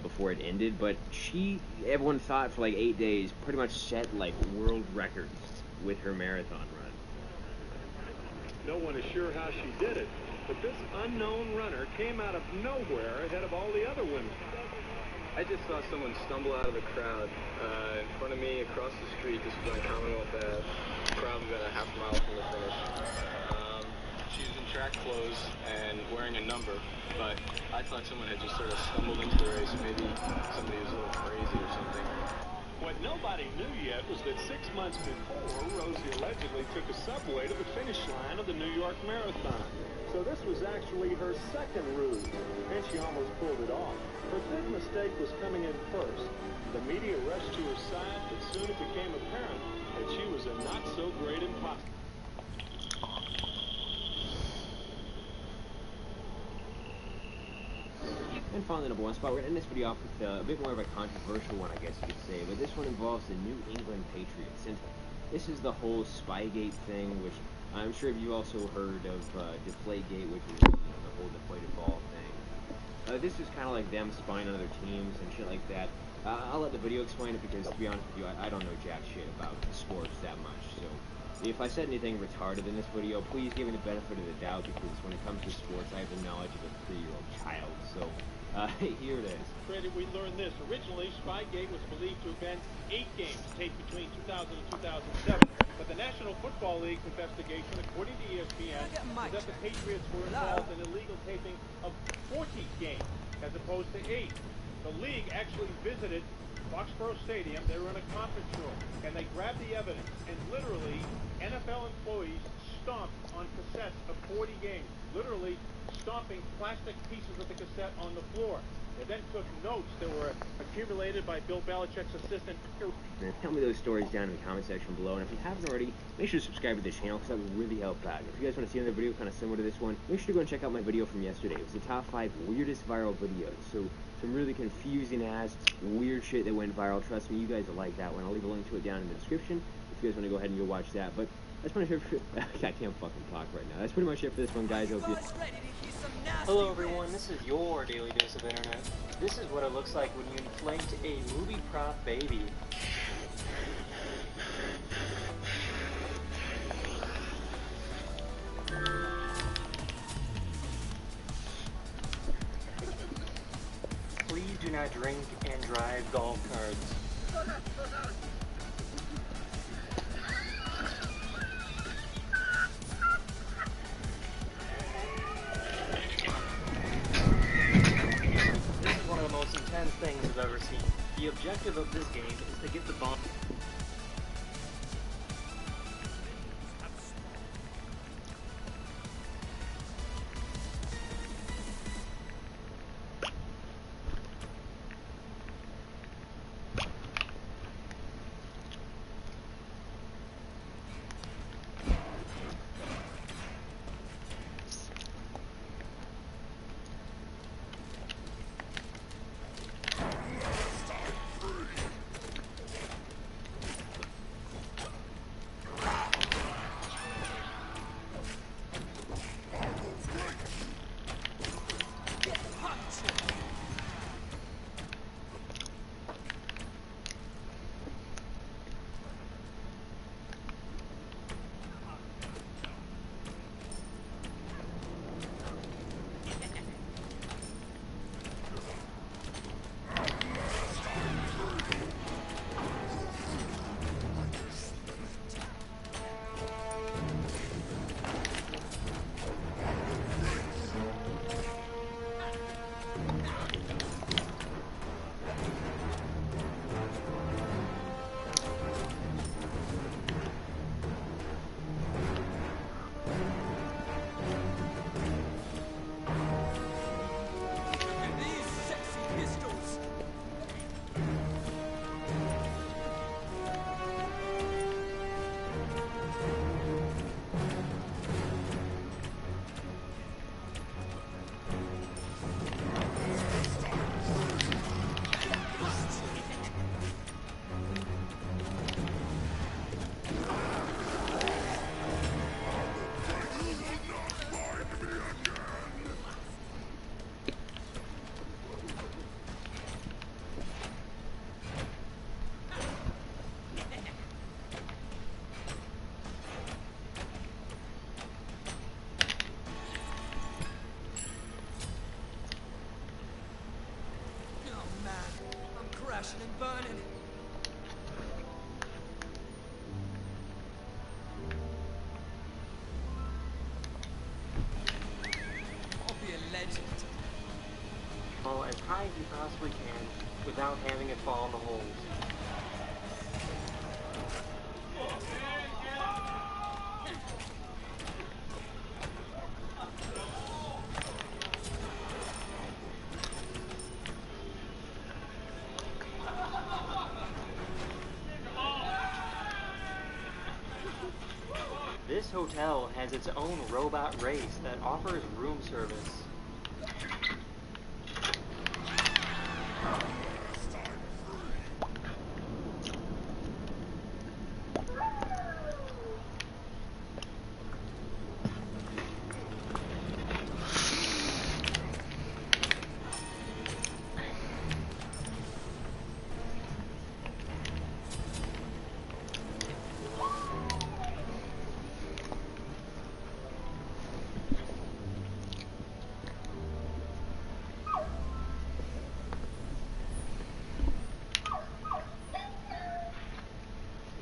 before it ended. But everyone thought for like 8 days, pretty much set like world records with her marathon run. No one is sure how she did it, but this unknown runner came out of nowhere ahead of all the other women. I just saw someone stumble out of the crowd in front of me across the street. This was on Commonwealth Ave, probably about a half mile from the finish. She was in track clothes and wearing a number, but I thought someone had just sort of stumbled into the race. Maybe somebody was a little crazy or something. What nobody knew yet was that 6 months before, Rosie allegedly took a subway to the finish line of the New York Marathon. So this was actually her second ruse, and she almost pulled it off. Her big mistake was coming in first. The media rushed to her side, but soon it became apparent that she was a not-so-great imposter. And finally, number one spot, we're going to end this video off with a bit more of a controversial one, I guess you could say, but this one involves the New England Patriots. And this is the whole Spygate thing, which I'm sure you've also heard of Deflategate, which is the whole deflated ball thing. This is kind of like them spying on other teams and shit like that. I'll let the video explain it because, to be honest with you, I don't know jack shit about sports that much. So if I said anything retarded in this video, please give me the benefit of the doubt because when it comes to sports, I have the knowledge of a 3-year-old child. So here it is. Credit, we learned this. Originally, Spygate was believed to have been 8 games taped between 2000 and 2007. But the National Football League's investigation, according to ESPN, is that the Patriots were involved in illegal taping of 40 games as opposed to 8. The league actually visited Foxborough Stadium. They were in a conference room, and they grabbed the evidence, and literally, NFL employees stomped on cassettes of 40 games, literally stomping plastic pieces of the cassette on the floor. They then took notes that were accumulated by Bill Belichick's assistant. And tell me those stories down in the comment section below, and if you haven't already, make sure to subscribe to the channel because that would really help out. If you guys want to see another video kind of similar to this one, make sure to go and check out my video from yesterday. It was the top 5 weirdest viral videos. So some really confusing ass weird shit that went viral. Trust me, you guys will like that one. I'll leave a link to it down in the description if you guys want to go ahead and go watch that. But that's pretty much it for I can't fucking talk right now. That's pretty much it for this one, guys. Hope you. Hello everyone, this is your Daily Dose of Internet. This is what it looks like when you inflate a movie prop baby. Please do not drink and drive golf carts. Intense things I've ever seen. The objective of this game is to get the bomb. crashing and burning. I'll be a legend. Fall as high as you possibly can without having it fall in the holes. This hotel has its own robot race that offers room service.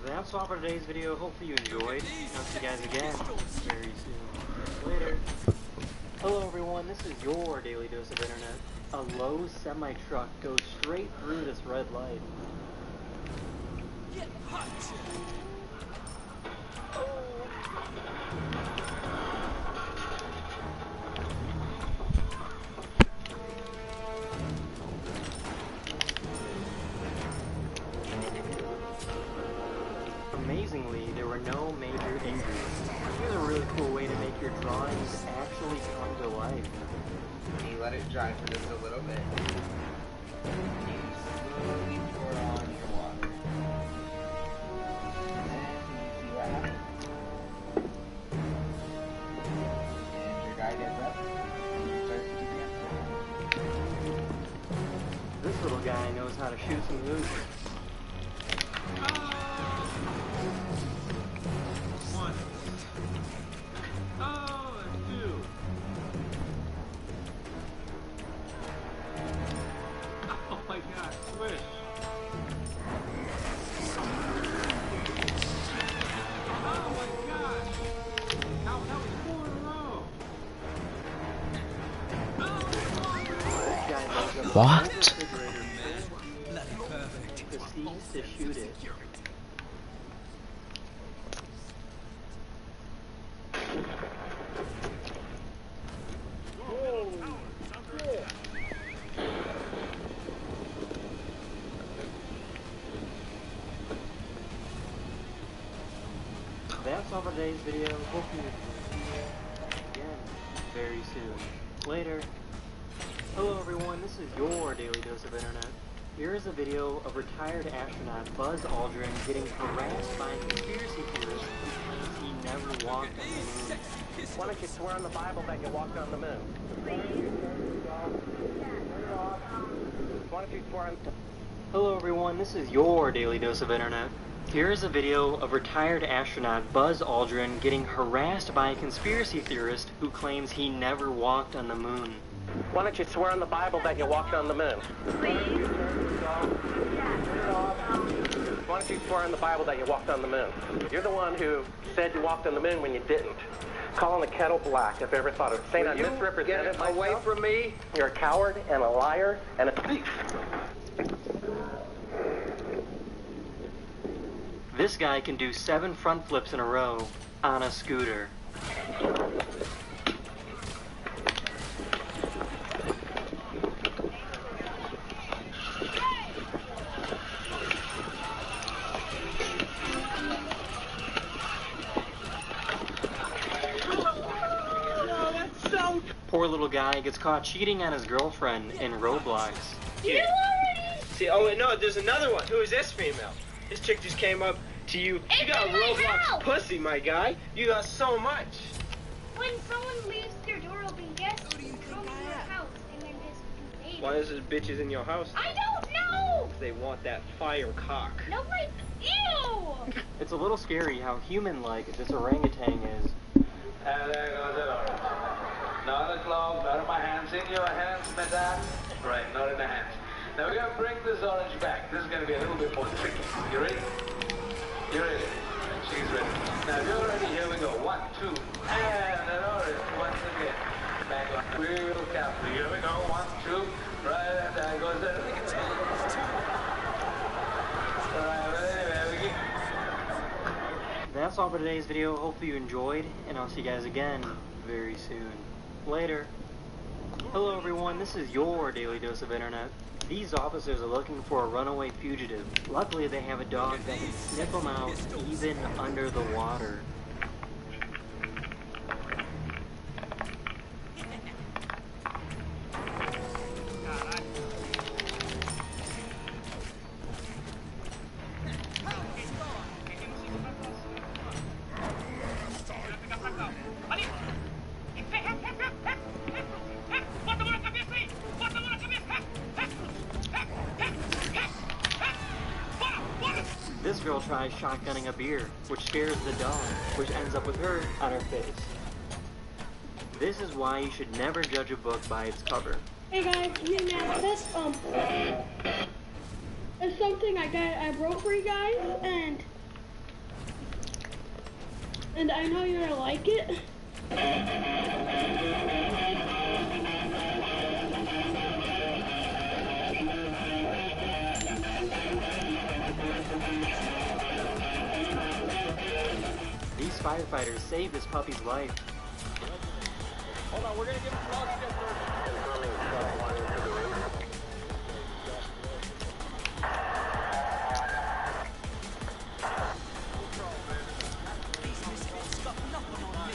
That's all for today's video. Hopefully you enjoyed. I'll see you guys again very soon. Later. Hello everyone, this is your Daily Dose of Internet. A Lowe's semi-truck goes straight through this red light. Get hot. Amazingly, there were no major injuries. Here's a really cool way to make your drawings actually come to life. You let it dry for just a little bit. You slowly pour on your water. And you see what happens. And your guy gets up and you start to dance. This little guy knows how to shoot some hoops. What? Proceeds to shoot it. That's all for today's video. Hope you see you again very soon. Later. Hello everyone, this is your Daily Dose of Internet. Here is a video of retired astronaut Buzz Aldrin getting harassed by conspiracy theorists who claim he never walked on the moon. Why don't you swear on the Bible that you walked on the moon? Why don't you swear on... Hello everyone, this is your Daily Dose of Internet. Here is a video of retired astronaut Buzz Aldrin getting harassed by a conspiracy theorist who claims he never walked on the moon. Why don't you swear on the Bible that you walked on the moon? Why don't you swear on the Bible that you walked on the moon? You're the one who said you walked on the moon when you didn't. Calling the kettle black if ever thought of it. Saying I misrepresented myself. Away from me. You're a coward and a liar and a thief. This guy can do 7 front flips in a row on a scooter. Poor little guy gets caught cheating on his girlfriend in Roblox. Yeah. See, oh wait, no, there's another one. Who is this female? This chick just came up to you. You got Roblox pussy, my guy. You got so much. When someone leaves their door open, guess who's coming to your house and they're just invading. Why is there bitches in your house? I don't know! They want that fire cock. No, like, ew! It's a little scary how human-like this orangutan is. And there goes it. Not a glove, not in my hands. In your hands, madame. Right, not in the hands. Now we're going to bring this orange back. This is going to be a little bit more tricky. You ready? You ready? And she's ready. Now if you're ready, here we go. 1, 2, and an orange once again. Back up real carefully. Here we go. 1, 2, right, and there goes the... Alright, well anyway, we get... That's all for today's video. Hopefully you enjoyed, and I'll see you guys again very soon. Later. Hello everyone, this is your Daily Dose of Internet. These officers are looking for a runaway fugitive. Luckily they have a dog that can sniff them out even under the water. This girl tries shotgunning a beer, which scares the dog, which ends up with her on her face. This is why you should never judge a book by its cover. Hey guys, this is something I wrote for you guys, and I know you're gonna like it. These firefighters saved this puppy's life. Hold on, we're going to give him a call. Confirming one to the ring. These misfits got nothing on me.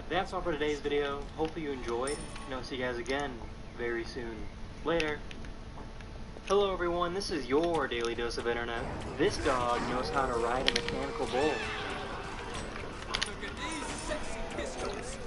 That's all for today's video. Hopefully you enjoyed, and I'll see you guys again very soon. Later. Hello everyone, this is your Daily Dose of Internet. This dog knows how to ride a mechanical bull. Look at these sexy pistols.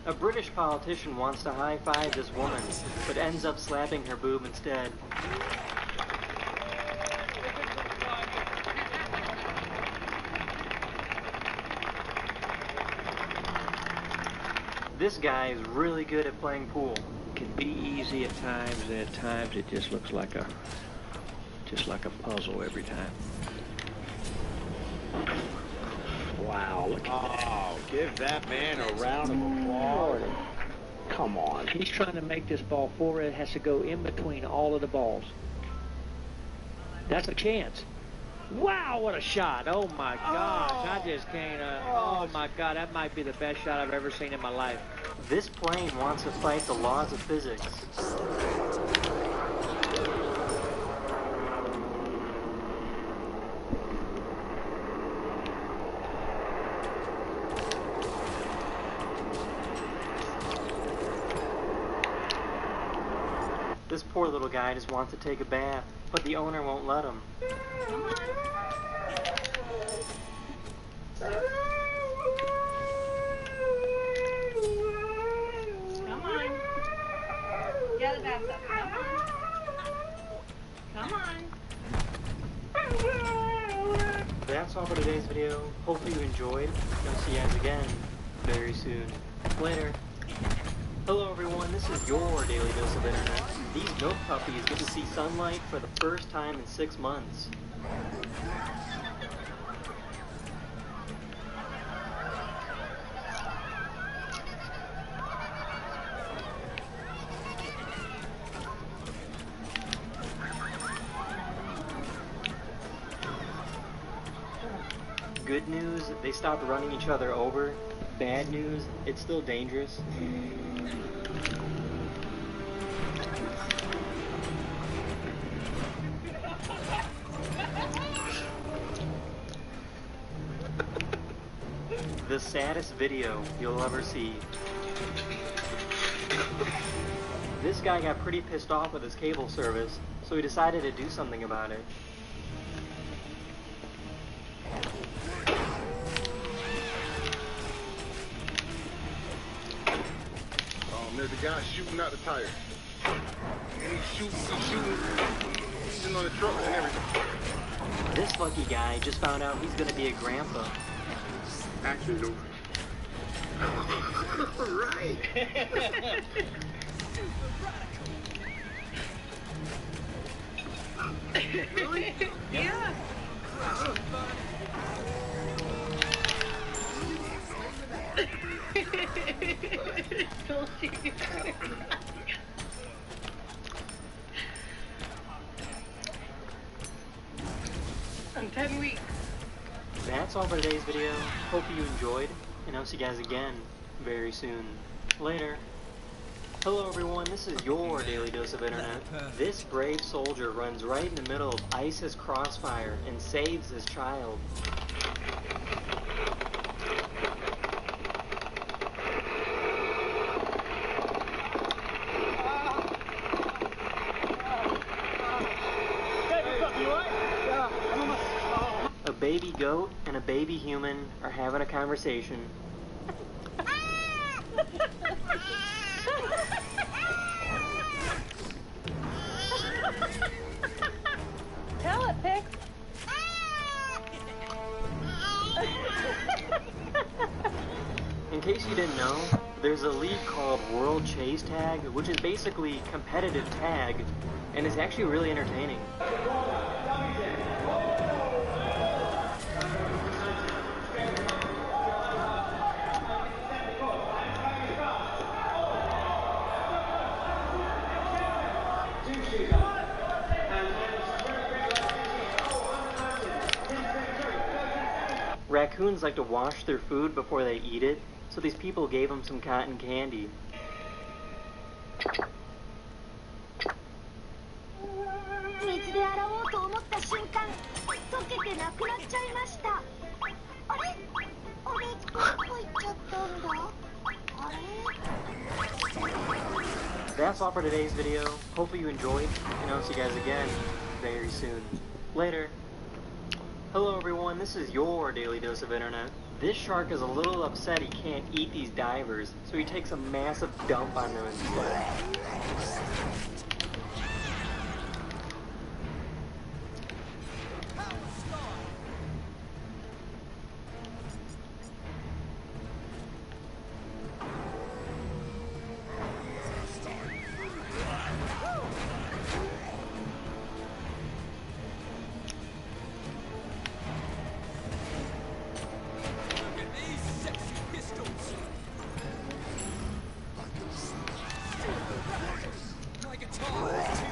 A British politician wants to high-five this woman, but ends up slapping her boob instead. This guy is really good at playing pool. Can be easy at times, and at times it just looks like a puzzle every time. Wow, look at that. Oh, give that man a round of applause. Come on. He's trying to make this ball forward. It has to go in between all of the balls. That's a chance. Wow, what a shot. Oh, my gosh. I just can't. Oh, my God. That might be the best shot I've ever seen in my life. This plane wants to fight the laws of physics. This poor little guy just wants to take a bath, but the owner won't let him. Come on. Get the bathtub. Come on. That's all for today's video. Hopefully you enjoyed. I'll see you guys again very soon. Later. Hello everyone, this is your Daily Dose of Internet. These milk puppies get to see sunlight for the first time in 6 months. Good news, they stopped running each other over. Bad news, it's still dangerous. The saddest video you'll ever see. This guy got pretty pissed off with his cable service, so he decided to do something about it. there's a guy shooting out the tires. And he's shooting, sitting on the truck and everything. This lucky guy just found out he's gonna be a grandpa. Actually, no. Right. Really? Yeah. On 10 weeks. That's all for today's video. Hope you enjoyed, and I'll see you guys again very soon. Later. Hello everyone, this is your Daily Dose of Internet. This brave soldier runs right in the middle of ISIS crossfire and saves his child. A baby goat and a baby human are having a conversation. Tell it, Pix. In case you didn't know, there's a league called World Chase Tag, which is basically competitive tag, and it's actually really entertaining. Raccoons like to wash their food before they eat it, so these people gave them some cotton candy. 水で洗おうと思った瞬間、溶けてなくなっちゃいました。あれ？あれ、どこ行っちゃったんだ？あれ？ That's all for today's video. Hopefully you enjoyed, and I'll see you guys again very soon. Later. Hello everyone, this is your Daily Dose of Internet. This shark is a little upset he can't eat these divers, so he takes a massive dump on them instead. My guitar!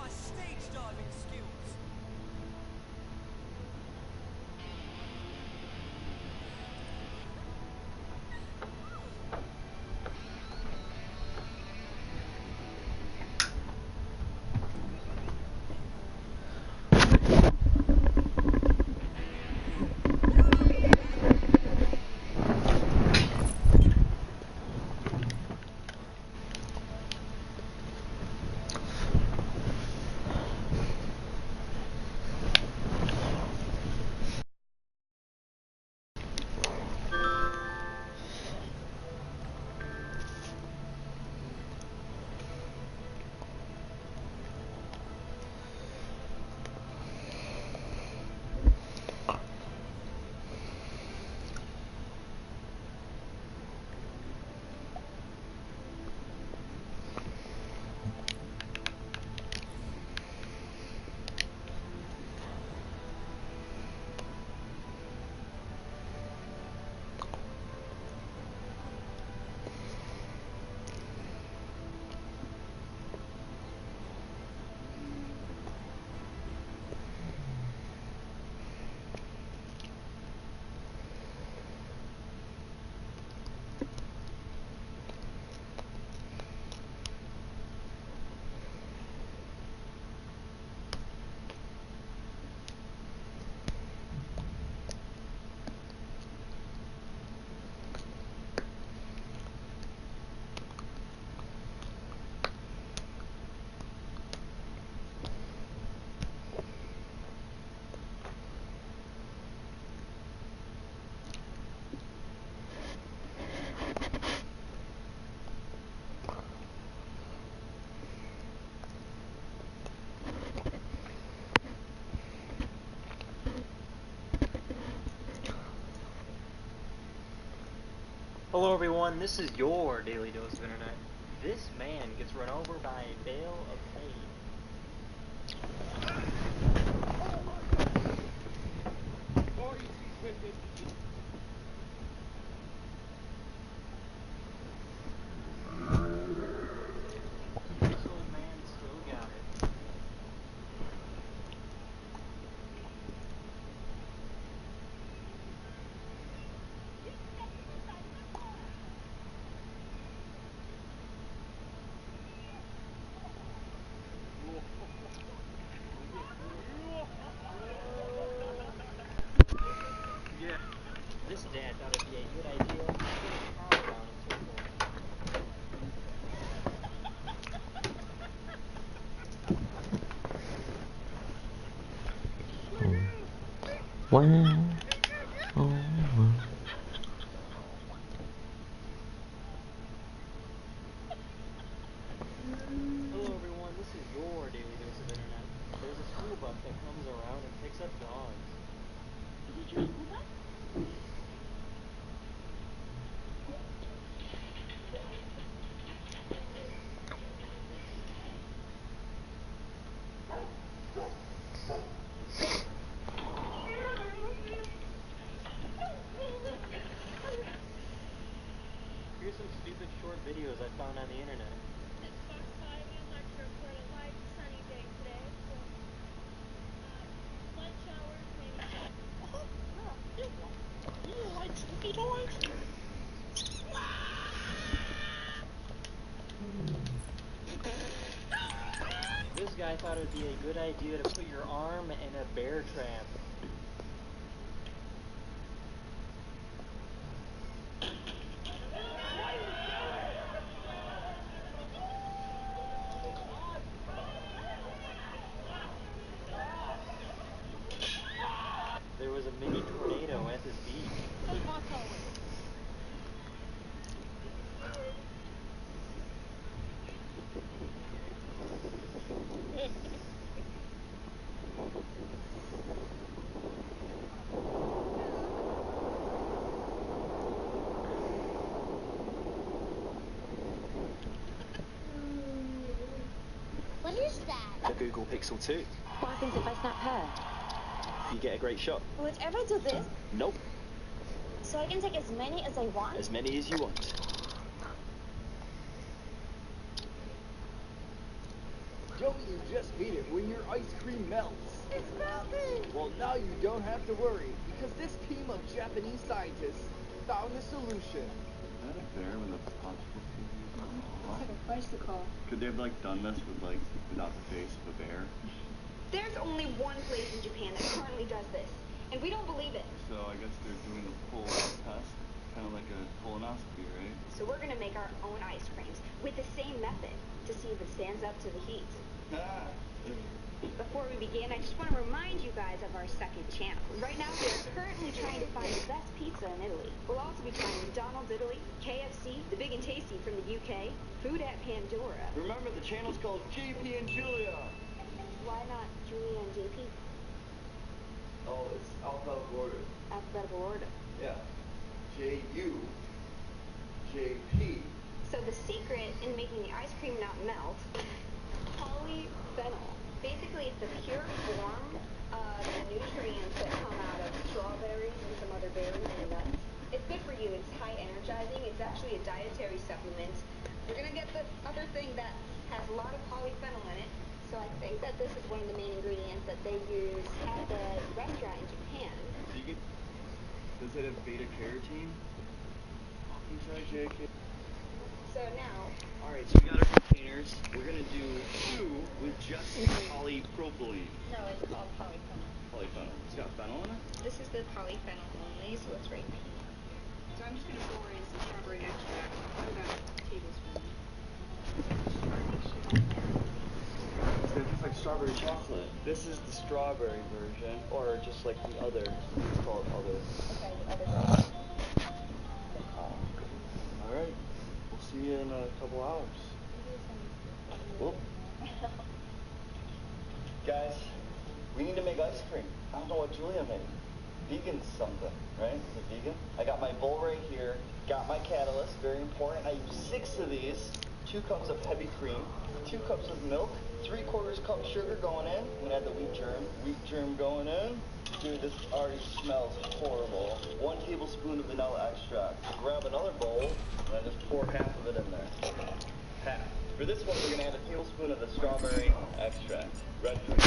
my stage diving skills. Hello everyone, this is your Daily Dose of Internet. This man gets run over by a bale of hay. This old man still got it. Yeah. This dad thought it'd be a good idea to put a car down in circle. Hello everyone, this is your Daily Dose of Internet. There's a school bus that comes around and picks up dogs. Did you school bus? Here's some stupid short videos I found on the internet. It's Fox 5 and I'd like to report a light, sunny day today. So, light showers, maybe. You like sleepy toys? This guy thought it would be a good idea to put your arm in a bear trap. There was a mini tornado at this beach. What is that? The Google Pixel 2. What happens if I snap her? You get a great shot. Will it ever do this? Nope. So I can take as many as I want? As many as you want. Don't you just hate it when your ice cream melts? It's melting! Well, now you don't have to worry, because this team of Japanese scientists found a solution. Is that a bear with a popsicle stick? It's like a bicycle. Could they have like done this with like without the face of a bear? There's only one place in Japan that currently does this, and we don't believe it. So I guess they're doing a pull-out test, kind of like a colonoscopy, right? So we're gonna make our own ice creams with the same method to see if it stands up to the heat. Before we begin, I just want to remind you guys of our second channel. Right now, we are currently trying to find the best pizza in Italy. We'll also be trying McDonald's Italy, KFC, the Big and Tasty from the UK, food at Pandora. Remember, the channel's called JP and Julia. Why not Julia and JP? Oh, it's alphabetical order. Alphabetical order. Yeah. J-U. J-P. So the secret in making the ice cream not melt, polyphenol. Basically, it's the pure form of the nutrients that come out of strawberries and some other berries and nuts. It's good for you. It's high energizing. It's actually a dietary supplement. We're going to get the other thing that has a lot of polyphenol in it. So I think that this is one of the main ingredients that they use at the restaurant in Japan. Does it have beta carotene? Inside JK. So now, Alright, so we got our containers. We're gonna do 2 with just polypropylene. no, it's called polyphenol. Polyphenol. It's got phenol in it? This is the polyphenol only, so it's right here. So I'm just going to pour in some strawberry extract, about a tablespoon. It's gonna taste like strawberry chocolate. This is the strawberry version, or just like the other. It's called other. Okay, the other side. Alright. We'll see you in a couple hours. Whoop. Guys, we need to make ice cream. I don't know what Julia made. Vegan something, right? Is it vegan? I got my bowl right here. Got my catalyst, very important. I use 6 of these. 2 cups of heavy cream. 2 cups of milk. 3/4 cup sugar going in. I'm gonna add the wheat germ. Wheat germ going in. Dude, this already smells horrible. 1 tablespoon of vanilla extract. Grab another bowl, and I just pour half of it in there. Half. For this one, we're gonna add a tablespoon of the strawberry extract. Red fruit.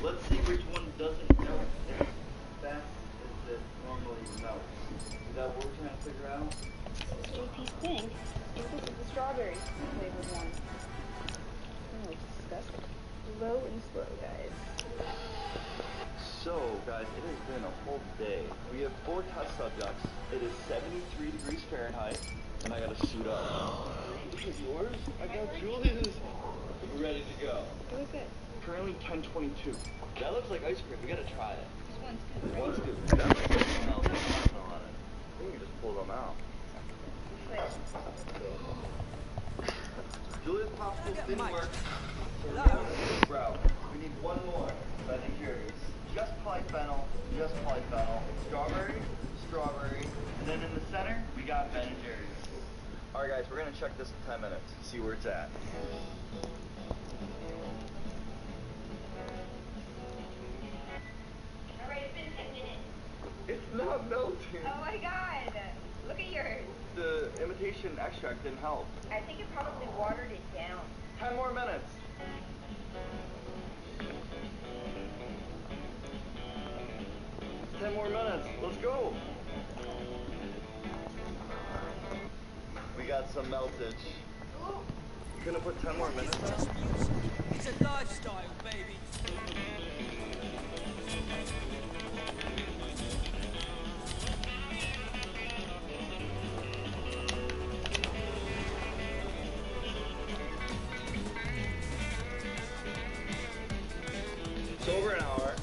Let's see which one doesn't melt as fast as it normally melts. Is that what we're trying to figure out? JP think this is the strawberry flavored one. Oh, it's disgusting. Slow and slow, guys. So, guys, it has been a whole day. We have 4 test subjects. It is 73 degrees Fahrenheit, and I gotta suit up. This is yours? I got Julia's. We're ready to go. It was good. Currently 10:22. That looks like ice cream. We gotta try it. This one's good. One's good. That looks like smells like marshmallow on it. I think we can just pull them out. Julia's popsicles didn't work. So we're going this route. We need one more. I think here it is. Just polyphenol, strawberry, strawberry, and then in the center, we got Ben & Jerry's. Alright guys, we're gonna check this in 10 minutes, see where it's at. Alright, it's been 10 minutes. It's not melting. Oh my god. Look at yours. The imitation extract didn't help. I think it probably watered it down. 10 more minutes. 10 more minutes. Let's go. We got some meltage. You gonna put 10 more minutes on? It's a lifestyle, baby. It's over an hour.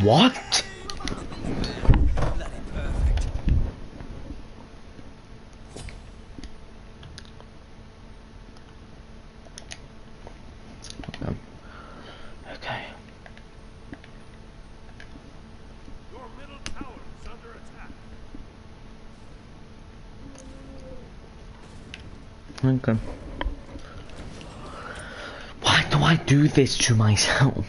What? Okay. Your middle tower is under attack. Okay. Why do I do this to myself?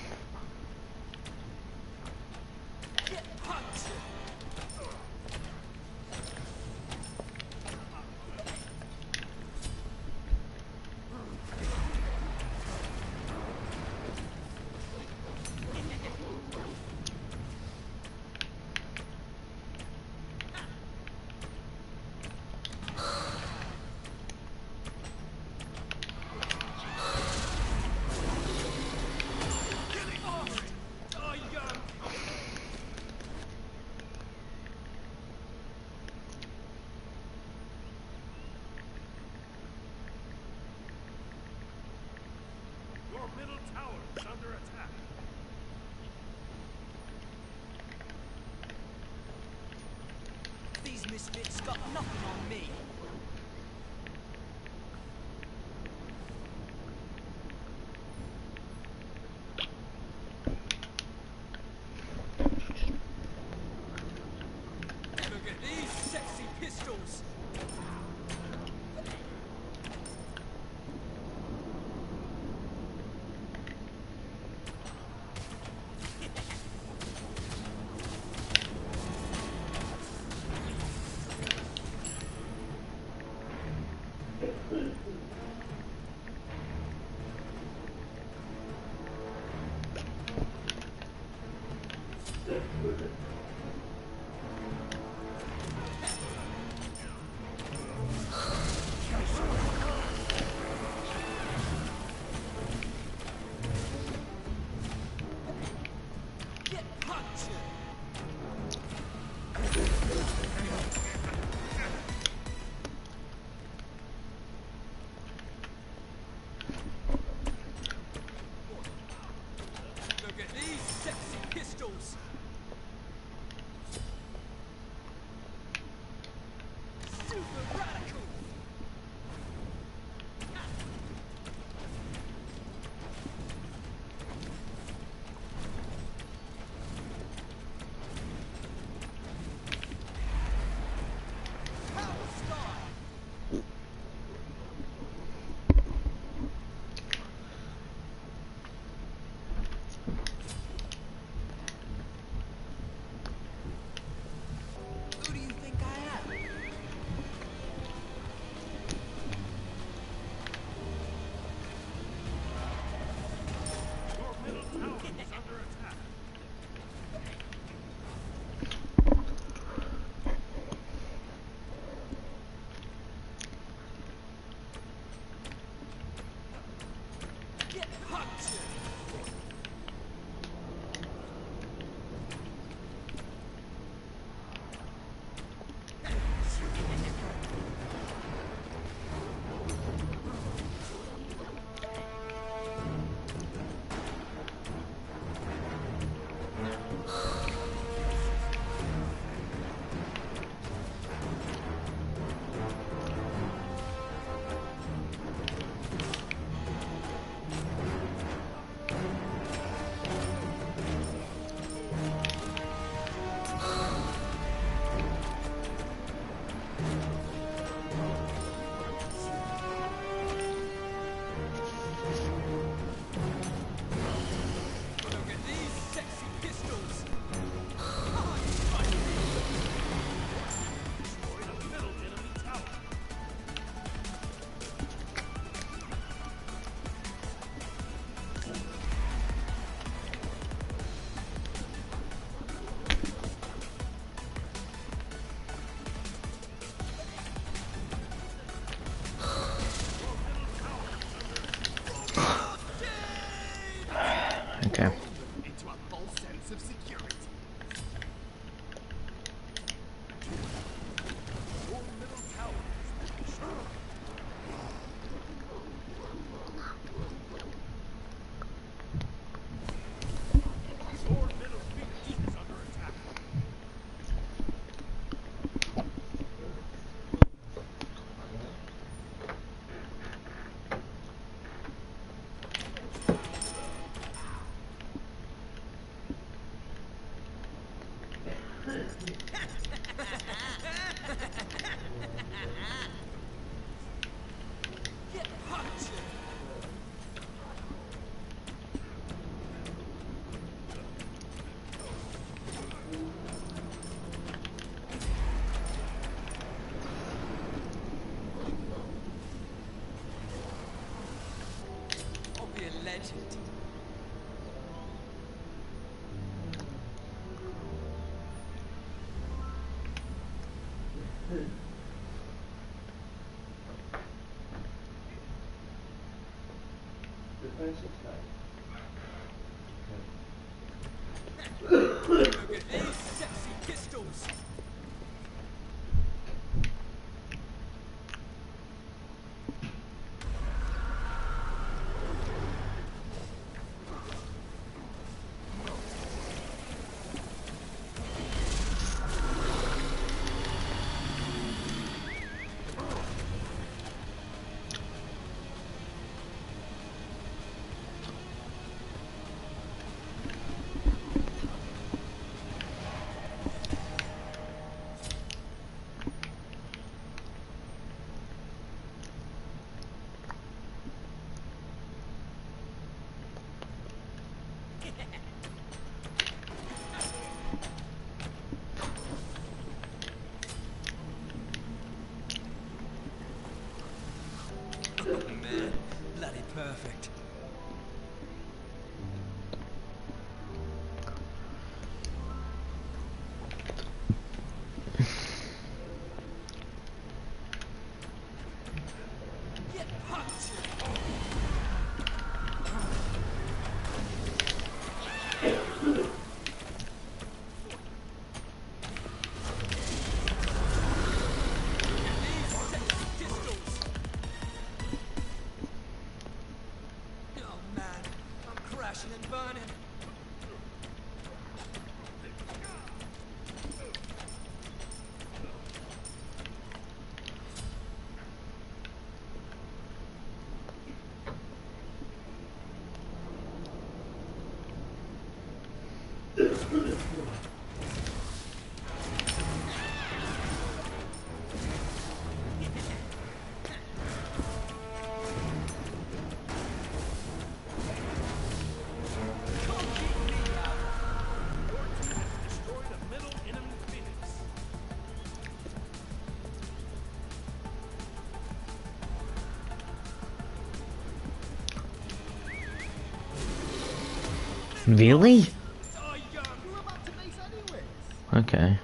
Your middle tower is under attack. These misfits got nothing on me. Look at these sexy pistols. Get punched. I'll be a legend. Look at these sexy pistols. Man, bloody perfect. Get punched. These sexy pistols. Oh man, I'm crashing and burning. Really? Okay.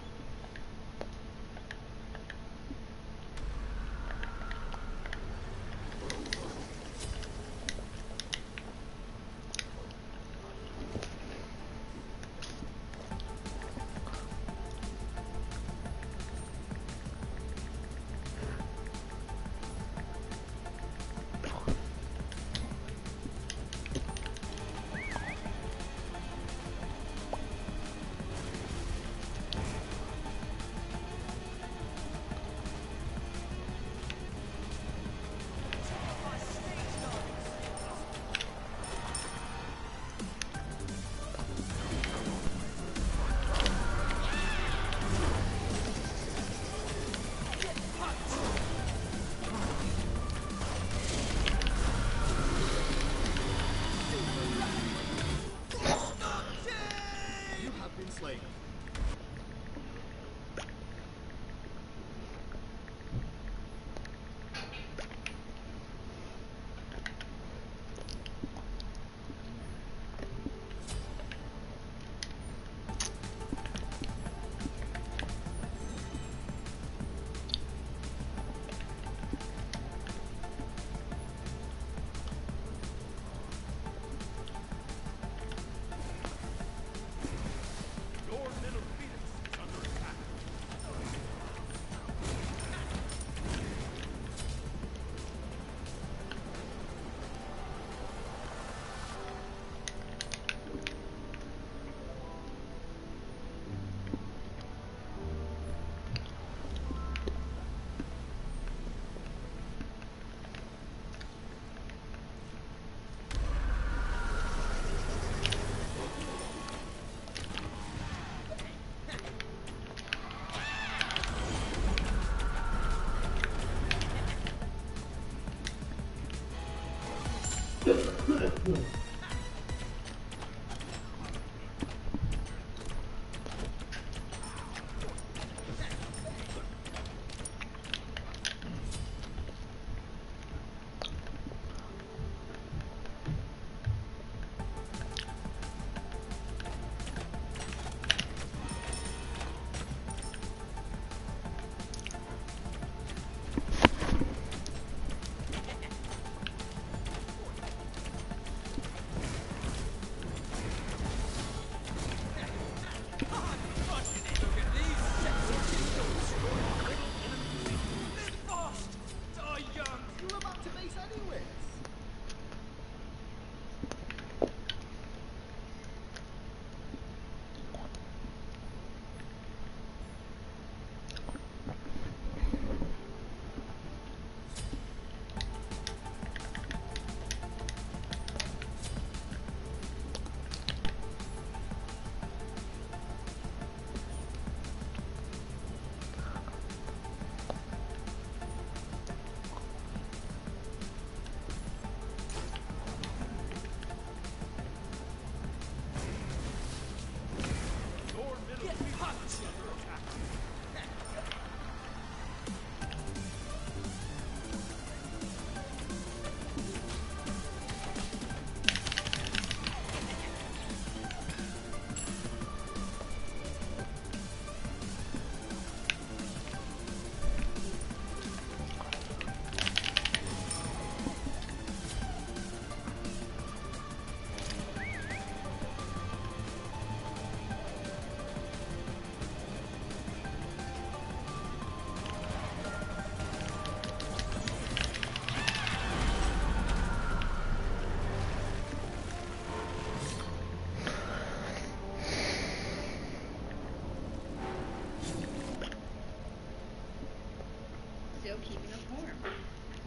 Still keeping us warm.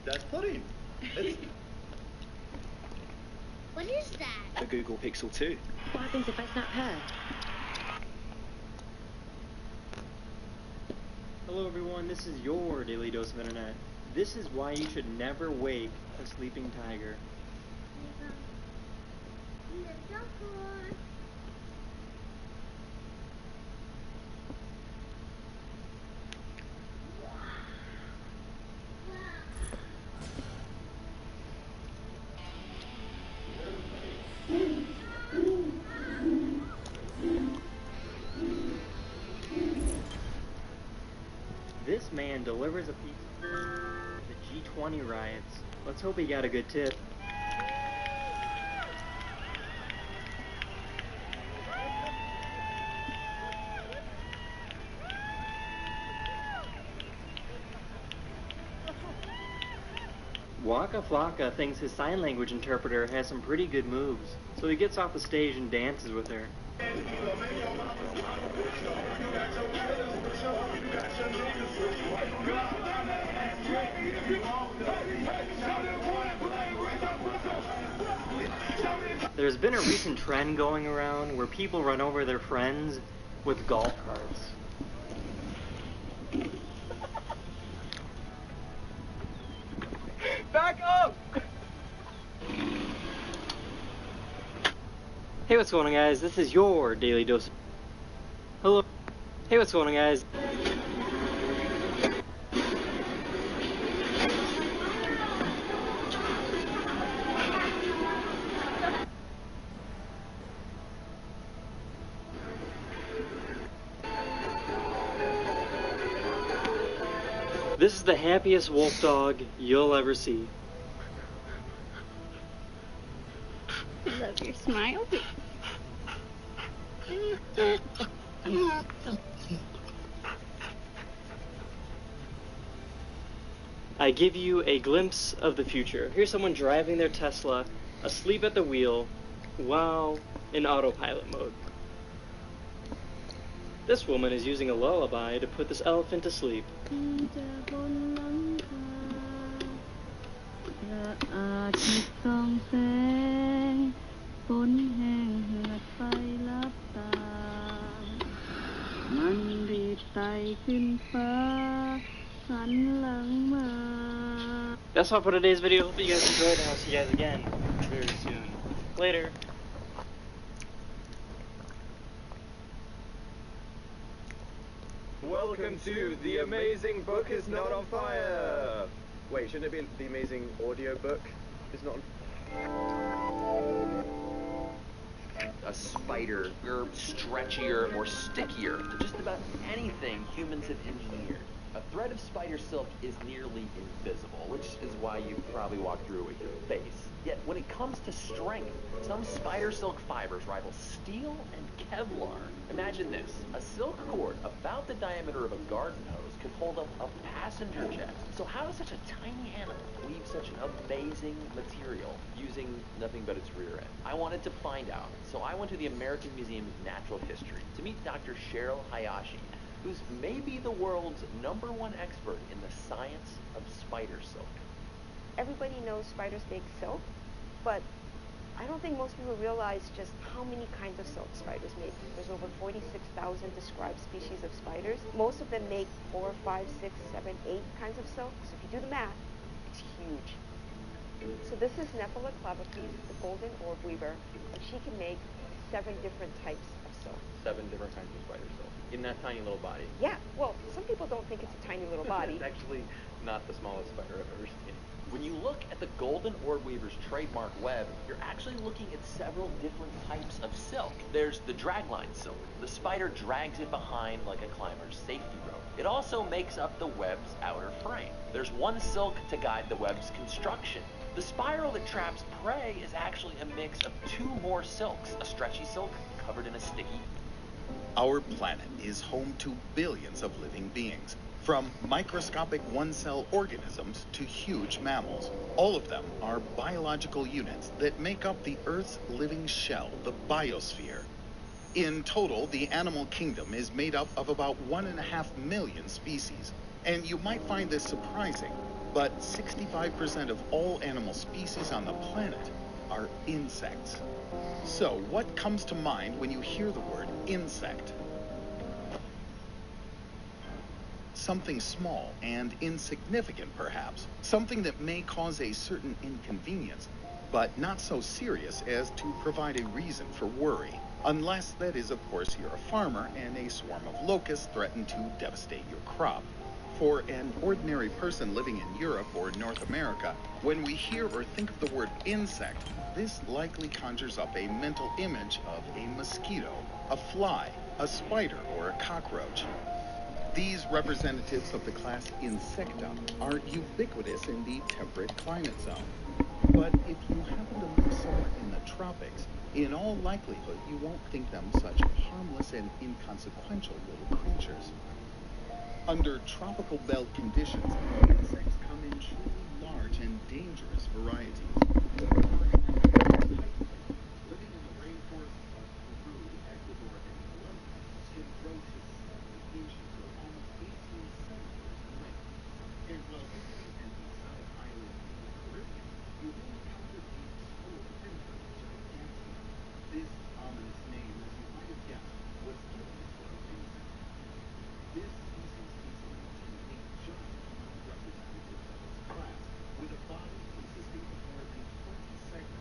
That's pudding. What is that? The Google Pixel 2. What happens if I snap her? Hello everyone, this is your Daily Dose of Internet. This is why you should never wake a sleeping tiger. This man delivers a pizza to the G20 riots. Let's hope he got a good tip. Waka Flocka thinks his sign language interpreter has some pretty good moves, so he gets off the stage and dances with her. There's been a recent trend going around where people run over their friends with golf carts. Back up! Hey, what's going on, guys? This is your Daily Dose. Hello. Hey, what's going on, guys? This is the happiest wolf dog you'll ever see. Love your smile. I give you a glimpse of the future. Here's someone driving their Tesla, asleep at the wheel, while in autopilot mode. This woman is using a lullaby to put this elephant to sleep. That's all for today's video. Hope you guys enjoyed, and I'll see you guys again very soon. Later. Welcome to The Amazing Book is Not on Fire! Wait, shouldn't it be The Amazing Audio Book is Not on A spider, or stretchier or stickier to just about anything humans have engineered. A thread of spider silk is nearly invisible, which is why you probably walk through it with your face. Yet when it comes to strength, some spider silk fibers rival steel and Kevlar. Imagine this, a silk cord about the diameter of a garden hose could hold up a passenger jet. So how does such a tiny animal weave such an amazing material using nothing but its rear end? I wanted to find out, so I went to the American Museum of Natural History to meet Dr. Cheryl Hayashi, who's maybe the world's #1 expert in the science of spider silk. Everybody knows spiders make silk, but I don't think most people realize just how many kinds of silk spiders make. There's over 46,000 described species of spiders. Most of them make 4, 5, 6, 7, 8 kinds of silk. So if you do the math, it's huge. So this is Nephala clavipes, the golden orb weaver, and she can make 7 different types of silk. 7 different kinds of spider silk in that tiny little body. Yeah, well, some people don't think it's a tiny little body. It's actually not the smallest spider I've ever seen. When you look at the golden orb weaver's trademark web, you're actually looking at several different types of silk. There's the dragline silk. The spider drags it behind like a climber's safety rope. It also makes up the web's outer frame. There's one silk to guide the web's construction. The spiral that traps prey is actually a mix of 2 more silks, a stretchy silk covered in a sticky. Our planet is home to billions of living beings, from microscopic one-cell organisms to huge mammals. All of them are biological units that make up the Earth's living shell, the biosphere. In total, the animal kingdom is made up of about 1.5 million species. And you might find this surprising, but 65% of all animal species on the planet are insects. So, what comes to mind when you hear the word insect? Something small and insignificant, perhaps. Something that may cause a certain inconvenience, but not so serious as to provide a reason for worry. Unless, that is, of course, you're a farmer and a swarm of locusts threaten to devastate your crop. For an ordinary person living in Europe or North America, when we hear or think of the word insect, this likely conjures up a mental image of a mosquito, a fly, a spider, or a cockroach. These representatives of the class Insecta are ubiquitous in the temperate climate zone. But if you happen to live somewhere in the tropics, in all likelihood you won't think them such harmless and inconsequential little creatures. Under tropical belt conditions, insects come in truly large and dangerous varieties. Living in the rainforests of Peru, Ecuador, and Colombia can grow to 7 inches or almost 18 centimeters in length. And while visiting an exotic island in the Caribbean, you will encounter the Scolopendra gigantea. This ominous name, as you might have guessed, was given to our insect. This species contains a giant among representatives of its class, with a body consisting of more than 20 segments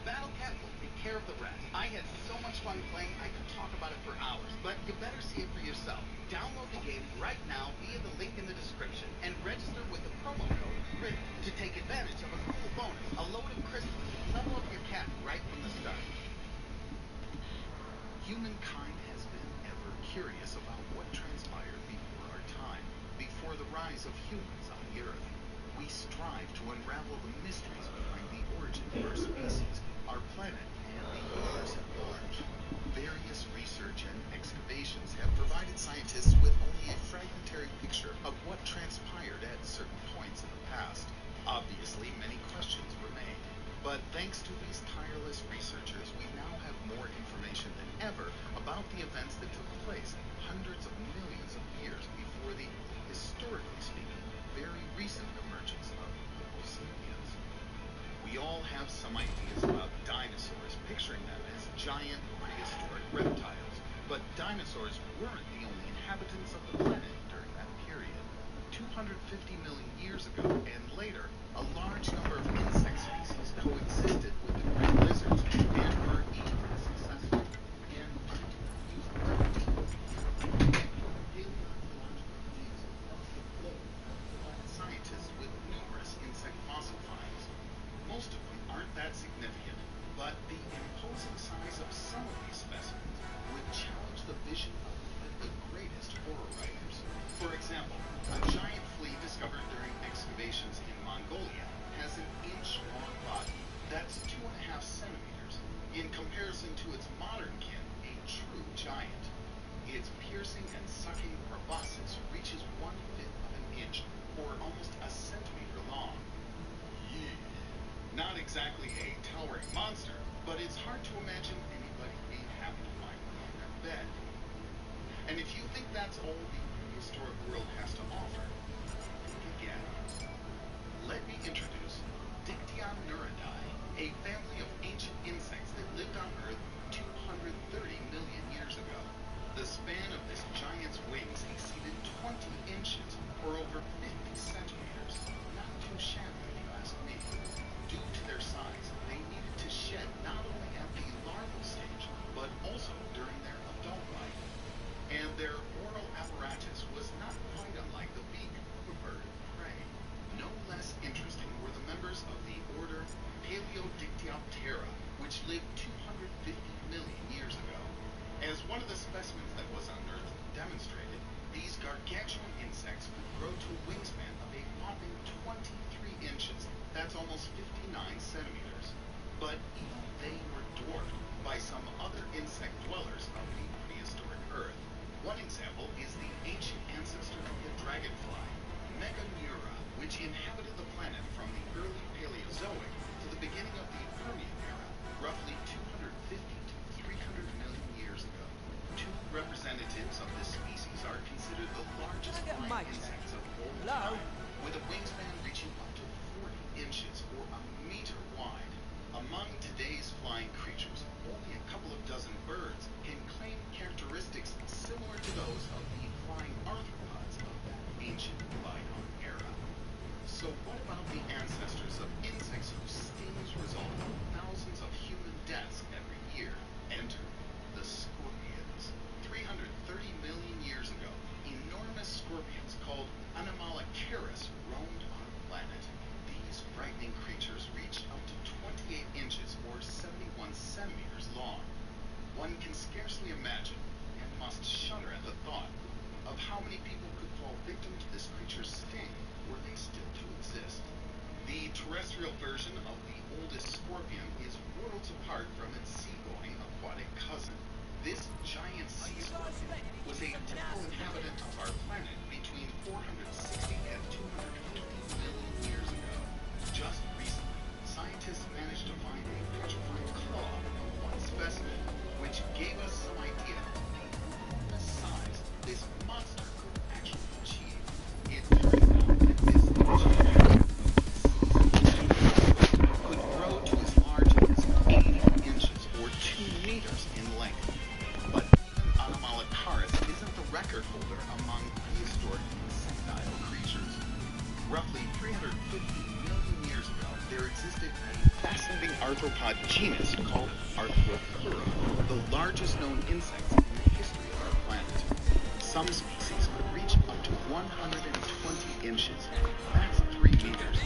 Battle Cat will take care of the rest. I had so much fun playing, I could talk about it for hours, but you better see it for yourself. Download the game right now via the link in the description and register with the promo code RIDDLE to take advantage of a cool bonus, a load of crystals, and level up your cat right from the start. Humankind has been ever curious about what transpired before our time, before the rise of humans on the Earth. We strive to unravel the mysteries behind the origin of our species, our planet, and the universe at large. Various research and excavations have provided scientists with only a fragmentary picture of what transpired at certain points in the past. Obviously, many questions remain. But thanks to these tireless researchers, we now have more information than ever about the events that took place hundreds of millions of years before the, historically speaking, very recent emergence of Homo sapiens. We all have some ideas about dinosaurs, picturing them as giant prehistoric reptiles. But dinosaurs weren't the only inhabitants of the planet during that period. 250 million years ago and later, a large number of insect species coexisted with the great lizards and were equally successful. And scientists with numerous insect fossil finds. Most of them aren't that significant, but the imposing size of some of these specimens would challenge the vision of even the greatest horror writers. For example, a giant flea discovered during excavations in Mongolia has an inch-long body. That's 2.5 centimeters. In comparison to its modern kin, a true giant. Its piercing and sucking proboscis reaches 1/5 of an inch, or almost a centimeter long. Yeah. Not exactly a towering monster, but it's hard to imagine anybody being happy to find one on their bed. And if you think that's all the prehistoric world has to offer, think again. Let me introduce Dictyonuridae, a family of ancient insects that lived on Earth 230 million years ago. The span of this giant's wings exceeded 20 inches, or over 50 centimeters. Not too shabby, if you ask me. Due to their size, they needed to shed not only at the larval stage, but also during their adult life. And their oral apparatus was not quite unlike the beak of a bird of prey. No less interesting were the members of the order Paleodictyoptera, which lived 250 million years ago. As one of the specimens that was unearthed demonstrated, these gargantuan insects could grow to a wingspan of a whopping 23 inches. That's almost 59 centimeters. But even they were dwarfed by some other insect dwellers of the prehistoric Earth. One example is the ancient ancestor of the dragonfly, Meganeura, which inhabited the planet from the early Paleozoic to the beginning of the Permian era, roughly 250 to 300 million years ago. Two representatives of this species are considered the largest flying insects of all time, with a wingspan reaching up to 40 inches or a meter wide. Among today's flying creatures, only a couple of dozen birds can claim characteristics similar to those of the flying arthropods of that ancient bygone era. So what about the ancestors of insects whose stings result in thousands of human deaths every year? Enter the scorpions. 330 million years ago, enormous scorpions called Anomalocaris roamed our planet. These frightening creatures reach up to 28 inches or 71 centimeters long. One can scarcely imagine, and must shudder at the thought, of how many people could fall victim to this creature's sting were they still to exist. The terrestrial version of the oldest scorpion is worlds apart from its seagoing aquatic cousin. This giant sea scorpion was a typical inhabitant of our planet between 460 and 250 million years ago. Just recently, scientists managed to find a petrified claw of one specimen, which gave us some idea of the enormous size this monster could actually achieve. It turns out that this giant could grow to as large as 80 inches or 2 meters in length. But even Anomalocaris isn't the record holder among prehistoric insectile creatures. Roughly 350 million years ago, there a fascinating arthropod genus called Arthropura, the largest known insects in the history of our planet. Some species could reach up to 120 inches. That's 3 meters.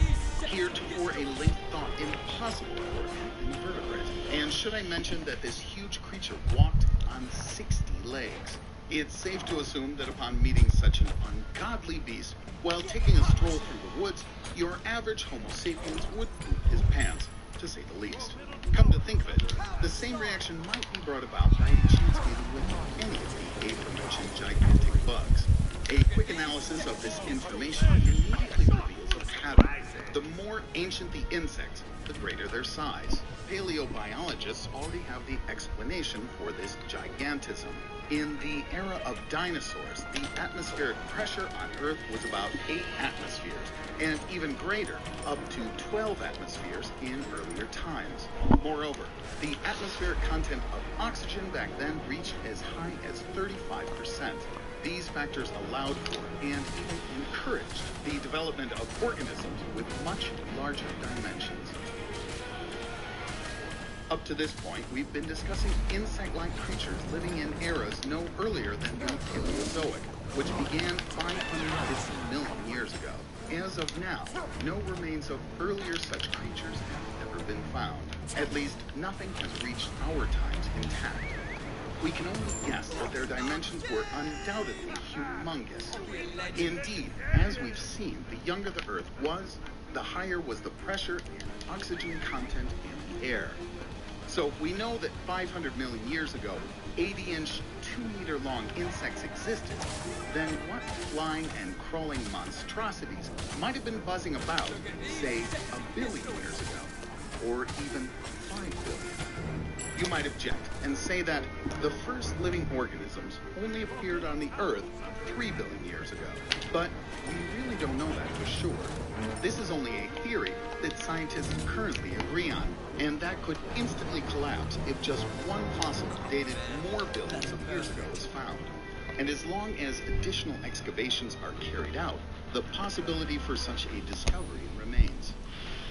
Heretofore a length thought impossible for an invertebrate. And should I mention that this huge creature walked on 60 legs? It's safe to assume that upon meeting such an ungodly beast, while taking a stroll through the woods, your average Homo sapiens would poop his pants, to say the least. Come to think of it, the same reaction might be brought about by a chance meeting with any of the aforementioned gigantic bugs. A quick analysis of this information immediately reveals a pattern. The more ancient the insects, the greater their size. Paleobiologists already have the explanation for this gigantism. In the era of dinosaurs, the atmospheric pressure on Earth was about 8 atmospheres, and even greater, up to 12 atmospheres in earlier times. Moreover, the atmospheric content of oxygen back then reached as high as 35%. These factors allowed for and even encouraged the development of organisms with much larger dimensions. Up to this point, we've been discussing insect-like creatures living in eras no earlier than the Paleozoic, which began 550 million years ago. As of now, no remains of earlier such creatures have ever been found. At least, nothing has reached our times intact. We can only guess that their dimensions were undoubtedly humongous. Indeed, as we've seen, the younger the Earth was, the higher was the pressure and oxygen content in the air. So we know that 500 million years ago, 80-inch, 2-meter-long insects existed. Then what flying and crawling monstrosities might have been buzzing about, say, 1 billion years ago, or even 5 billion? You might object and say that the first living organisms only appeared on the Earth 3 billion years ago. But we really don't know that for sure. This is only a theory that scientists currently agree on, and that could instantly collapse if just one fossil dated more billions of years ago is found. And as long as additional excavations are carried out, the possibility for such a discovery remains.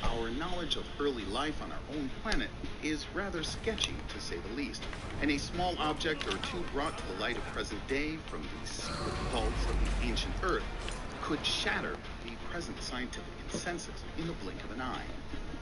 Our knowledge of early life on our own planet is rather sketchy, to say the least, and a small object or two brought to the light of present day from the secret vaults of the ancient Earth could shatter the present scientific consensus in the blink of an eye.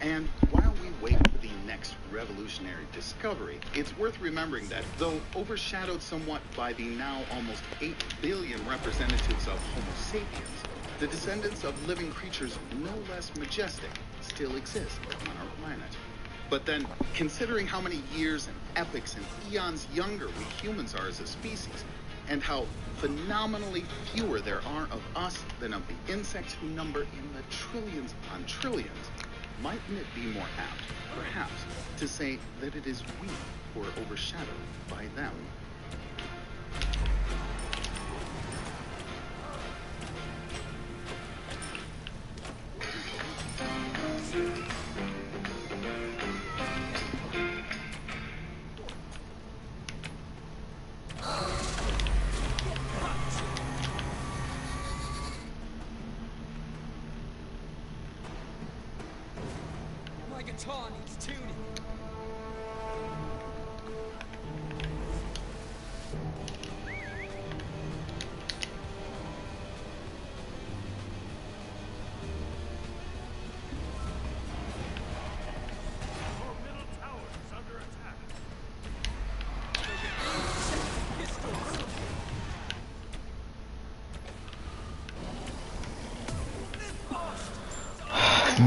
And while we wait for the next revolutionary discovery, it's worth remembering that, though overshadowed somewhat by the now almost 8 billion representatives of Homo sapiens, the descendants of living creatures no less majestic still exist on our planet. But then, considering how many years and epochs and eons younger we humans are as a species, and how phenomenally fewer there are of us than of the insects who number in the trillions upon trillions, mightn't it be more apt, perhaps, to say that it is we who are overshadowed by them? My guitar needs tuning.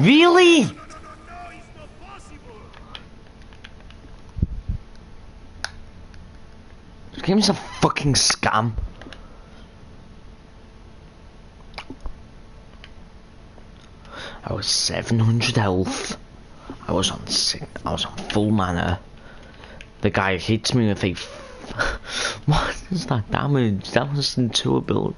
Really? This game's a fucking scam. I was 700 health. I was on full mana. The guy hits me with a what is that damage? That was in 2 ability.